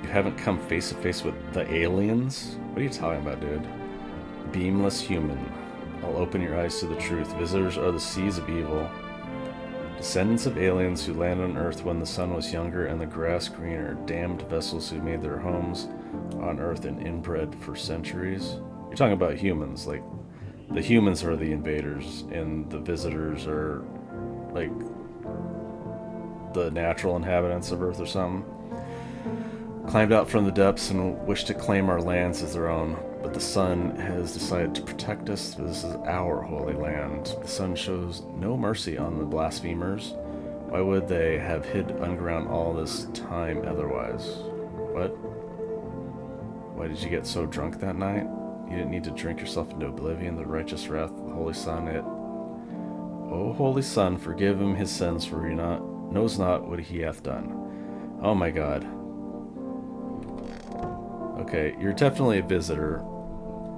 [SPEAKER 1] You haven't come face to face with the aliens? What are you talking about, dude? Beamless human. I'll open your eyes to the truth. Visitors are the seeds of evil. Descendants of aliens who landed on Earth when the sun was younger and the grass greener. Damned vessels who made their homes on Earth and inbred for centuries. You're talking about humans, like the humans are the invaders and the visitors are like the natural inhabitants of Earth or something. Climbed out from the depths and wished to claim our lands as their own, but the sun has decided to protect us. This is our holy land. The sun shows no mercy on the blasphemers. Why would they have hid underground all this time otherwise? What? Why did you get so drunk that night? You didn't need to drink yourself into oblivion. The righteous wrath of the holy sun. O holy sun, forgive him his sins, for he knows not what he hath done. Oh my God. Okay, you're definitely a visitor,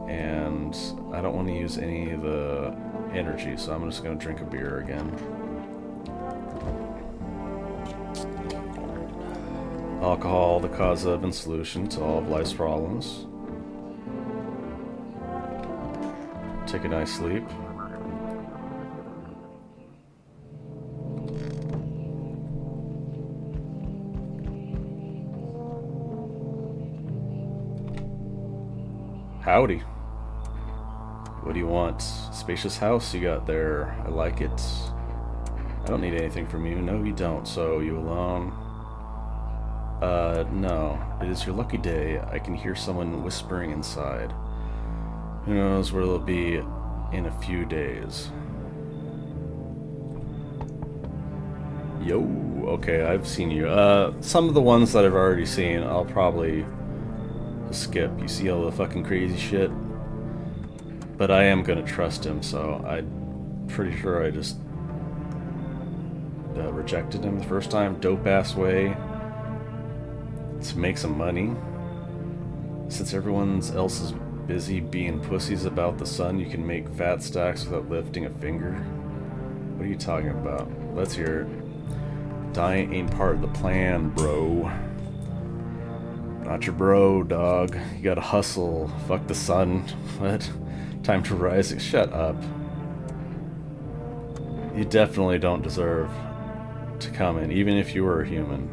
[SPEAKER 1] and I don't want to use any of the energy, so I'm just going to drink a beer again. Alcohol, the cause of and solution to all of life's problems. Take a nice sleep. Howdy. What do you want? Spacious house you got there. I like it. I don't need anything from you. No, you don't. So, you alone? No. It is your lucky day. I can hear someone whispering inside. Who knows where they'll be in a few days. Yo. Okay, I've seen you. Some of the ones that I've already seen, I'll probably skip. You see all the fucking crazy shit, but I am gonna trust him, so I'm pretty sure I just rejected him the first time. Dope ass way to make some money. Since everyone else is busy being pussies about the sun, you can make fat stacks without lifting a finger. What are you talking about? Let's hear it. Dying ain't part of the plan, bro. Not your bro, dog. You gotta hustle. Fuck the sun. What? Time to rise. Shut up. You definitely don't deserve to come in, even if you were a human.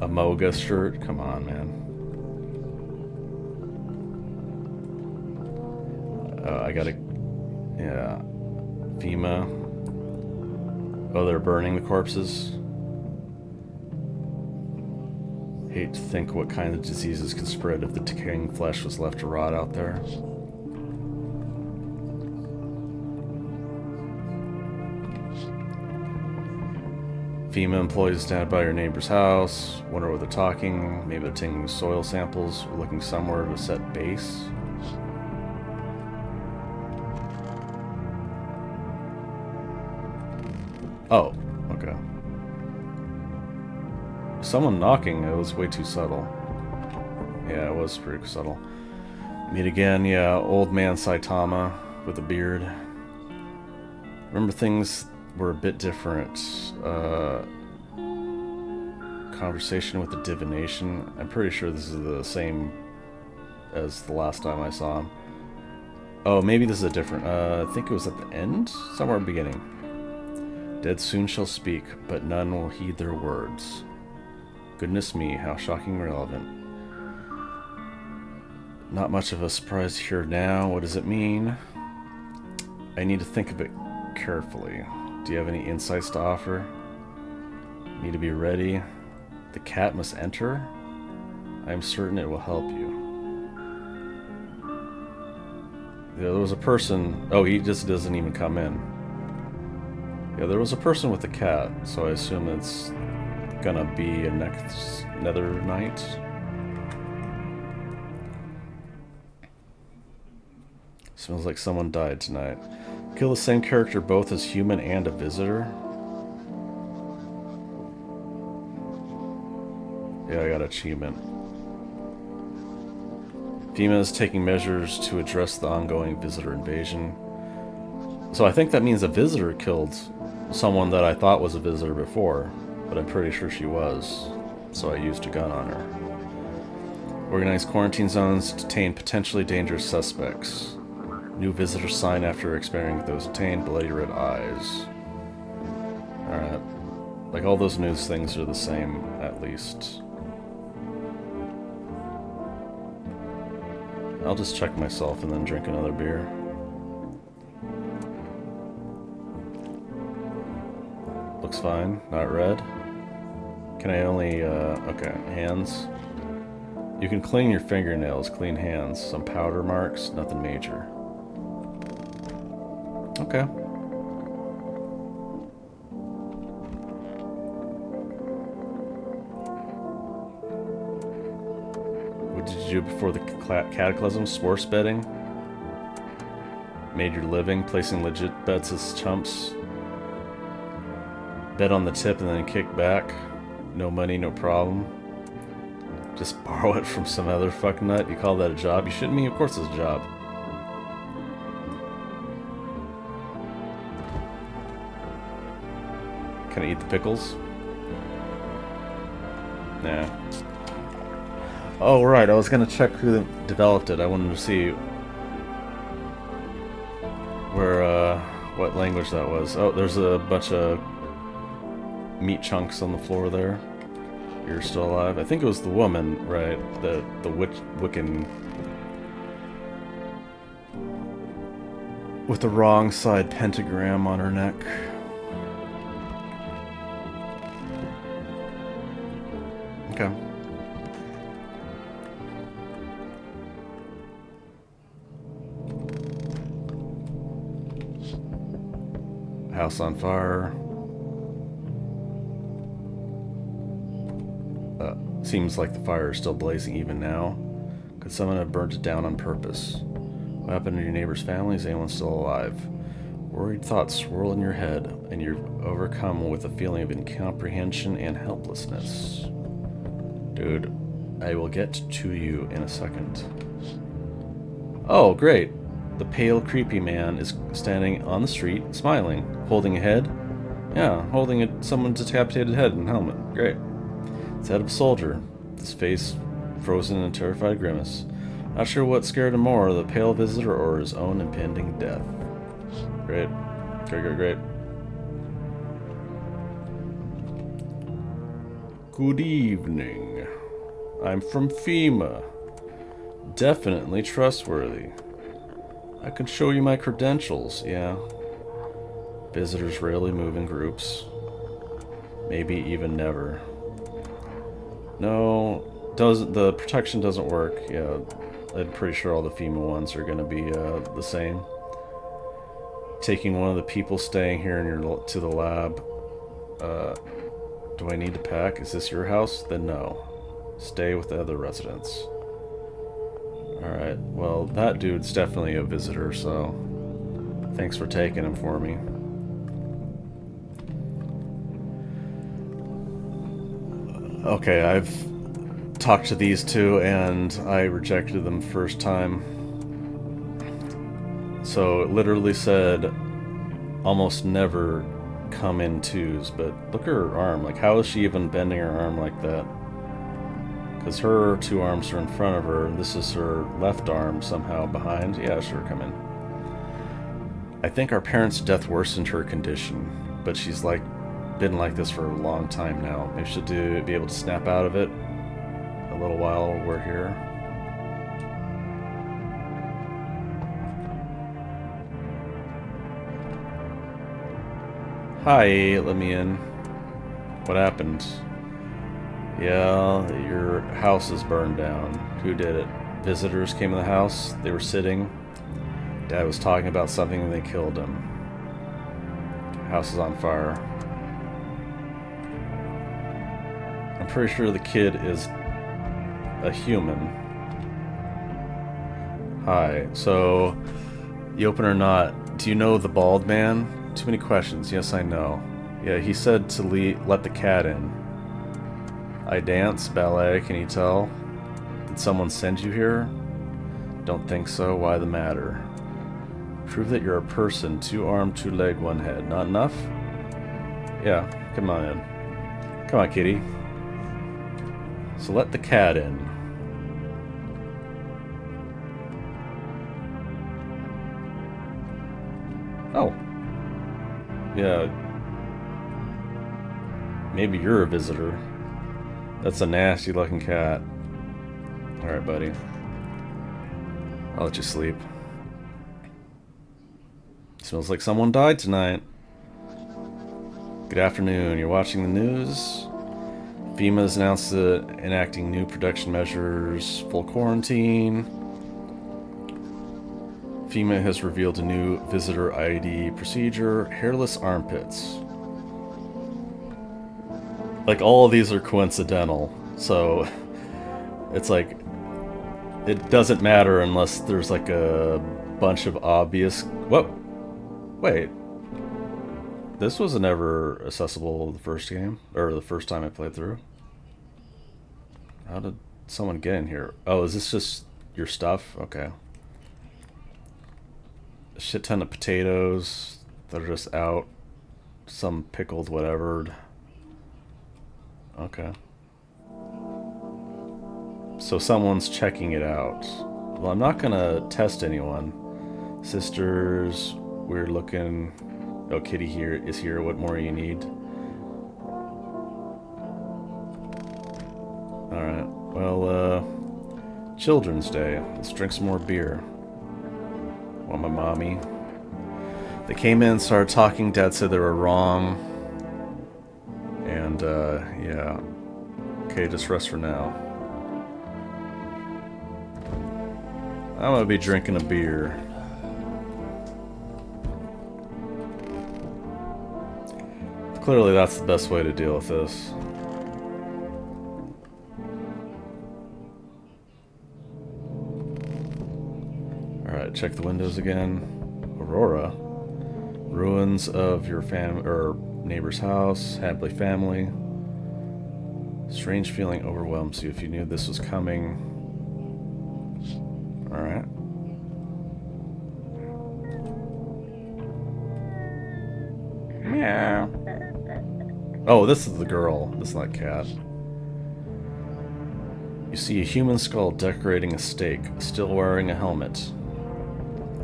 [SPEAKER 1] A Moga shirt? Come on, man. I gotta... Yeah. FEMA. Oh, they're burning the corpses? Hate to think what kind of diseases could spread if the decaying flesh was left to rot out there. FEMA employees stand by your neighbor's house. Wonder what they're talking. Maybe they're taking soil samples. We're looking somewhere to set base. Oh, okay. Someone knocking, it was way too subtle. Yeah, it was pretty subtle. Meet again, yeah, old man Saitama with a beard. Remember things were a bit different. Conversation with the divination. I'm pretty sure this is the same as the last time I saw him. Oh, maybe this is a different, I think it was at the end? Somewhere in the beginning. Dead soon shall speak, but none will heed their words. Goodness me, how shocking relevant. Not much of a surprise here now. What does it mean? I need to think of it carefully. Do you have any insights to offer? Need to be ready. The cat must enter? I am certain it will help you. Yeah, there was a person... Oh, he just doesn't even come in. Yeah, there was a person with a cat, so I assume it's gonna be a nether night. Smells like someone died tonight. Kill the same character both as human and a visitor? Yeah, I got an achievement. FEMA is taking measures to address the ongoing visitor invasion. So I think that means a visitor killed someone that I thought was a visitor before, but I'm pretty sure she was, so I used a gun on her. Organize quarantine zones to detain potentially dangerous suspects. New visitor sign after experiencing those tainted, bloody red eyes. Alright. Like, all those news things are the same, at least. I'll just check myself and then drink another beer. Looks fine. Not red. Can I only, okay, hands. You can clean your fingernails, clean hands. Some powder marks, nothing major. Okay. What did you do before the cataclysm? Sports betting? Made your living, placing legit bets as chumps? Bet on the tip and then kick back? No money, no problem. Just borrow it from some other fucknut? You call that a job? You shouldn't mean, of course it's a job. Can I eat the pickles? Nah. Oh, right, I was gonna check who developed it. I wanted to see where, what language that was. Oh, there's a bunch of meat chunks on the floor there. You're still alive. I think it was the woman, right? The Wiccan with the wrong side pentagram on her neck. Okay. House on fire. Seems like the fire is still blazing even now. Could someone have burnt it down on purpose? What happened to your neighbor's family? Is anyone still alive? Worried thoughts swirl in your head, and you're overcome with a feeling of incomprehension and helplessness. Dude, I will get to you in a second. Oh, great. The pale, creepy man is standing on the street, smiling, holding a head. Yeah, holding someone's decapitated head and helmet. Great. It's the head of a soldier, his face frozen in a terrified grimace. Not sure what scared him more, the pale visitor or his own impending death. Great. Great, great, great. Good evening. I'm from FEMA. Definitely trustworthy. I can show you my credentials, yeah. Visitors rarely move in groups. Maybe even never. No, the protection doesn't work. Yeah, I'm pretty sure all the FEMA ones are going to be the same. Taking one of the people staying here to the lab. Do I need to pack? Is this your house? Then no. Stay with the other residents. Alright, well, that dude's definitely a visitor, so thanks for taking him for me. Okay, I've talked to these two, and I rejected them first time. So it literally said, almost never come in twos, but look at her arm. Like, how is she even bending her arm like that? Because her two arms are in front of her, and this is her left arm somehow behind. Yeah, sure, come in. I think our parents' death worsened her condition, but she's been like this for a long time now. Maybe she'll be able to snap out of it a little while we're here. Hi, let me in. What happened? Yeah, your house is burned down. Who did it? Visitors came in the house. They were sitting. Dad was talking about something and they killed him. House is on fire. I'm pretty sure the kid is a human. Hi. So, you open or not, do you know the bald man? Too many questions. Yes, I know. Yeah, he said to let the cat in. I dance, ballet, can you tell? Did someone send you here? Don't think so. Why the matter? Prove that you're a person. 2 armed, 2 leg, 1 head. Not enough? Yeah, come on in. Come on, kitty. So let the cat in. Oh. Yeah. Maybe you're a visitor. That's a nasty looking cat. Alright, buddy. I'll let you sleep. Smells like someone died tonight. Good afternoon. You're watching the news. FEMA's announced enacting new protection measures, full quarantine. FEMA has revealed a new visitor ID procedure, hairless armpits. Like, all of these are coincidental, so it's like, it doesn't matter unless there's like a bunch of obvious... Whoa! Wait. This was never accessible the first game, or the first time I played through. How did someone get in here? Oh, is this just your stuff? Okay. A shit ton of potatoes that are just out. Some pickled whatever. Okay. So someone's checking it out. Well, I'm not gonna test anyone. Sisters, weird looking... Oh, Kitty here is here. What more you need? Alright. Well, Children's Day. Let's drink some more beer. Want my mommy. They came in, started talking. Dad said they were wrong. And, yeah. Okay, just rest for now. I'm gonna be drinking a beer. Clearly that's the best way to deal with this. Alright, check the windows again. Aurora. Ruins of your neighbor's house. Happily family. Strange feeling overwhelms you if you knew this was coming. Alright. Meow. Oh, this is the girl. This is not cat. You see a human skull decorating a stake, still wearing a helmet.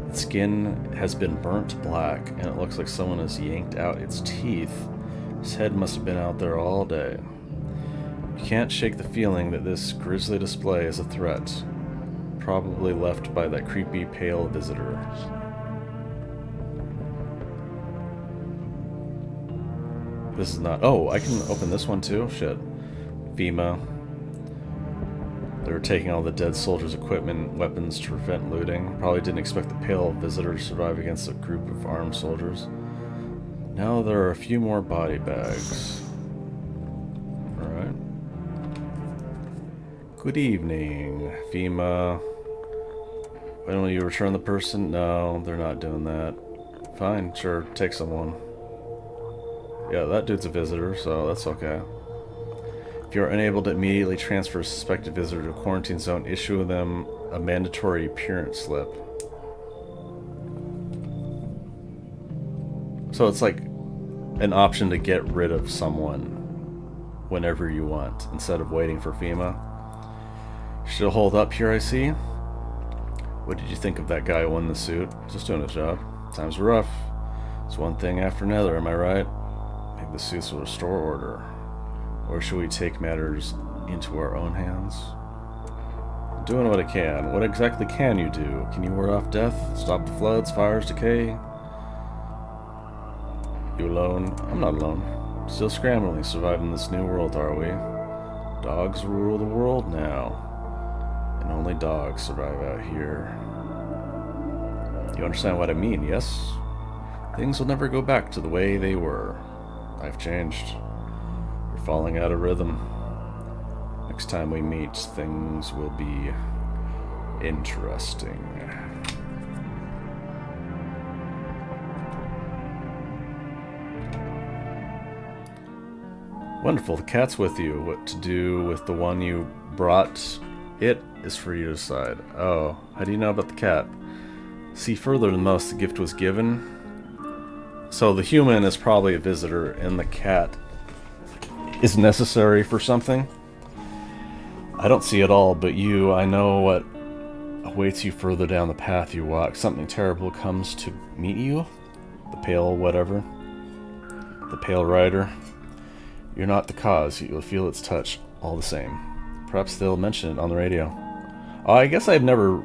[SPEAKER 1] Its skin has been burnt black, and it looks like someone has yanked out its teeth. Its head must have been out there all day. You can't shake the feeling that this grisly display is a threat. Probably left by that creepy, pale visitor. This is not... Oh, I can open this one too? Shit. FEMA. They were taking all the dead soldiers' equipment and weapons to prevent looting. Probably didn't expect the pale visitor to survive against a group of armed soldiers. Now there are a few more body bags. Alright. Good evening, FEMA. Why don't you return the person? No, they're not doing that. Fine, sure, take someone. Yeah, that dude's a visitor, so that's okay. If you're unable to immediately transfer a suspected visitor to a quarantine zone, issue them a mandatory appearance slip. So it's like an option to get rid of someone whenever you want, instead of waiting for FEMA. She'll hold up here, I see. What did you think of that guy who won the suit? Just doing his job. Times are rough. It's one thing after another, am I right? Maybe the suits will restore order. Or should we take matters into our own hands? I'm doing what I can. What exactly can you do? Can you ward off death? Stop the floods, fires, decay? You alone? I'm not alone. Still scrambling, surviving this new world, are we? Dogs rule the world now. And only dogs survive out here. You understand what I mean, yes? Things will never go back to the way they were. I've changed. We're falling out of rhythm. Next time we meet, things will be interesting. Wonderful, the cat's with you. What to do with the one you brought it is for you to decide. Oh, how do you know about the cat? See further than most, the gift was given. So the human is probably a visitor, and the cat is necessary for something. I don't see it all, but I know what awaits you further down the path you walk. Something terrible comes to meet you. The pale whatever. The pale rider. You're not the cause, you'll feel its touch all the same. Perhaps they'll mention it on the radio. Oh, I guess I've never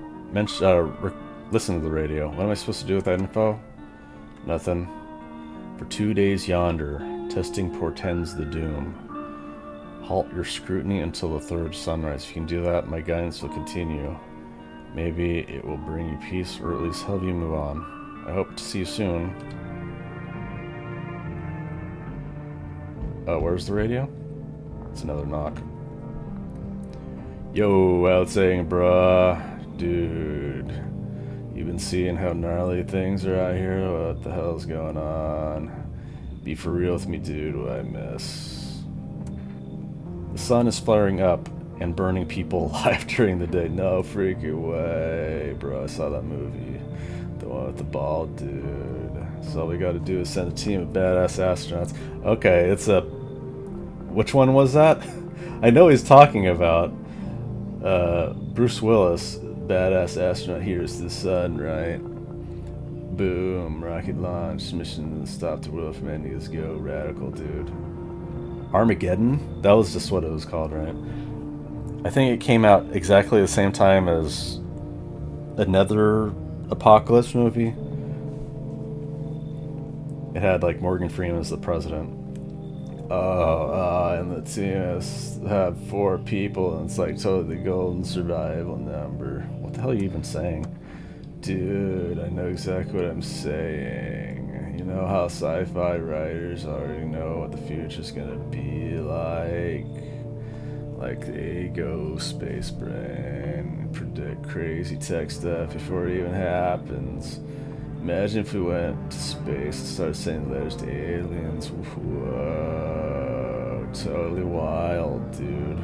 [SPEAKER 1] listened to the radio. What am I supposed to do with that info? Nothing. For 2 days yonder, testing portends the doom. Halt your scrutiny until the third sunrise. If you can do that, my guidance will continue. Maybe it will bring you peace, or at least help you move on. I hope to see you soon. Where's the radio? It's another knock. Yo, out saying, bruh. Dude. You've been seeing how gnarly things are out here? What the hell's going on? Be for real with me, dude. What I miss. The sun is flaring up and burning people alive during the day. No freaking way, bro. I saw that movie. The one with the bald dude. So all we gotta do is send a team of badass astronauts. Okay, it's a... Which one was that? I know he's talking about Bruce Willis, badass astronaut, here's the sun, right? Boom, rocket launch, mission to stop the world from ending. Let's go, radical, dude. Armageddon? That was just what it was called, right? I think it came out exactly the same time as another apocalypse movie. It had like Morgan Freeman as the president. And the team has have 4 people, and it's like totally the golden survival number. What the hell are you even saying? Dude, I know exactly what I'm saying. You know how sci-fi writers already know what the future's gonna be like. Like they go space brain, predict crazy tech stuff before it even happens. Imagine if we went to space and started sending letters to aliens. Whoa, totally wild, dude.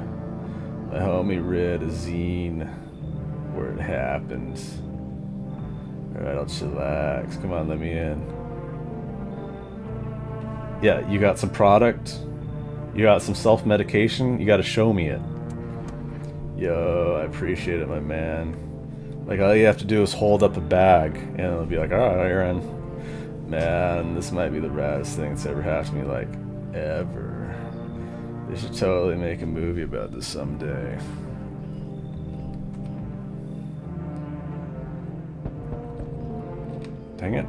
[SPEAKER 1] My homie read a zine where it happened. Alright, I'll chillax. Come on, let me in. Yeah, you got some product? You got some self-medication? You gotta show me it. Yo, I appreciate it, my man. Like, all you have to do is hold up a bag, and it'll be like, alright, you're in. Man, this might be the raddest thing that's ever happened to me, like, ever. They should totally make a movie about this someday. Dang it.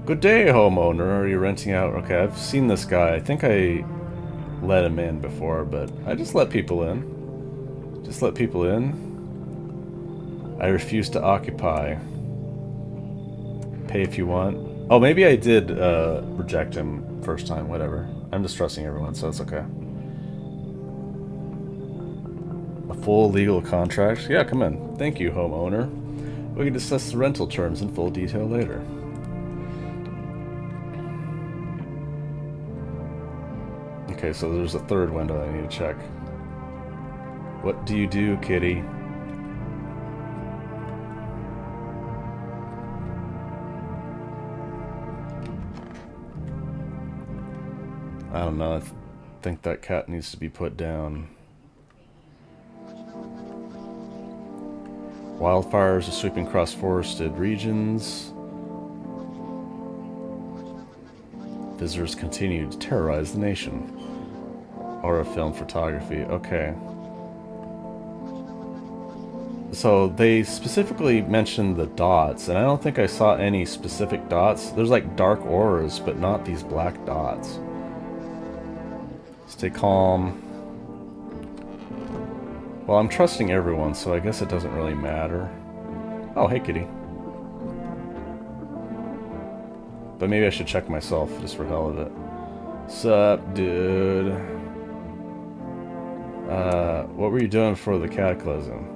[SPEAKER 1] Good day, homeowner. Are you renting out? Okay, I've seen this guy. I think I let him in before, but I just let people in. Just let people in. I refuse to occupy. Pay if you want. Oh, maybe I did reject him first time, whatever. I'm just trusting everyone, so it's okay. A full legal contract? Yeah, come in. Thank you, homeowner. We can discuss the rental terms in full detail later. Okay, so there's a third window I need to check. What do you do, kitty? I don't know, I think that cat needs to be put down. Wildfires are sweeping across forested regions. Visitors continue to terrorize the nation. Horror film photography, okay. So they specifically mentioned the dots, and I don't think I saw any specific dots. There's like dark auras, but not these black dots. Stay calm. Well, I'm trusting everyone, so I guess it doesn't really matter. Oh, hey, kitty. But maybe I should check myself, just for hell of it. Sup, dude? What were you doing before the cataclysm?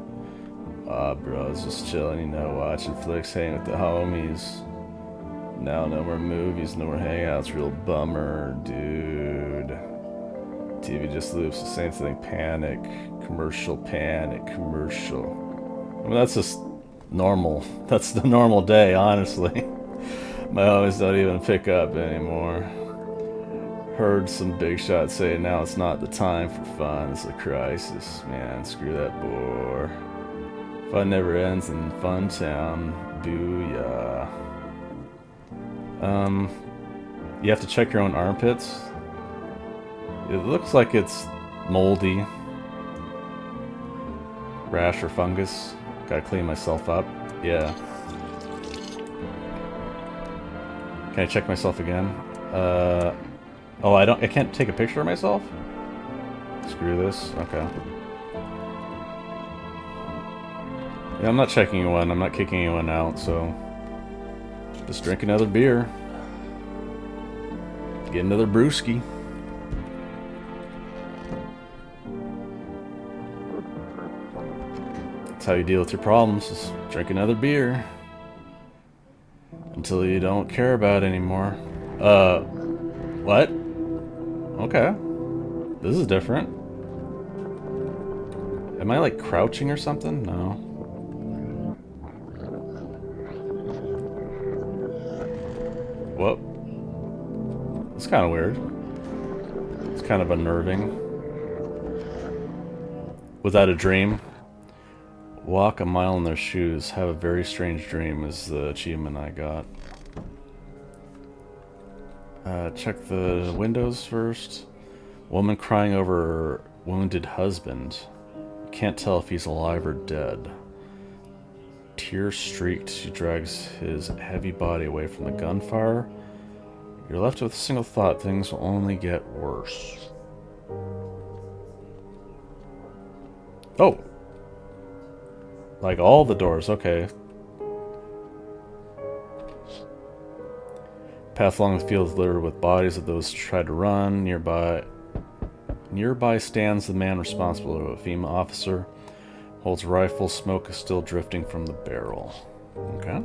[SPEAKER 1] Bro, I was just chilling, you know, watching flicks, hanging with the homies. Now no more movies, no more hangouts, real bummer, dude. TV just loops the same thing, panic, commercial. I mean, that's just normal. That's the normal day, honestly. My homies don't even pick up anymore. Heard some big shots say now it's not the time for fun, it's a crisis. Man, screw that bore. Fun never ends in Fun Town. Booyah. You have to check your own armpits. It looks like it's moldy. Rash or fungus. Gotta clean myself up. Yeah. Can I check myself again? Oh, I can't take a picture of myself? Screw this. Okay. Yeah, I'm not checking one. I'm not kicking anyone out, so... Just drink another beer. Get another brewski. That's how you deal with your problems. Just drink another beer. Until you don't care about it anymore. What? Okay. This is different. Am I like crouching or something? No. Whoa. It's kind of weird. It's kind of unnerving. Was that a dream? Walk a mile in their shoes. Have a very strange dream is the achievement I got. Check the windows first. Woman crying over her wounded husband. Can't tell if he's alive or dead. Tears streaked, she drags his heavy body away from the gunfire. You're left with a single thought, things will only get worse. Oh! Like all the doors, okay. Path along the field is littered with bodies of those who tried to run. Nearby stands the man responsible. A FEMA officer holds a rifle. Smoke is still drifting from the barrel. Okay.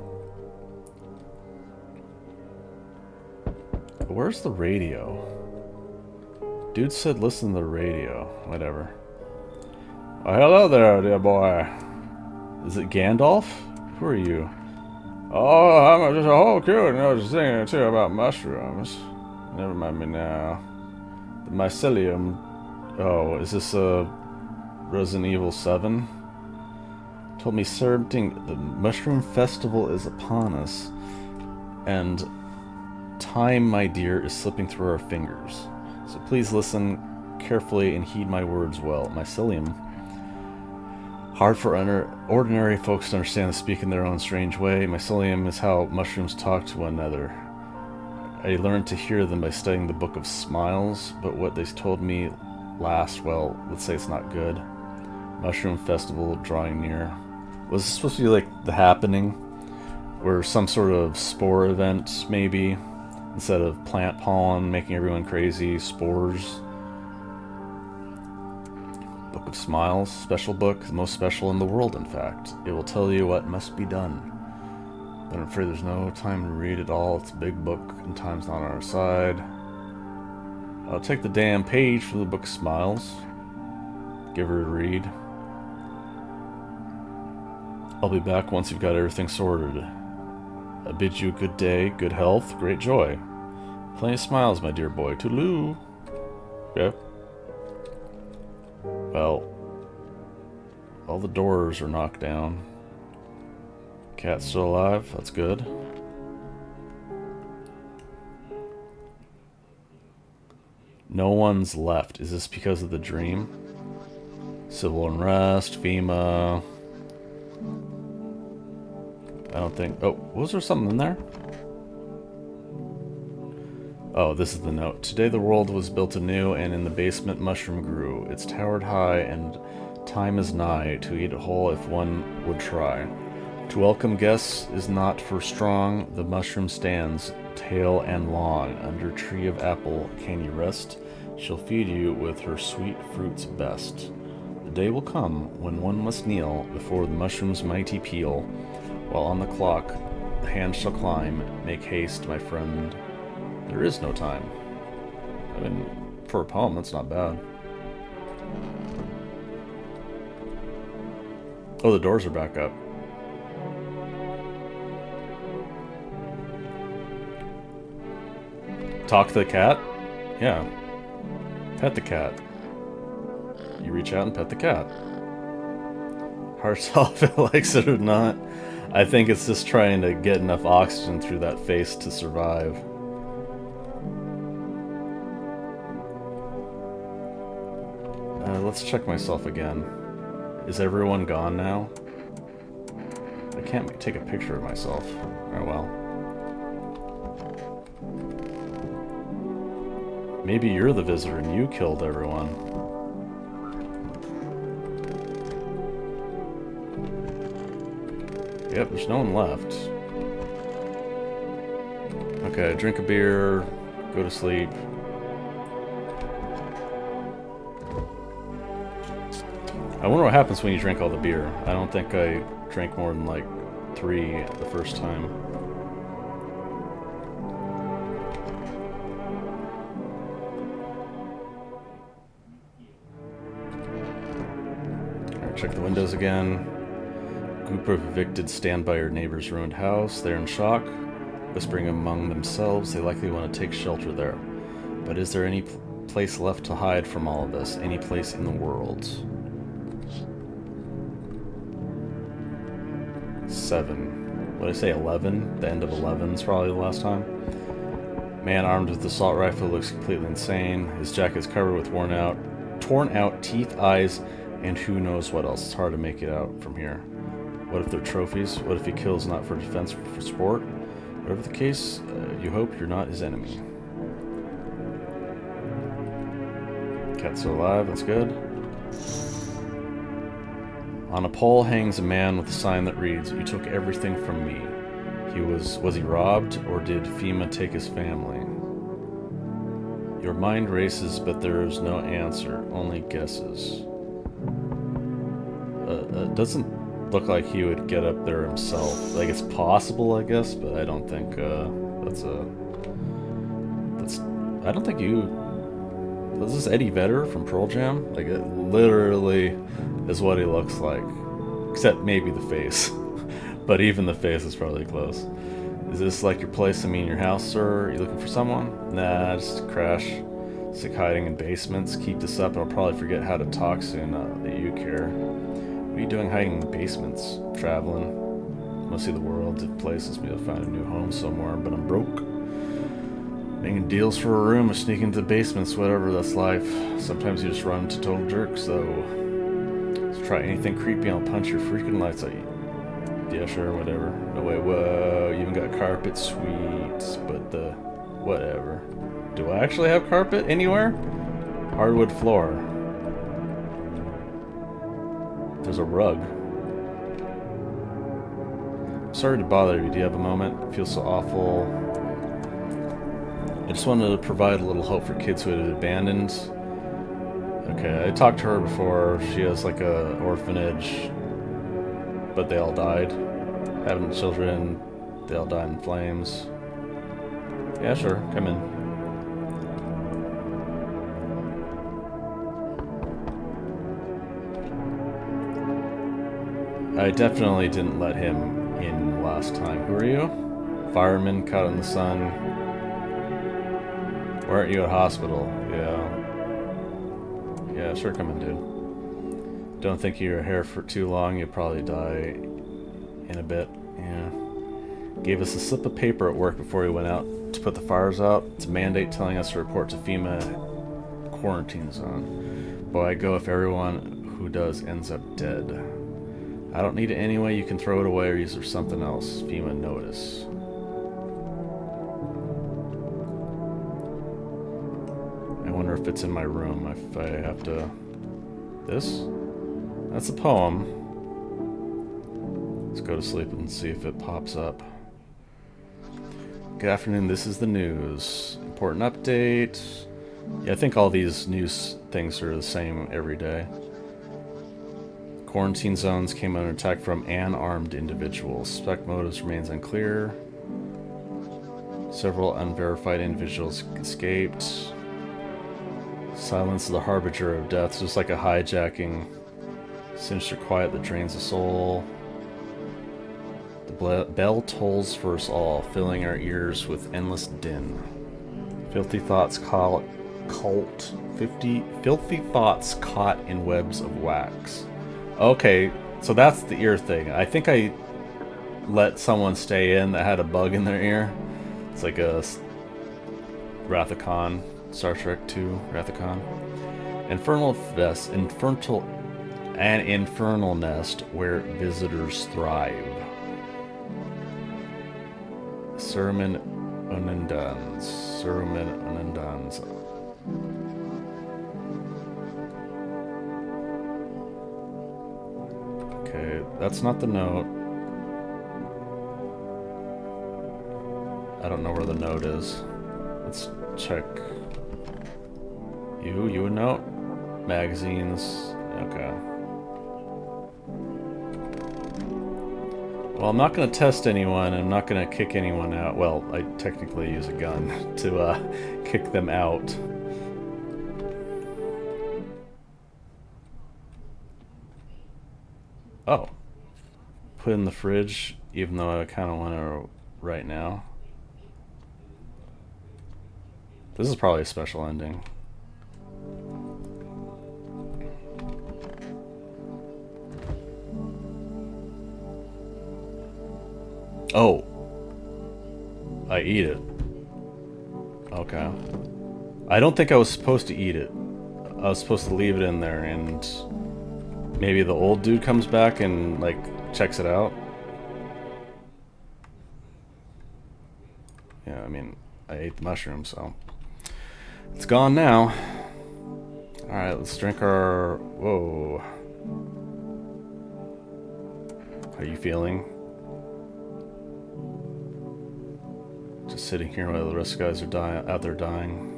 [SPEAKER 1] Where's the radio? Dude said listen to the radio. Whatever. Oh, hello there, dear boy. Is it Gandalf? Who are you? Oh, I'm just a whole crew and I was thinking too about mushrooms. Never mind me now. The mycelium. Oh, is this a Resident Evil 7? Told me something. The mushroom festival is upon us, and time, my dear, is slipping through our fingers. So please listen carefully and heed my words well. Mycelium. Hard for ordinary folks to understand and speak in their own strange way. Mycelium is how mushrooms talk to one another. I learned to hear them by studying the Book of Smiles, but what they told me last, well, let's say it's not good. Mushroom festival drawing near. Was this supposed to be like the happening? Or some sort of spore event, maybe? Instead of plant pollen making everyone crazy, spores. Book of Smiles, special book, the most special in the world, in fact. It will tell you what must be done. But I'm afraid there's no time to read it all. It's a big book, and time's not on our side. I'll take the damn page from the Book of Smiles. Give her a read. I'll be back once you've got everything sorted. I bid you good day, good health, great joy. Plenty of smiles, my dear boy. Toodaloo. Okay. Well, all the doors are knocked down. Cat's still alive. That's good. No one's left. Is this because of the dream? Civil unrest, FEMA. I don't think... Oh, was there something in there? Oh, this is the note. Today the world was built anew, and in the basement mushroom grew. It's towered high, and time is nigh to eat it whole if one would try. To welcome guests is not for strong. The mushroom stands, tail and long. Under tree of apple can you rest? She'll feed you with her sweet fruits best. The day will come when one must kneel before the mushroom's mighty peel. While on the clock the hand shall climb. Make haste, my friend. There is no time. I mean, for a poem, that's not bad. Oh, the doors are back up. Talk to the cat? Yeah. Pet the cat. You reach out and pet the cat. Hard to tell if it likes it or not. I think it's just trying to get enough oxygen through that face to survive. Let's check myself again. Is everyone gone now? I can't take a picture of myself. Oh well. Maybe you're the visitor and you killed everyone. Yep, there's no one left. Okay, drink a beer, go to sleep. I wonder what happens when you drink all the beer. I don't think I drank more than like 3 the first time. Alright, check the windows again. Group of evicted stand by your neighbor's ruined house. They're in shock, whispering among themselves. They likely want to take shelter there. But is there any place left to hide from all of this? Any place in the world? 7. What did I say, 11? The end of 11 is probably the last time. Man armed with the assault rifle looks completely insane. His jacket is covered with torn out teeth, eyes, and who knows what else. It's hard to make it out from here. What if they're trophies? What if he kills not for defense but for sport? Whatever the case, you hope you're not his enemy. Cat's still alive, that's good. On a pole hangs a man with a sign that reads, "You took everything from me." Was he robbed, or did FEMA take his family? Your mind races, but there is no answer, only guesses. Doesn't look like he would get up there himself. Like, it's possible, I guess, but I don't think I don't think you... Is this Eddie Vedder from Pearl Jam? Like, it literally is what he looks like. Except maybe the face. But even the face is probably close. Is this like your place? I mean, your house, sir? Are you looking for someone? Nah, just a crash. Sick hiding in basements. Keep this up and I'll probably forget how to talk soon that you care. What are you doing hiding in basements? Traveling. Must see the world. If places me to find a new home somewhere, but I'm broke. Making deals for a room or sneaking into the basements, whatever, that's life. Sometimes you just run into total jerks, though. So try anything creepy, I'll punch your freaking lights out. Yeah, sure, whatever. No way, whoa, you even got carpet, sweet, but whatever. Do I actually have carpet anywhere? Hardwood floor. There's a rug. Sorry to bother you, do you have a moment? It feels so awful. I just wanted to provide a little hope for kids who had been abandoned. Okay, I talked to her before. She has like a orphanage, but they all died. Having children, they all died in flames. Yeah, sure, come in. I definitely didn't let him in last time. Who are you? Fireman caught in the sun. Why aren't you at hospital? Yeah, sure, come in, dude. Don't think you're here for too long. You'll probably die in a bit. Yeah. Gave us a slip of paper at work before he went out to put the fires out. It's a mandate telling us to report to FEMA quarantine zone. Boy, I'd go if everyone who does ends up dead. I don't need it anyway. You can throw it away or use it for something else. FEMA notice. I wonder if it's in my room, if I have to... This? That's a poem. Let's go to sleep and see if it pops up. Good afternoon, this is the news. Important update. Yeah, I think all these news things are the same every day. Quarantine zones came under attack from unarmed individuals. Suspect motives remains unclear. Several unverified individuals escaped. Silence is the harbinger of death. It's just like a hijacking. Sinister quiet that drains the soul. The bell tolls for us all, filling our ears with endless din. Filthy thoughts filthy thoughts caught in webs of wax. Okay, so that's the ear thing. I think I let someone stay in that had a bug in their ear. It's like a Wrath of Khan, Star Trek 2, Wrath of Khan. An infernal nest where visitors thrive. Cerumen Unundans. Okay, that's not the note. I don't know where the note is. Let's check. You a note? Magazines. Okay. Well, I'm not going to test anyone. I'm not going to kick anyone out. Well, I technically use a gun to kick them out. Oh. Put in the fridge, even though I kind of want to right now. This is probably a special ending. Oh. I eat it. Okay. I don't think I was supposed to eat it. I was supposed to leave it in there and maybe the old dude comes back and like checks it out. Yeah, I mean, I ate the mushroom, so it's gone now. Alright, let's drink our... Whoa. How are you feeling? Just sitting here while the rest of the guys are out there dying.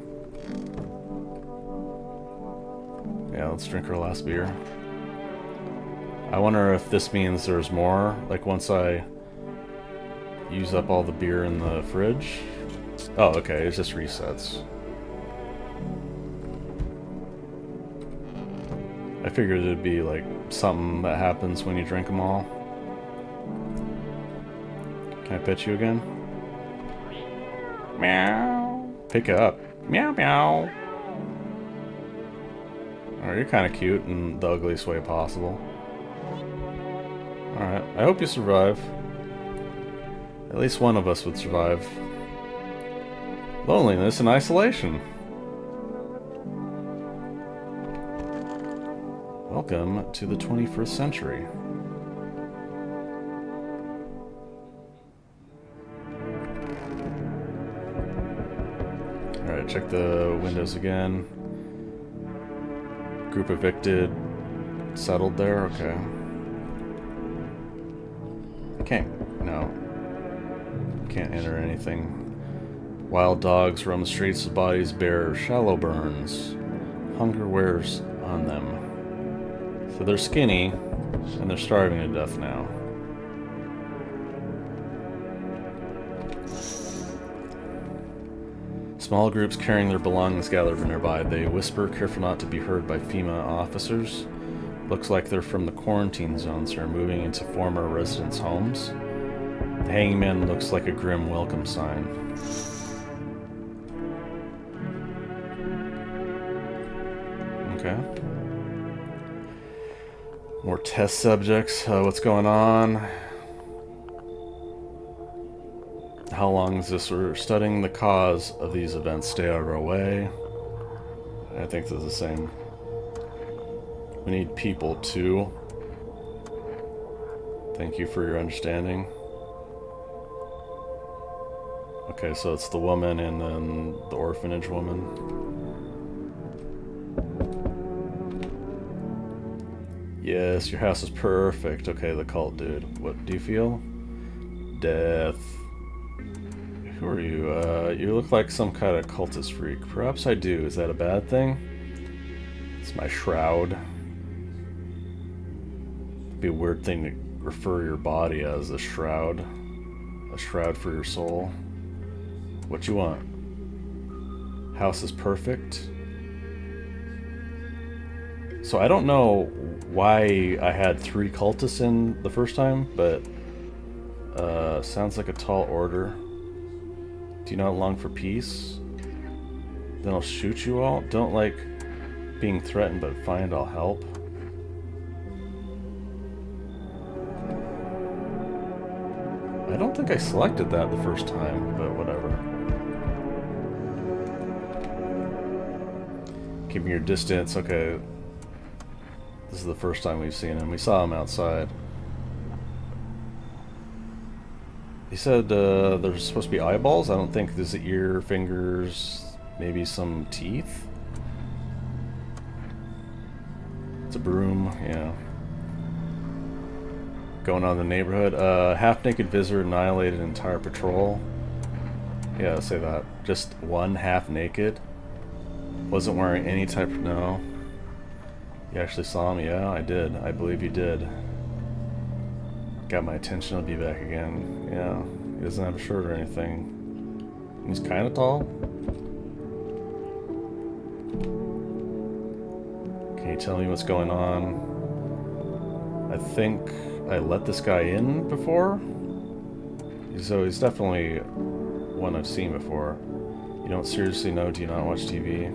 [SPEAKER 1] Yeah, let's drink our last beer. I wonder if this means there's more, like once I use up all the beer in the fridge. Oh, okay, it just resets. I figured it'd be like something that happens when you drink them all. Can I pet you again? Meow. Pick up. Meow meow. Alright, you're kind of cute in the ugliest way possible. Alright, I hope you survive. At least one of us would survive. Loneliness and isolation. Welcome to the 21st century. Alright, check the windows again. Group evicted. Settled there? Okay. Can't. No. Can't enter anything. Wild dogs roam the streets, the bodies bear shallow burns. Hunger wears on them. So they're skinny, and they're starving to death now. Small groups carrying their belongings gather nearby. They whisper, careful not to be heard by FEMA officers. Looks like they're from the quarantine zones and are moving into former residents' homes. The hangman looks like a grim welcome sign. Okay. More test subjects. What's going on? How long is this? We're studying the cause of these events. Stay out of our way. I think this is the same. We need people too. Thank you for your understanding. Okay, so it's the woman and then the orphanage woman. Yes, your house is perfect. Okay, the cult dude. What do you feel? Death. Who are you? You look like some kind of cultist freak. Perhaps I do. Is that a bad thing? It's my shroud. It'd be a weird thing to refer your body as a shroud. A shroud for your soul. What you want? House is perfect. So I don't know why I had 3 cultists in the first time, but sounds like a tall order. Do you not long for peace? Then I'll shoot you all. Don't like being threatened, but find I'll help. don't think I selected that the first time, but whatever. Keeping your distance, okay. This is the first time we've seen him. We saw him outside. He said there's supposed to be eyeballs. I don't think there's ear, fingers, maybe some teeth. It's a broom, yeah. Going on in the neighborhood. Half-naked visitor annihilated entire patrol. Yeah, say that. Just one half-naked. Wasn't wearing any type of... No. You actually saw him? Yeah, I did. I believe you did. Got my attention. I'll be back again. Yeah. He doesn't have a shirt or anything. He's kind of tall. Can you tell me what's going on? I think I let this guy in before. So he's definitely one I've seen before. You don't seriously know, do you not watch TV?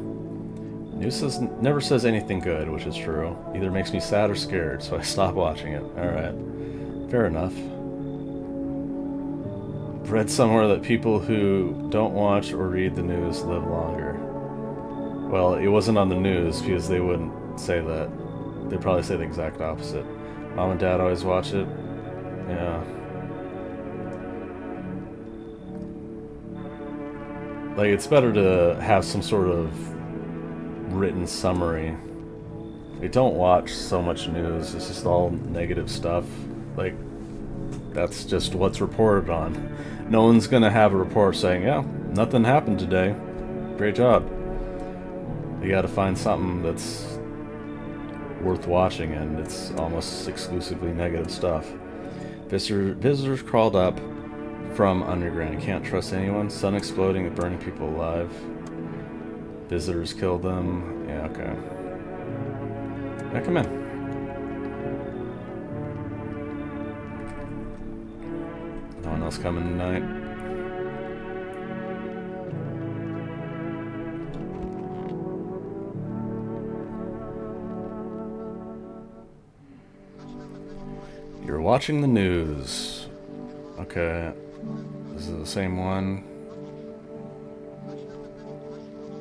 [SPEAKER 1] News never says anything good, which is true. Either makes me sad or scared, so I stop watching it. Alright. Fair enough. Read somewhere that people who don't watch or read the news live longer. Well, it wasn't on the news because they wouldn't say that. They'd probably say the exact opposite. Mom and Dad always watch it. Yeah. Like, it's better to have some sort of written summary. They don't watch so much news. It's just all negative stuff. Like, that's just what's reported on. No one's gonna have a report saying, yeah, nothing happened today. Great job. You gotta find something that's worth watching, and it's almost exclusively negative stuff. Visitors crawled up from underground. You can't trust anyone. Sun exploding and burning people alive. Visitors killed them. Yeah, okay. Yeah, come in. No one else coming tonight. You're watching the news. Okay. This is the same one.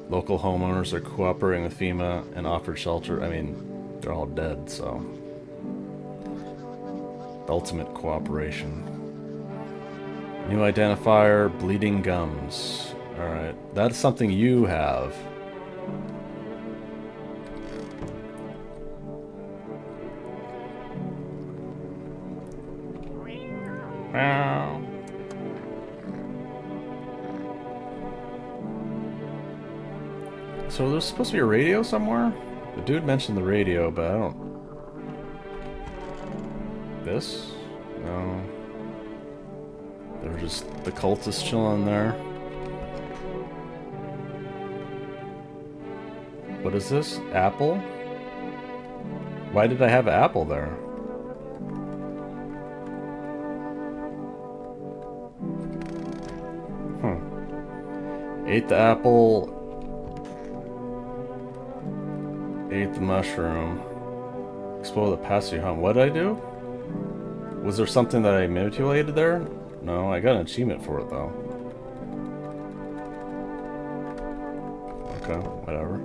[SPEAKER 1] Local homeowners are cooperating with FEMA and offered shelter. I mean, they're all dead, so. Ultimate cooperation. New identifier, bleeding gums. Alright, that's something you have. Meow. So there's supposed to be a radio somewhere? The dude mentioned the radio, but I don't... This? No. They're just the cultists chilling there. What is this? Apple? Why did I have apple there? Ate the apple. Ate the mushroom. Explore the pass-through home. What did I do? Was there something that I manipulated there? No, I got an achievement for it though. Okay, whatever.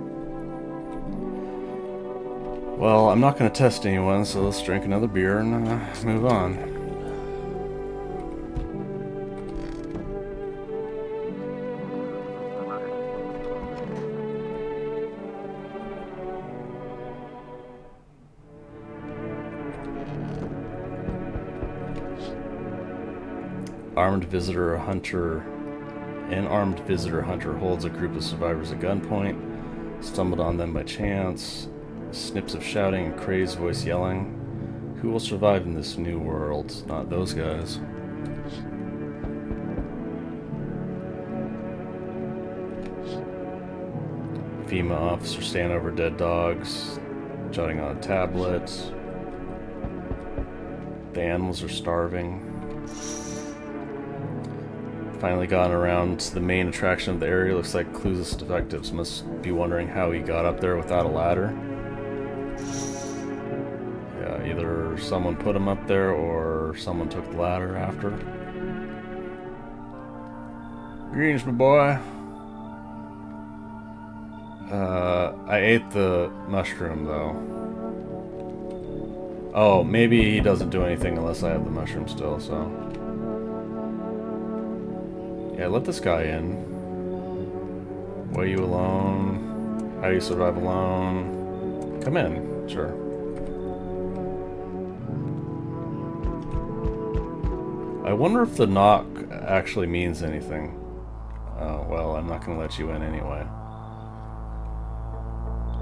[SPEAKER 1] Well, I'm not going to test anyone, so let's drink another beer and move on. Armed visitor hunter. An armed visitor hunter holds a group of survivors at gunpoint. Stumbled on them by chance. Snips of shouting and crazed voice yelling. Who will survive in this new world? Not those guys. FEMA officer stand over dead dogs. Jotting on a tablet. The animals are starving. Finally gotten around to the main attraction of the area. Looks like clueless detectives must be wondering how he got up there without a ladder. Yeah, either someone put him up there or someone took the ladder after. Greetings, my boy. I ate the mushroom, though. Oh, maybe he doesn't do anything unless I have the mushroom still, so... Yeah, let this guy in. Why are you alone? How do you survive alone? Come in, sure. I wonder if the knock actually means anything. Oh, well, I'm not going to let you in anyway.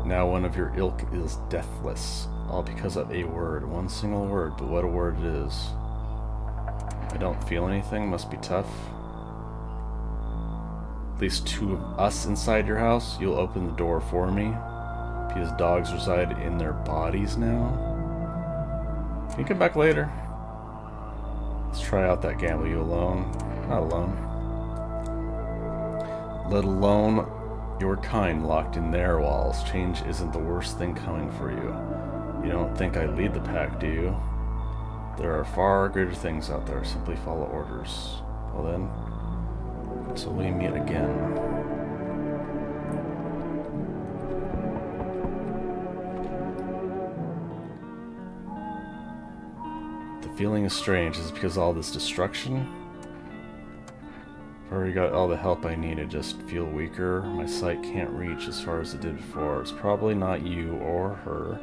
[SPEAKER 1] Now one of your ilk is deathless, all because of a word. One single word, but what a word it is. I don't feel anything, must be tough. At least 2 of us inside your house. You'll open the door for me. Because dogs reside in their bodies now. Can you come back later? Let's try out that gamble. You alone? Not alone. Let alone your kind locked in their walls. Change isn't the worst thing coming for you. You don't think I lead the pack, do you? There are far greater things out there. Simply follow orders. Well then, until we meet again. The feeling is strange. Is it because of all this destruction? I've already got all the help I need. I just feel weaker. My sight can't reach as far as it did before. It's probably not you or her.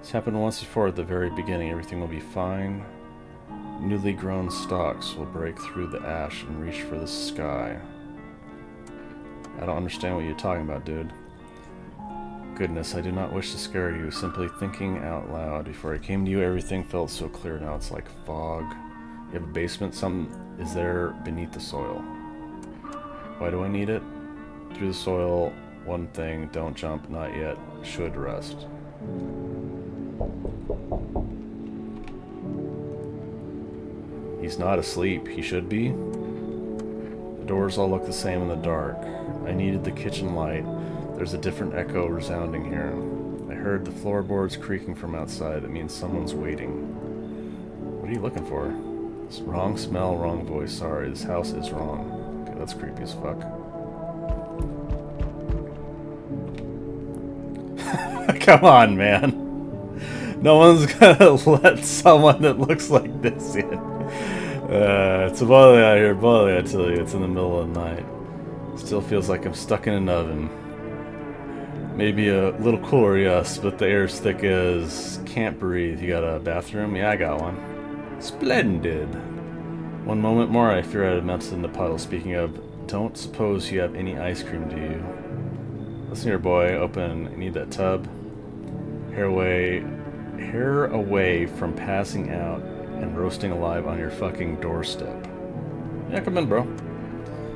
[SPEAKER 1] It's happened once before at the very beginning. Everything will be fine. Newly grown stalks will break through the ash and reach for the sky. I don't understand what you're talking about, dude. Goodness, I do not wish to scare you. Simply thinking out loud. Before I came to you, everything felt so clear. Now it's like fog. You have a basement? Something is there beneath the soil. Why do I need it? Through the soil, one thing, don't jump, not yet, should rest. He's not asleep, he should be. The doors all look the same in the dark. I needed the kitchen light. There's a different echo resounding here. I heard the floorboards creaking from outside. It means someone's waiting. What are you looking for? It's wrong smell, wrong voice. Sorry, this house is wrong. Okay, that's creepy as fuck. Come on, man. No one's gonna let someone that looks like this in. It's a boiling out here, boiling, I tell you. It's in the middle of the night. Still feels like I'm stuck in an oven. Maybe a little cooler, yes, but the air's thick as can't breathe. You got a bathroom? Yeah, I got one. Splendid. One moment more, I fear I'd have melted in the puddle. Speaking of, don't suppose you have any ice cream, do you? Listen here, boy. Open. I need that tub. Hair away from passing out and roasting alive on your fucking doorstep. Yeah, come in, bro.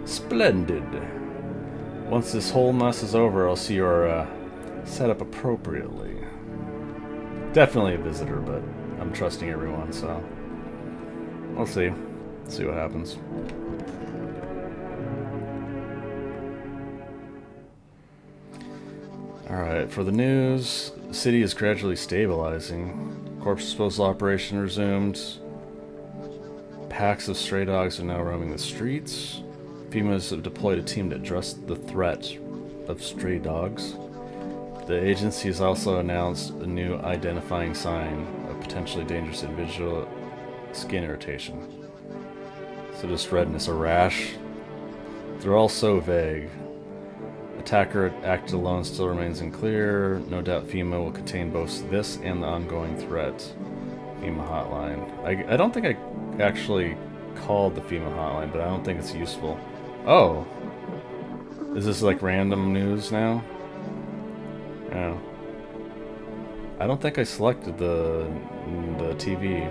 [SPEAKER 1] Splendid. Once this whole mess is over, I'll see you're set up appropriately. Definitely a visitor, but I'm trusting everyone, so we'll see. See what happens. Alright, for the news, the city is gradually stabilizing. Corpse disposal operation resumed. Packs of stray dogs are now roaming the streets. FEMA's have deployed a team to address the threat of stray dogs. The agency has also announced a new identifying sign of potentially dangerous individual: skin irritation. So just redness, a rash. They're all so vague. Attacker acted alone still remains unclear. No doubt FEMA will contain both this and the ongoing threat. FEMA hotline. I don't think I actually called the FEMA hotline, but I don't think it's useful. Oh! Is this like random news now? Yeah. I don't think I selected the TV.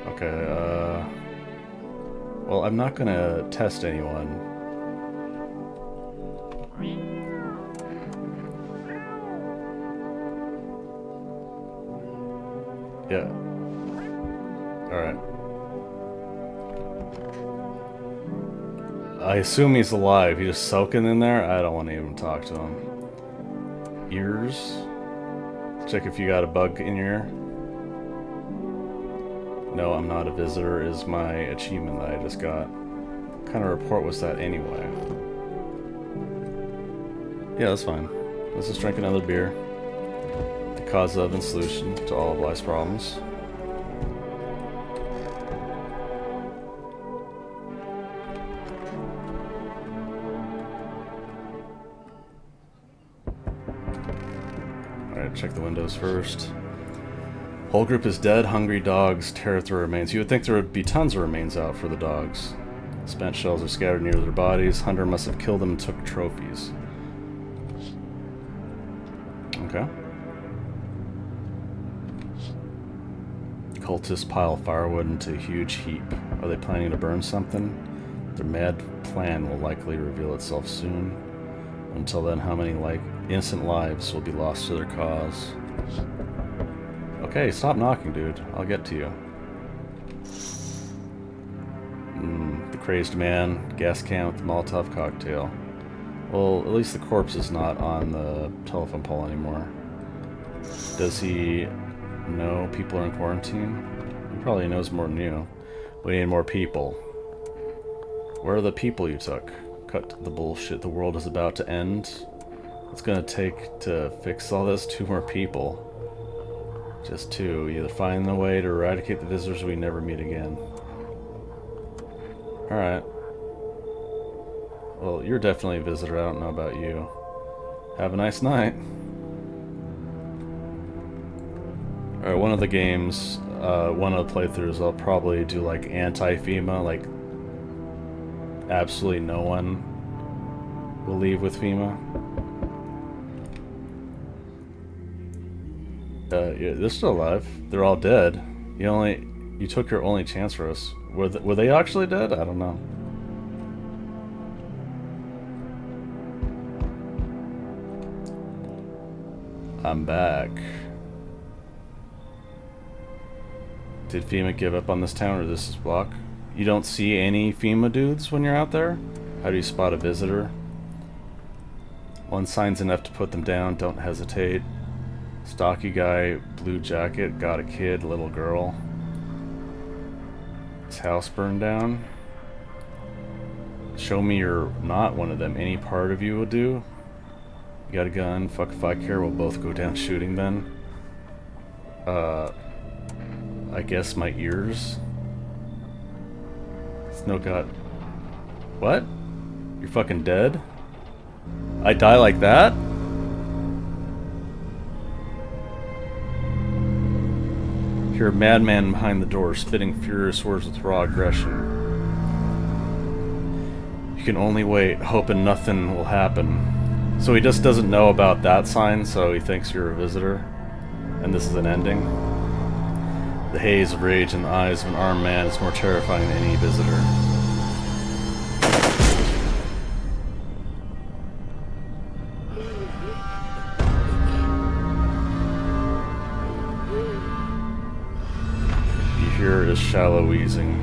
[SPEAKER 1] Okay, well, I'm not gonna test anyone. Yeah. Alright. I assume he's alive. He's just soaking in there? I don't want to even talk to him. Ears? Check if you got a bug in your ear. No, I'm not a visitor is my achievement that I just got. What kind of report was that anyway? Yeah, that's fine. Let's just drink another beer. The cause of and solution to all of life's problems. Alright, check the windows first. Whole group is dead. Hungry dogs tear through remains. You would think there would be tons of remains out for the dogs. Spent shells are scattered near their bodies. Hunter must have killed them and took trophies. Okay. Cultists pile firewood into a huge heap. Are they planning to burn something? Their mad plan will likely reveal itself soon. Until then, how many innocent lives will be lost to their cause? Okay, stop knocking, dude. I'll get to you. The crazed man, gas can with the Molotov cocktail. Well, at least the corpse is not on the telephone pole anymore. Does he know people are in quarantine? He probably knows more than you. We need more people. Where are the people you took? Cut the bullshit. The world is about to end. What's gonna take to fix all this? 2 more people. Just 2. Either find a way to eradicate the visitors or we never meet again. Alright. Well, you're definitely a visitor. I don't know about you. Have a nice night. Alright, one of the games, one of the playthroughs, I'll probably do like anti-FEMA, like absolutely no one will leave with FEMA. Yeah, they're still alive. They're all dead. You took your only chance for us. Were they actually dead? I don't know. I'm back. Did FEMA give up on this town or this block? You don't see any FEMA dudes when you're out there? How do you spot a visitor? 1 sign's enough to put them down. Don't hesitate. Stocky guy, blue jacket, got a kid, little girl. His house burned down. Show me you're not one of them. Any part of you will do. You got a gun. Fuck if I care. We'll both go down shooting then. I guess my ears. No god. What? You're fucking dead? I die like that? Hear a madman behind the door, spitting furious words with raw aggression. You can only wait, hoping nothing will happen. So he just doesn't know about that sign, so he thinks you're a visitor. And this is an ending. The haze of rage in the eyes of an armed man is more terrifying than any visitor. You hear his shallow wheezing.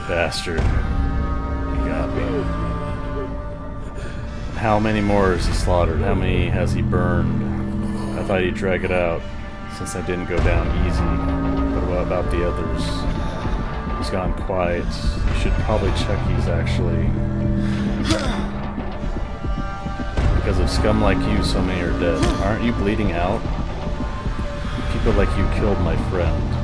[SPEAKER 1] Bastard. He got me. How many more has he slaughtered? How many has he burned? I thought he'd drag it out. Since I didn't go down easy. But what about the others? He's gone quiet. You should probably check he's actually... Because of scum like you, so many are dead. Aren't you bleeding out? People like you killed my friend.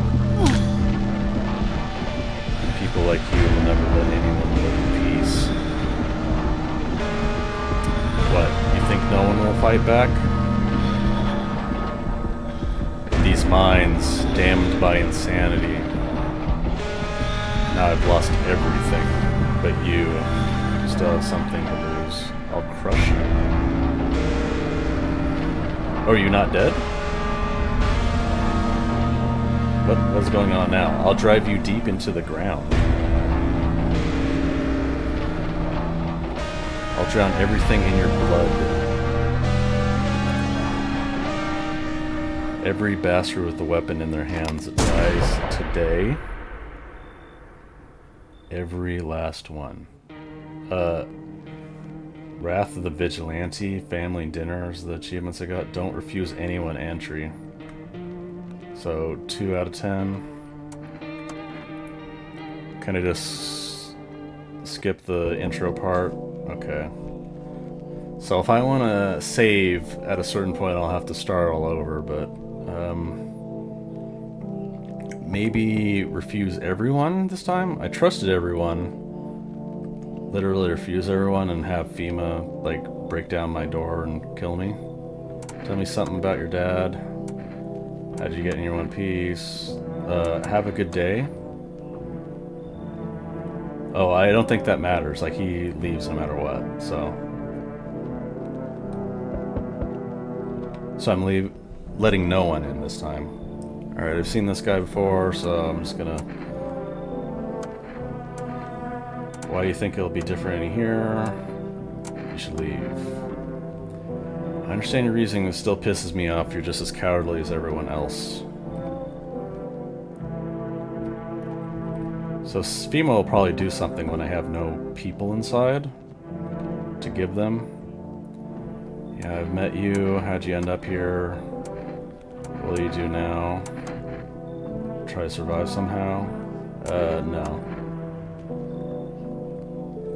[SPEAKER 1] And people like you will never let anyone live in peace. What, you think no one will fight back? These minds, damned by insanity. Now I've lost everything, but you still have something to lose. I'll crush you. Oh, are you not dead? What's going on now? I'll drive you deep into the ground. I'll drown everything in your blood. Every bastard with a weapon in their hands dies today. Every last one. Wrath of the Vigilante, family dinners, the achievements I got. Don't refuse anyone entry. So 2 out of 10. Kind of just skip the intro part. Okay. So if I want to save at a certain point, I'll have to start all over, but maybe refuse everyone this time? I trusted everyone. Literally refuse everyone and have FEMA, like, break down my door and kill me. Tell me something about your dad. How'd you get in your one piece? Have a good day. Oh, I don't think that matters. Like, he leaves no matter what, so. So I'm letting no one in this time. Alright, I've seen this guy before, so I'm just gonna... Why do you think it'll be different in here? You should leave. I understand your reasoning, it still pisses me off. You're just as cowardly as everyone else. So FEMA will probably do something when I have no people inside to give them. Yeah, I've met you. How'd you end up here? What will you do now? Try to survive somehow? No.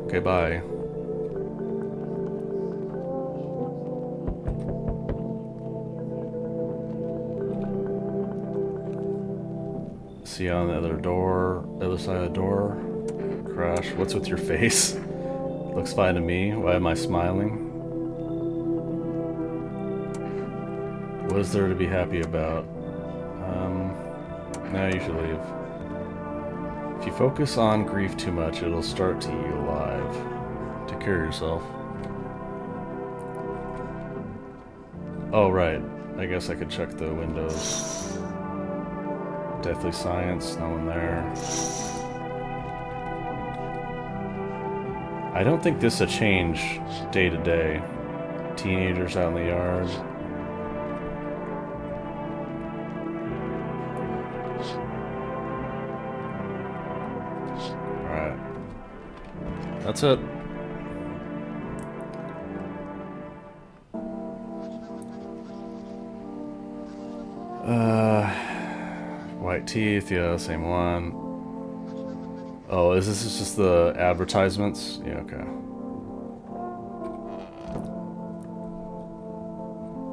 [SPEAKER 1] Okay, bye. See you on the other door, the other side of the door. Crash. What's with your face? Looks fine to me. Why am I smiling? What is there to be happy about? No, you should leave. If you focus on grief too much, it'll start to eat you alive. Take care of yourself. Oh, right. I guess I could check the windows. Deathly Science, no one there. I don't think this will change day to day. Teenagers out in the yard. Alright. That's it. White teeth, yeah, same one. Oh, is this just the advertisements? Yeah, okay.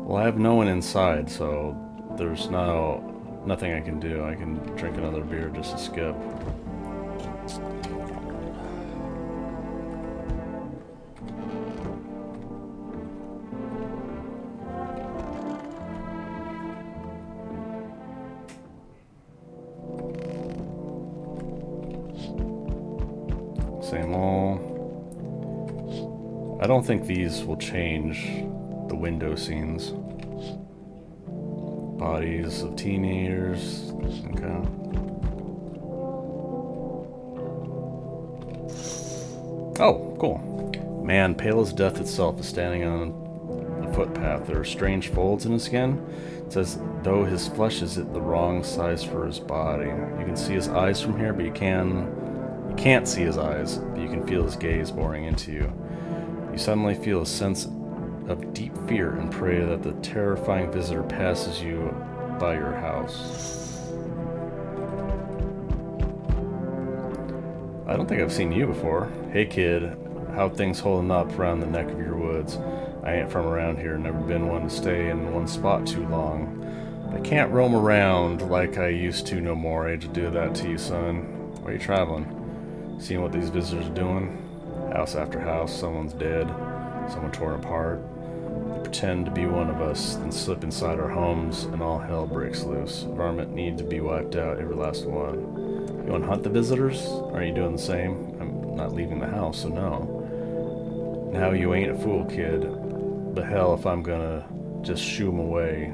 [SPEAKER 1] Well, I have no one inside, so there's nothing I can do. I can drink another beer just to skip. Same all. I don't think these will change the window scenes. Bodies of teenagers. Okay. Oh, cool. Man, pale as death itself is standing on a footpath. There are strange folds in his skin. It says, though his flesh is at the wrong size for his body. You can see his eyes from here, but you can't see his eyes, but you can feel his gaze boring into you. You suddenly feel a sense of deep fear and pray that the terrifying visitor passes you by your house. I don't think I've seen you before. Hey kid, how things holding up around the neck of your woods? I ain't from around here, never been one to stay in one spot too long. I can't roam around like I used to no more. I hate to do that to you, son. Where are you traveling? Seeing what these visitors are doing? House after house, someone's dead, someone torn apart. They pretend to be one of us, then slip inside our homes, and all hell breaks loose. Varmint need to be wiped out, every last one. You want to hunt the visitors? Are you doing the same? I'm not leaving the house, so no. Now you ain't a fool, kid. But hell if I'm gonna just shoo 'em away.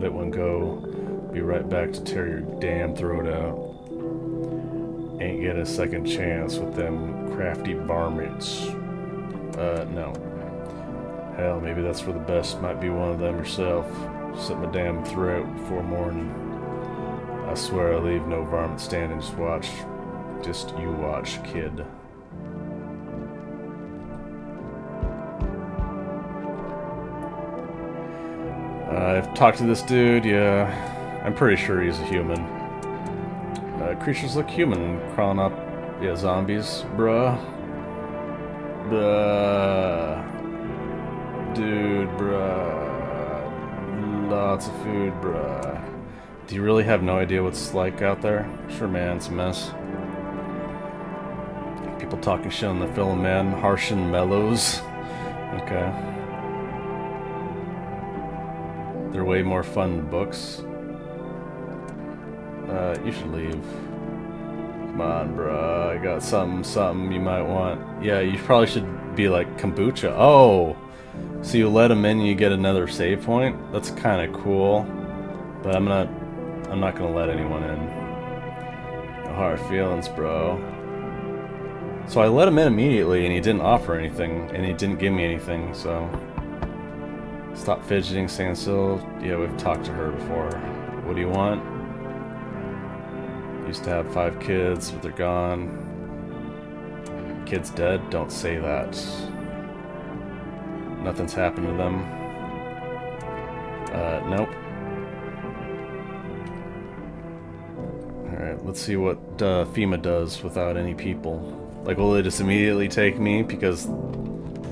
[SPEAKER 1] Let one go, be right back to tear your damn throat out. Ain't get a second chance with them crafty varmints. No. Hell, maybe that's for the best. Might be one of them yourself. Slit my damn throat before morning. I swear I leave no varmint standing. Just you watch, kid. I've talked to this dude, yeah. I'm pretty sure he's a human. Creatures look human, crawling up. Yeah, zombies, bruh. Dude, bruh. Lots of food, bruh. Do you really have no idea what's like out there? Sure, man, it's a mess. People talking shit on the film, man. Harsh and mellows. Okay. They're way more fun than books. You should leave. Come on, bruh. I got something you might want. Yeah, you probably should be like kombucha. Oh! So you let them in and you get another save point? That's kind of cool. But I'm not gonna let anyone in. No hard feelings, bro. So I let him in immediately and he didn't offer anything. And he didn't give me anything, so... Stop fidgeting, stand still. Yeah, we've talked to her before. What do you want? Used to have 5 kids, but they're gone. Kids dead? Don't say that. Nothing's happened to them. Nope. Alright, let's see what FEMA does without any people. Like, will they just immediately take me because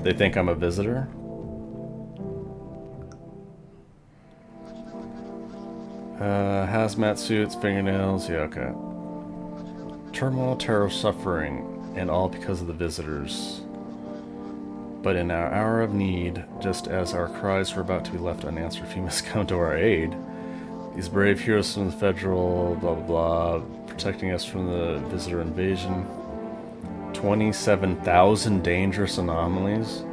[SPEAKER 1] they think I'm a visitor? Hazmat suits, fingernails, yeah, okay. Turmoil, terror, suffering, and all because of the visitors. But in our hour of need, just as our cries were about to be left unanswered, FEMA's come to our aid. These brave heroes from the federal, blah blah blah, protecting us from the visitor invasion. 27,000 dangerous anomalies.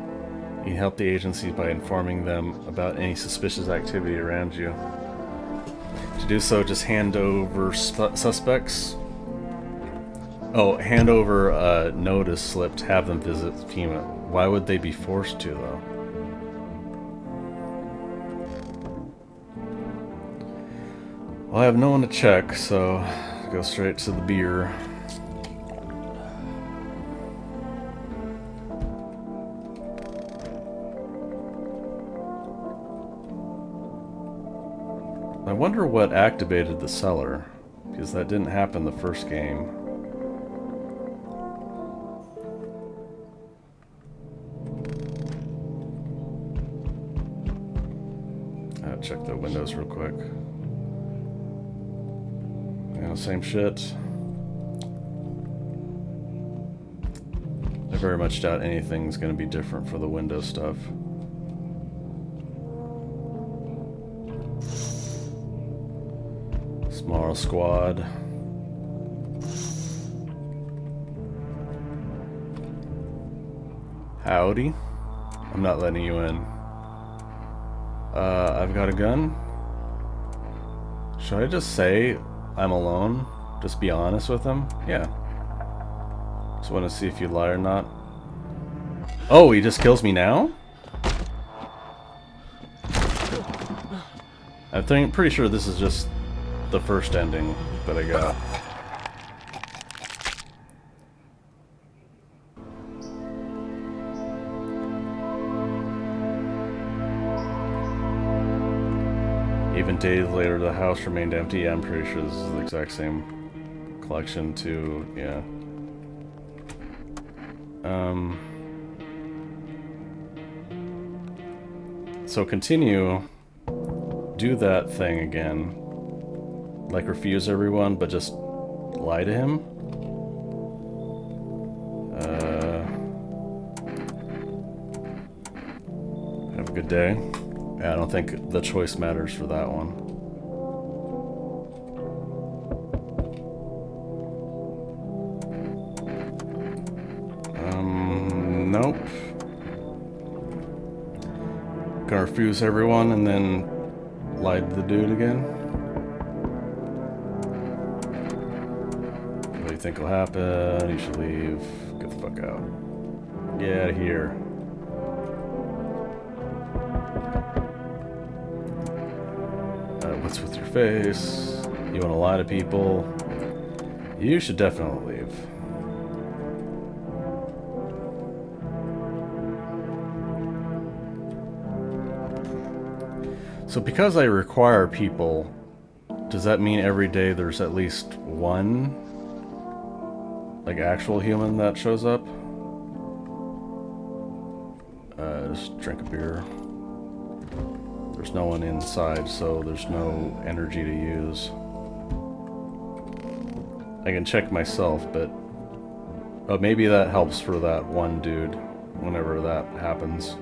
[SPEAKER 1] You can help the agency by informing them about any suspicious activity around you. To do so, just hand over suspects. Oh, hand over a notice slip to have them visit FEMA. Why would they be forced to, though? Well, I have no one to check, so I'll go straight to the beer. I wonder what activated the cellar, because that didn't happen the first game. Check the windows real quick. Yeah, same shit. I very much doubt anything's gonna be different for the window stuff. Small squad. Howdy. I'm not letting you in. I've got a gun. Should I just say I'm alone? Just be honest with him? Yeah. Just want to see if you lie or not. Oh, he just kills me now? I'm pretty sure this is just the first ending that I got. Even days later, the house remained empty. Yeah, I'm pretty sure this is the exact same collection too. Yeah. So continue. Do that thing again. Like refuse everyone, but just lie to him. Have a good day. Yeah, I don't think the choice matters for that one. Nope. Gonna refuse everyone and then lie to the dude again. What do you think will happen? You should leave. Get the fuck out. Get out of here. What's with your face? You want to lie to people? You should definitely leave. So because I require people Does that mean every day there's at least one, like, actual human that shows up? Just drink a beer. There's no one inside, so there's no energy to use. I can check myself, but maybe that helps for that one dude whenever that happens.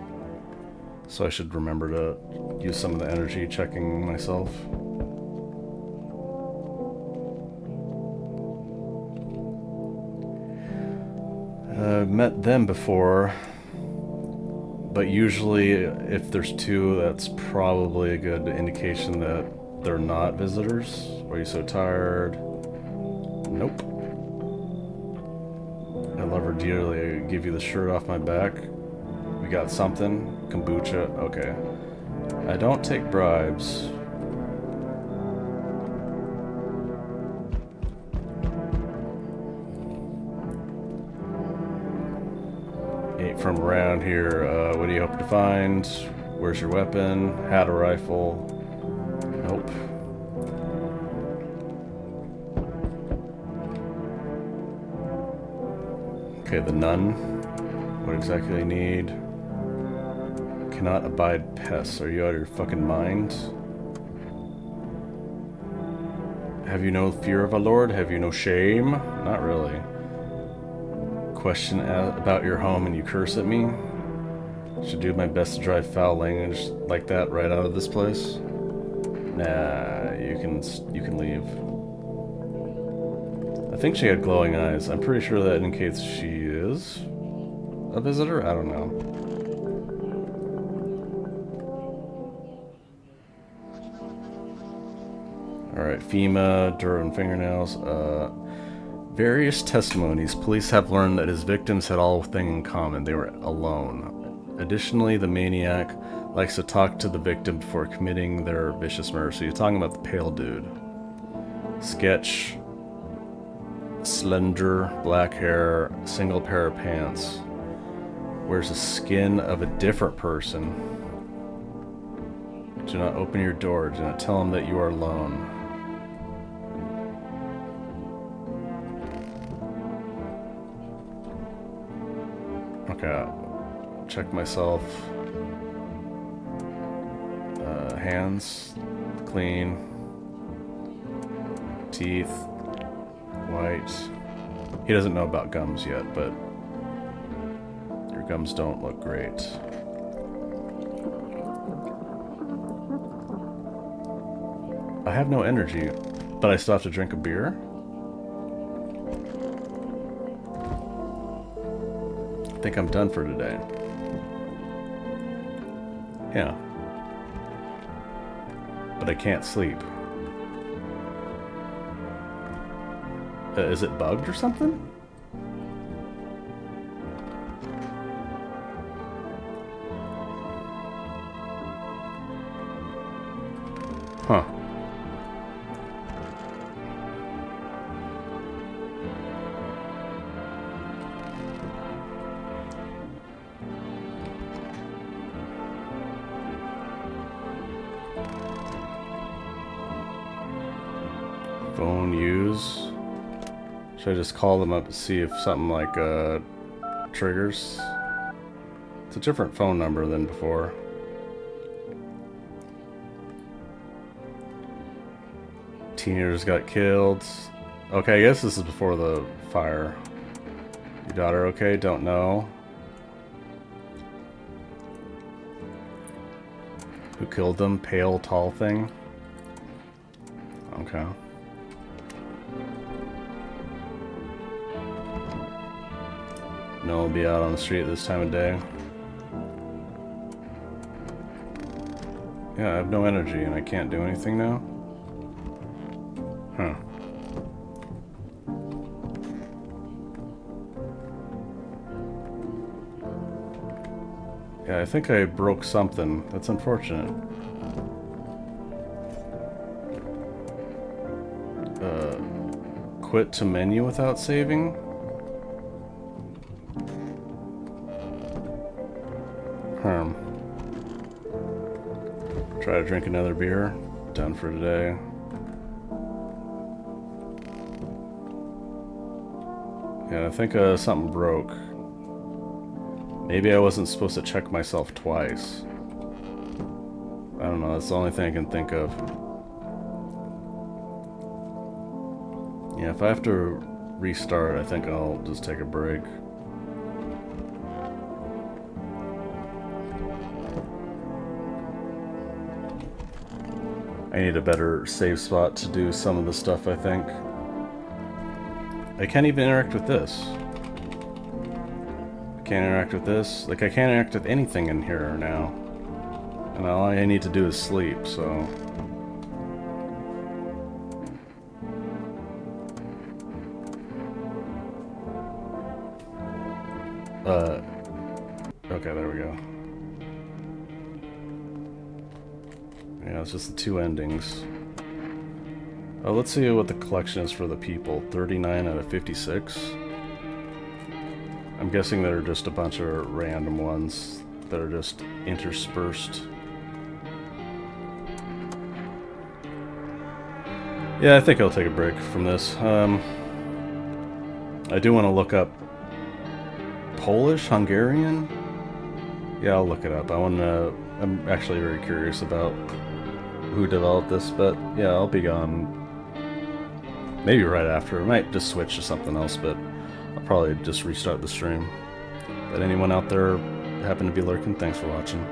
[SPEAKER 1] So I should remember to use some of the energy checking myself. I've met them before, but usually if there's two, that's probably a good indication that they're not visitors. Why are you so tired? Nope. I love her dearly. I give you the shirt off my back. We got something. Kombucha. Okay. I don't take bribes. Ain't from around here. What do you hope to find? Where's your weapon? Had a rifle. Nope. Okay, the nun. What exactly do you need? Cannot abide pests. Are you out of your fucking mind? Have you no fear of a lord? Have you no shame? Not really. Question about your home and you curse at me? Should do my best to drive foul language like that right out of this place? Nah, you can leave. I think she had glowing eyes. I'm pretty sure that indicates she is a visitor? I don't know. Alright, FEMA, dirt on fingernails. Various testimonies. Police have learned that his victims had all thing in common. They were alone. Additionally, the maniac likes to talk to the victim before committing their vicious murder. So you're talking about the pale dude. Sketch. Slender, black hair, single pair of pants. Wears the skin of a different person. Do not open your door. Do not tell him that you are alone. Okay, check myself. Hands, clean. Teeth, white. He doesn't know about gums yet, but your gums don't look great. I have no energy, but I still have to drink a beer? I think I'm done for today. Yeah. But I can't sleep. Is it bugged or something? Huh. Phone use. Should I just call them up to see if something like triggers? It's a different phone number than before. Teenagers got killed. Okay, I guess this is before the fire. Your daughter okay? Don't know. Who killed them? Pale, tall thing? Okay. No one will be out on the street at this time of day. Yeah, I have no energy and I can't do anything now? Huh. Yeah, I think I broke something. That's unfortunate. Quit to menu without saving? Try to drink another beer. Done for today. Yeah, I think something broke. Maybe I wasn't supposed to check myself twice. I don't know, that's the only thing I can think of. Yeah, if I have to restart, I think I'll just take a break. I need a better save spot to do some of the stuff, I think. I can't even interact with this. I can't interact with this. Like, I can't interact with anything in here now. And all I need to do is sleep, so... Okay, there we go. Yeah, it's just the two endings. Oh, let's see what the collection is for the people. 39 out of 56. I'm guessing there are just a bunch of random ones that are just interspersed. Yeah, I think I'll take a break from this. I do want to look up Polish, Hungarian? Yeah, I'll look it up. I'm actually very curious about who developed this, but yeah, I'll be gone maybe right after. I might just switch to something else, but I'll probably just restart the stream. But anyone out there happen to be lurking, thanks for watching.